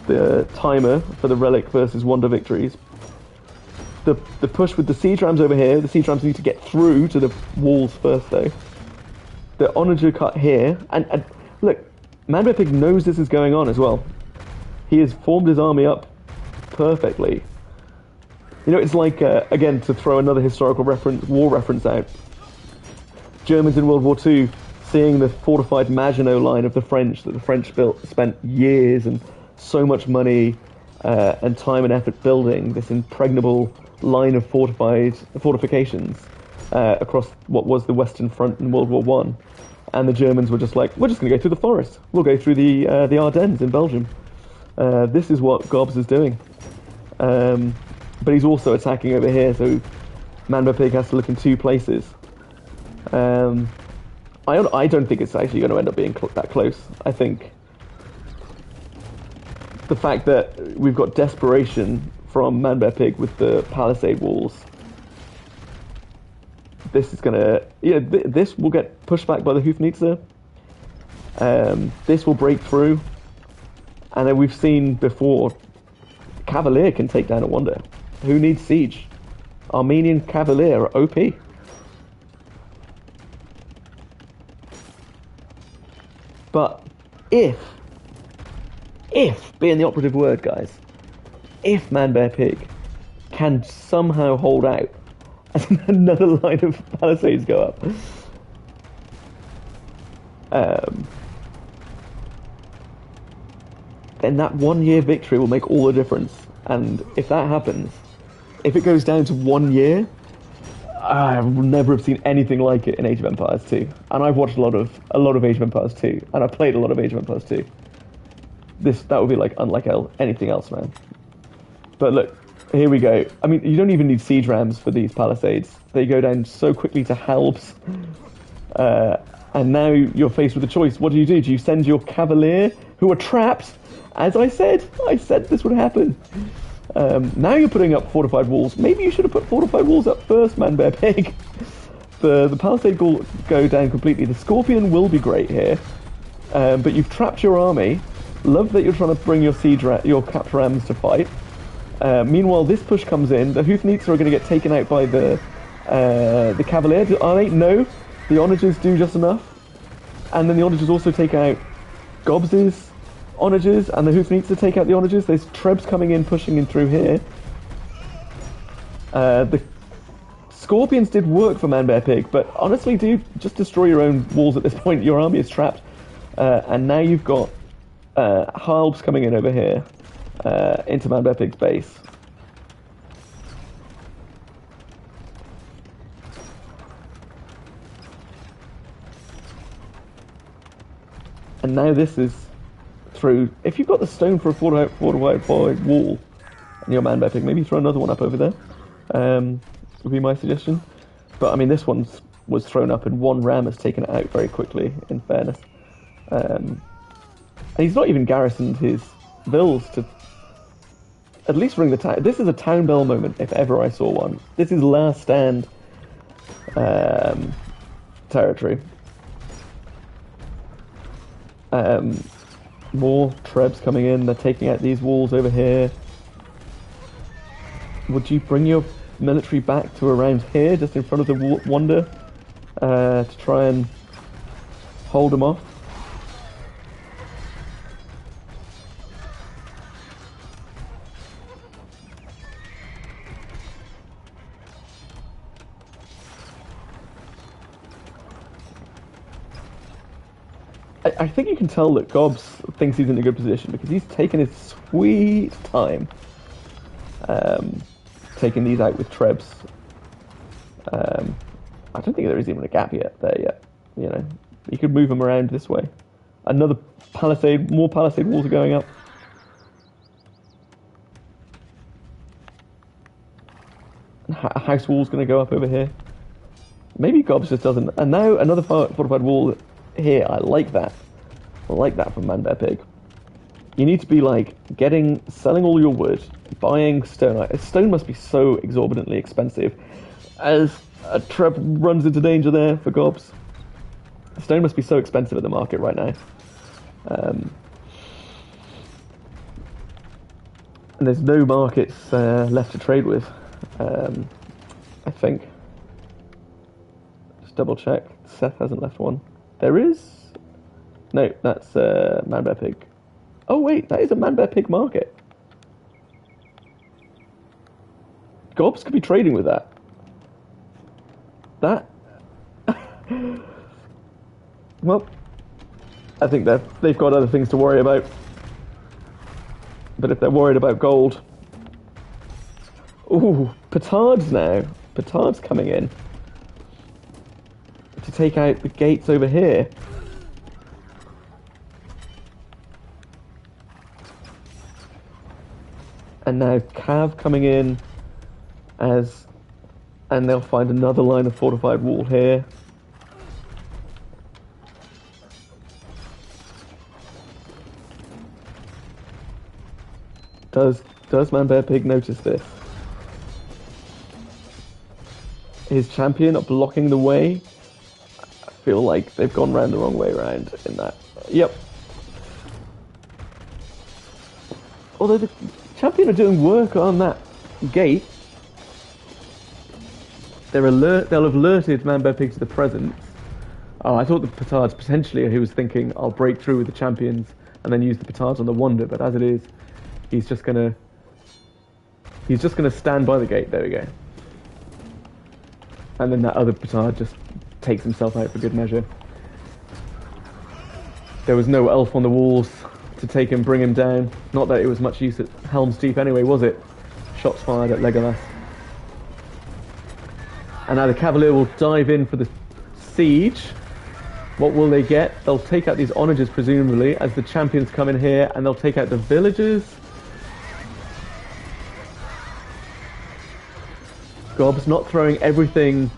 the timer for the Relic versus Wonder victories, the push with the Siege Rams over here, the Siege Rams need to get through to the walls first, though. The Onager cut here, and look, Manbear Pig knows this is going on as well. He has formed his army up perfectly. You know, it's like, again, to throw another historical war reference out, Germans in World War II seeing the fortified Maginot Line of the French that the French spent years and so much money and time and effort building, this impregnable line of fortifications across what was the Western Front in World War One. And the Germans were just like, we're just going to go through the forest. We'll go through the Ardennes in Belgium. This is what Gobs is doing. But he's also attacking over here, so Manbear Pig has to look in two places. I don't think it's actually going to end up being that close. I think the fact that we've got desperation from Manbear Pig with the palisade walls, this is going to... this will get pushed back by the Hoofneetzer. This will break through. And then we've seen before, Cavalier can take down a Wonder. Who needs siege? Armenian Cavalier are OP. But if, being the operative word, guys, if Manbear Pig can somehow hold out as another line of palisades go up, then that 1 year victory will make all the difference. And if that happens, if it goes down to 1 year, I will never have seen anything like it in Age of Empires 2. And I've watched a lot of Age of Empires 2, and I played a lot of Age of Empires 2. That would be like unlike anything else, man. But look, here we go. I mean, you don't even need siege rams for these palisades. They go down so quickly to halbs. And now you're faced with a choice. What do? Do you send your Cavalier, who are trapped? As I said this would happen. Now you're putting up fortified walls. Maybe you should have put fortified walls up first, Manbear Pig. The palisade will go down completely. The Scorpion will be great here. But you've trapped your army. Love that you're trying to bring your your capped rams to fight. Meanwhile, this push comes in. The Hoofneetzer are going to get taken out by the Cavalier. Are they? No. The Onagers do just enough. And then the Onagers also take out Gobs's Onagers, and the Hoofneetzer take out the Onagers. There's Trebs coming in, pushing in through here. The Scorpions did work for Manbear Pig, but honestly, dude, just destroy your own walls at this point. Your army is trapped. And now you've got halbs coming in over here into Manbear Pig's base. And now this is through. If you've got the stone for a fortified wall and your Manbear Pig, maybe throw another one up over there. Would be my suggestion. But I mean, this one was thrown up and one ram has taken it out very quickly, in fairness. And he's not even garrisoned his vills to at least ring the town. This is a town bell moment, if ever I saw one. This is last stand territory. More Trebs coming in. They're taking out these walls over here. Would you bring your military back to around here, just in front of the Wonder, to try and hold them off? I think you can tell that Gobs thinks he's in a good position because he's taken his sweet time taking these out with Trebs. I don't think there is even a gap there yet. You know, you could move them around this way. Another palisade, more palisade walls are going up. A house wall's going to go up over here. Maybe Gobs just doesn't. And now another fortified wall here. I like that. I like that from Man Bear Pig. You need to be like selling all your wood, buying stone. Stone must be so exorbitantly expensive. As a Treb runs into danger there for Gobs. Stone must be so expensive at the market right now. And there's no markets left to trade with. I think. Just double check. Seth hasn't left one. There is. No, that's Man Bear Pig. Oh wait, that is a Man Bear Pig market. Gobs could be trading with that. That. Well, I think they've got other things to worry about. But if they're worried about gold. Ooh, petards now. Petards coming in to take out the gates over here. And now Cav coming in and they'll find another line of fortified wall here. Does Man Bear Pig notice this? His champion blocking the way. I feel like they've gone round the wrong way around in that. Yep. Although the champion are doing work on that gate. They'll have alerted Man Bear Pig to the presence. Oh, I thought the petards potentially he was thinking I'll break through with the champions and then use the petards on the Wonder, but as it is, he's just gonna stand by the gate. There we go. And then that other petard just takes himself out for good measure. There was no elf on the walls to take him, bring him down. Not that it was much use at Helm's Deep anyway, was it? Shots fired at Legolas. And now the Cavalier will dive in for the siege. What will they get? They'll take out these onagers, presumably, as the champions come in here, and they'll take out the villagers. Gob's not throwing everything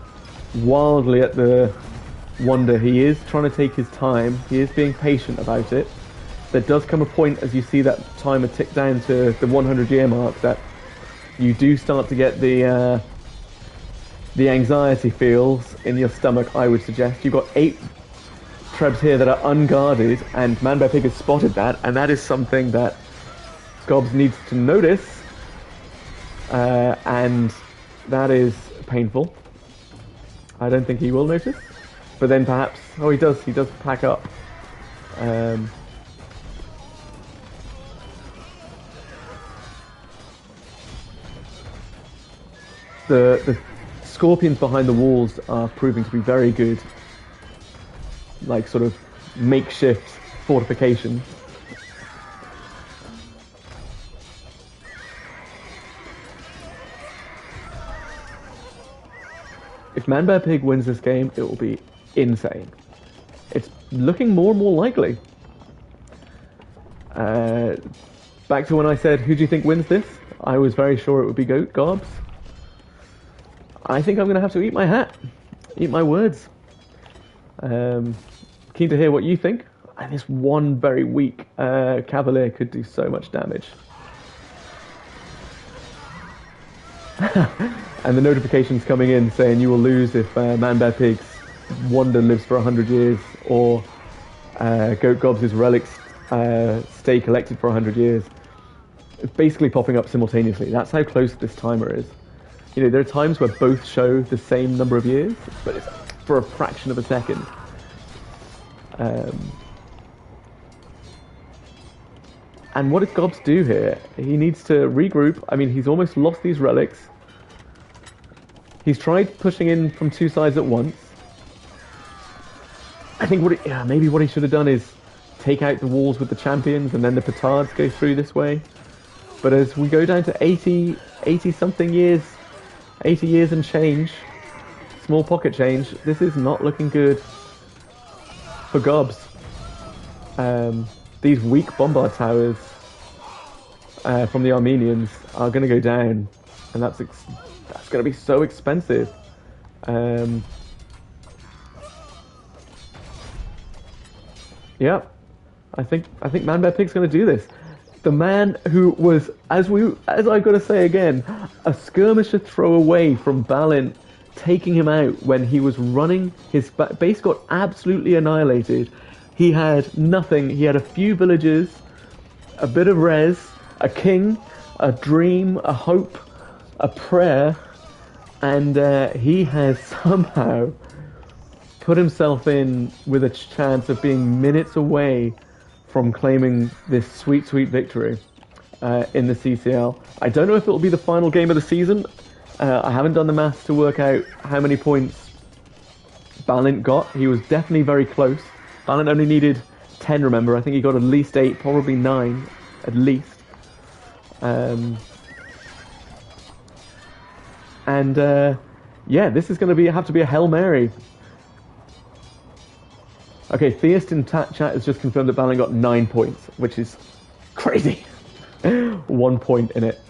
wildly at the Wonder. He is trying to take his time. He is being patient about it. There does come a point, as you see that timer tick down to the 100-year mark, that you do start to get the anxiety feels in your stomach, I would suggest. You've got 8 Trebs here that are unguarded, and Man Bear Pig has spotted that, and that is something that Gobs needs to notice, and that is painful. I don't think he will notice, but then perhaps, oh, he does pack up. The scorpions behind the walls are proving to be very good, like sort of makeshift fortification. If Man Bear Pig wins this game, it will be insane. It's looking more and more likely. Back to when I said, who do you think wins this? I was very sure it would be Gobs. I think I'm going to have to eat my hat. Eat my words. Keen to hear what you think. And this one very weak Cavalier could do so much damage. And the notifications coming in saying you will lose if Man Bear Pig's Wonder lives for 100 years, or Goat Gobs' relics stay collected for 100 years. It's basically popping up simultaneously. That's how close this timer is. You know, there are times where both show the same number of years, but it's for a fraction of a second. And what does Gobbs do here? He needs to regroup. I mean, he's almost lost these relics. He's tried pushing in from two sides at once. I think maybe what he should have done is take out the walls with the champions and then the petards go through this way. But as we go down to 80 something years, 80 years and change, small pocket change, this is not looking good for Gobbs. These weak bombard towers from the Armenians are going to go down, and that's going to be so expensive. Yeah, I think Man Pig's going to do this. The man who was, as I've got to say again, a skirmisher throw away from Balin taking him out when he was running. His base got absolutely annihilated. He had nothing. He had a few villagers, a bit of res, a king, a dream, a hope, a prayer, and he has somehow put himself in with a chance of being minutes away from claiming this sweet, sweet victory in the CCL. I don't know if it will be the final game of the season. I haven't done the maths to work out how many points Balint got. He was definitely very close. Balint only needed 10, remember. I think he got at least 8, probably 9, at least. Yeah, this is going to have to be a Hail Mary. Okay, Theist in chat has just confirmed that Balin got 9 points, which is crazy. 1 point in it.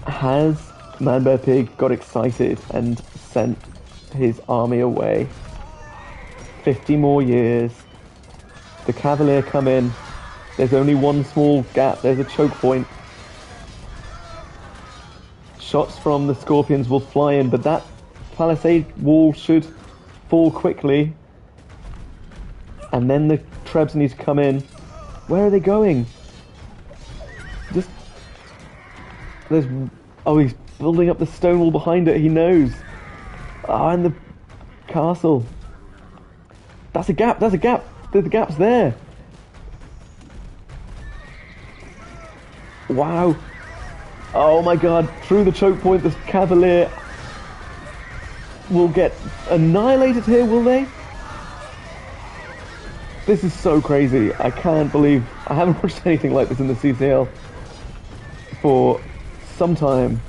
Has Manbear Pig got excited and sent his army away? 50 more years. The Cavalier come in. There's only one small gap. There's a choke point. Shots from the Scorpions will fly in, but that palisade wall should fall quickly. And then the Trebs need to come in. Where are they going? He's building up the stone wall behind it. He knows. And the castle. That's a gap. The gap's there. Wow. Oh my god. Through the choke point, the Cavalier will get annihilated here, will they? This is so crazy. I can't believe I haven't watched anything like this in the CCL for some time.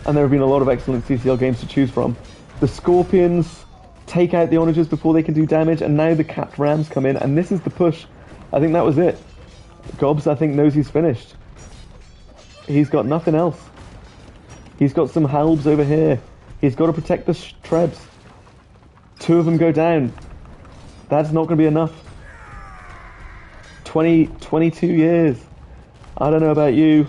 And there have been a lot of excellent CCL games to choose from. The Scorpions take out the Onagers before they can do damage, and now the capped Rams come in, and this is the push. I think that was it. Gobbs, I think, knows he's finished. He's got nothing else. He's got some halbs over here. He's got to protect the Trebs. 2 of them go down. That's not going to be enough. 22 years. I don't know about you,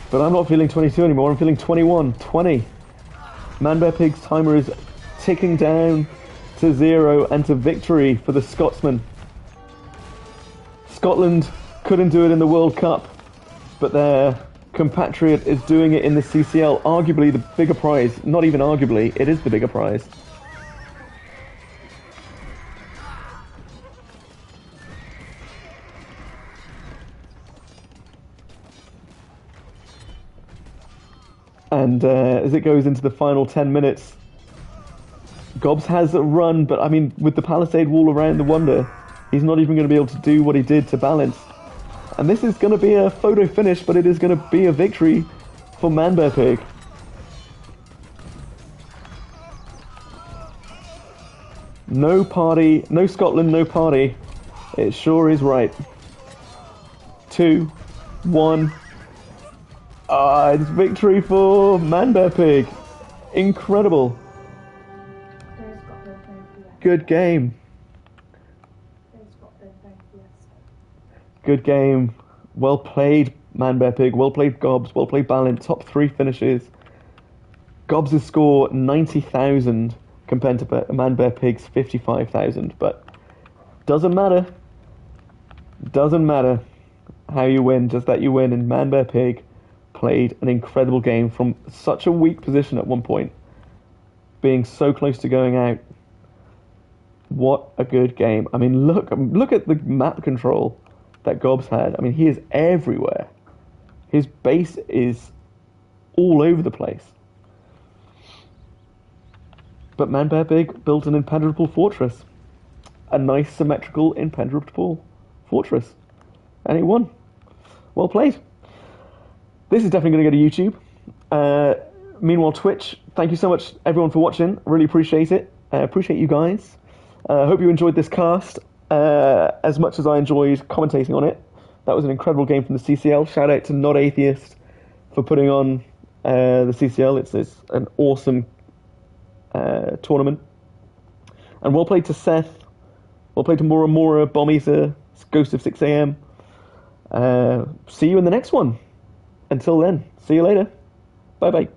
but I'm not feeling 22 anymore. I'm feeling 21, 20. Manbear Pig's timer is ticking down to 0 and to victory for the Scotsman. Scotland couldn't do it in the World Cup, but their compatriot is doing it in the CCL. Arguably the bigger prize. Not even arguably, it is the bigger prize. And as it goes into the final 10 minutes, Gobbs has a run, but I mean, with the palisade wall around the Wonder, he's not even going to be able to do what he did to Balance. And this is going to be a photo finish, but it is going to be a victory for Manbear Pig. No party, no Scotland, no party. It sure is right. 2, 1. It's victory for Manbear Pig. Incredible. Good game. Good game. Well played, Manbear Pig. Well played, Gobbs. Well played, Balin. Top 3 finishes. Gobs' score 90,000 compared to Man Bear Pig's 55,000, but doesn't matter. Doesn't matter how you win, just that you win. And Man Bear Pig played an incredible game from such a weak position at one point, being so close to going out. What a good game. I mean, look at the map control that Gobs had. I mean, he is everywhere. His base is all over the place. But Man Bear Pig built an impenetrable fortress. A nice, symmetrical, impenetrable fortress. And he won. Well played. This is definitely going to go to YouTube. Meanwhile, Twitch, thank you so much, everyone, for watching. Really appreciate it. Appreciate you guys. Hope you enjoyed this cast as much as I enjoyed commentating on it. That was an incredible game from the CCL. Shout out to Not Atheist for putting on the CCL. It's an awesome tournament. And well played to Seth. Well played to Mora, Bommy's Ghost of 6 AM. See you in the next one. Until then, see you later. Bye bye.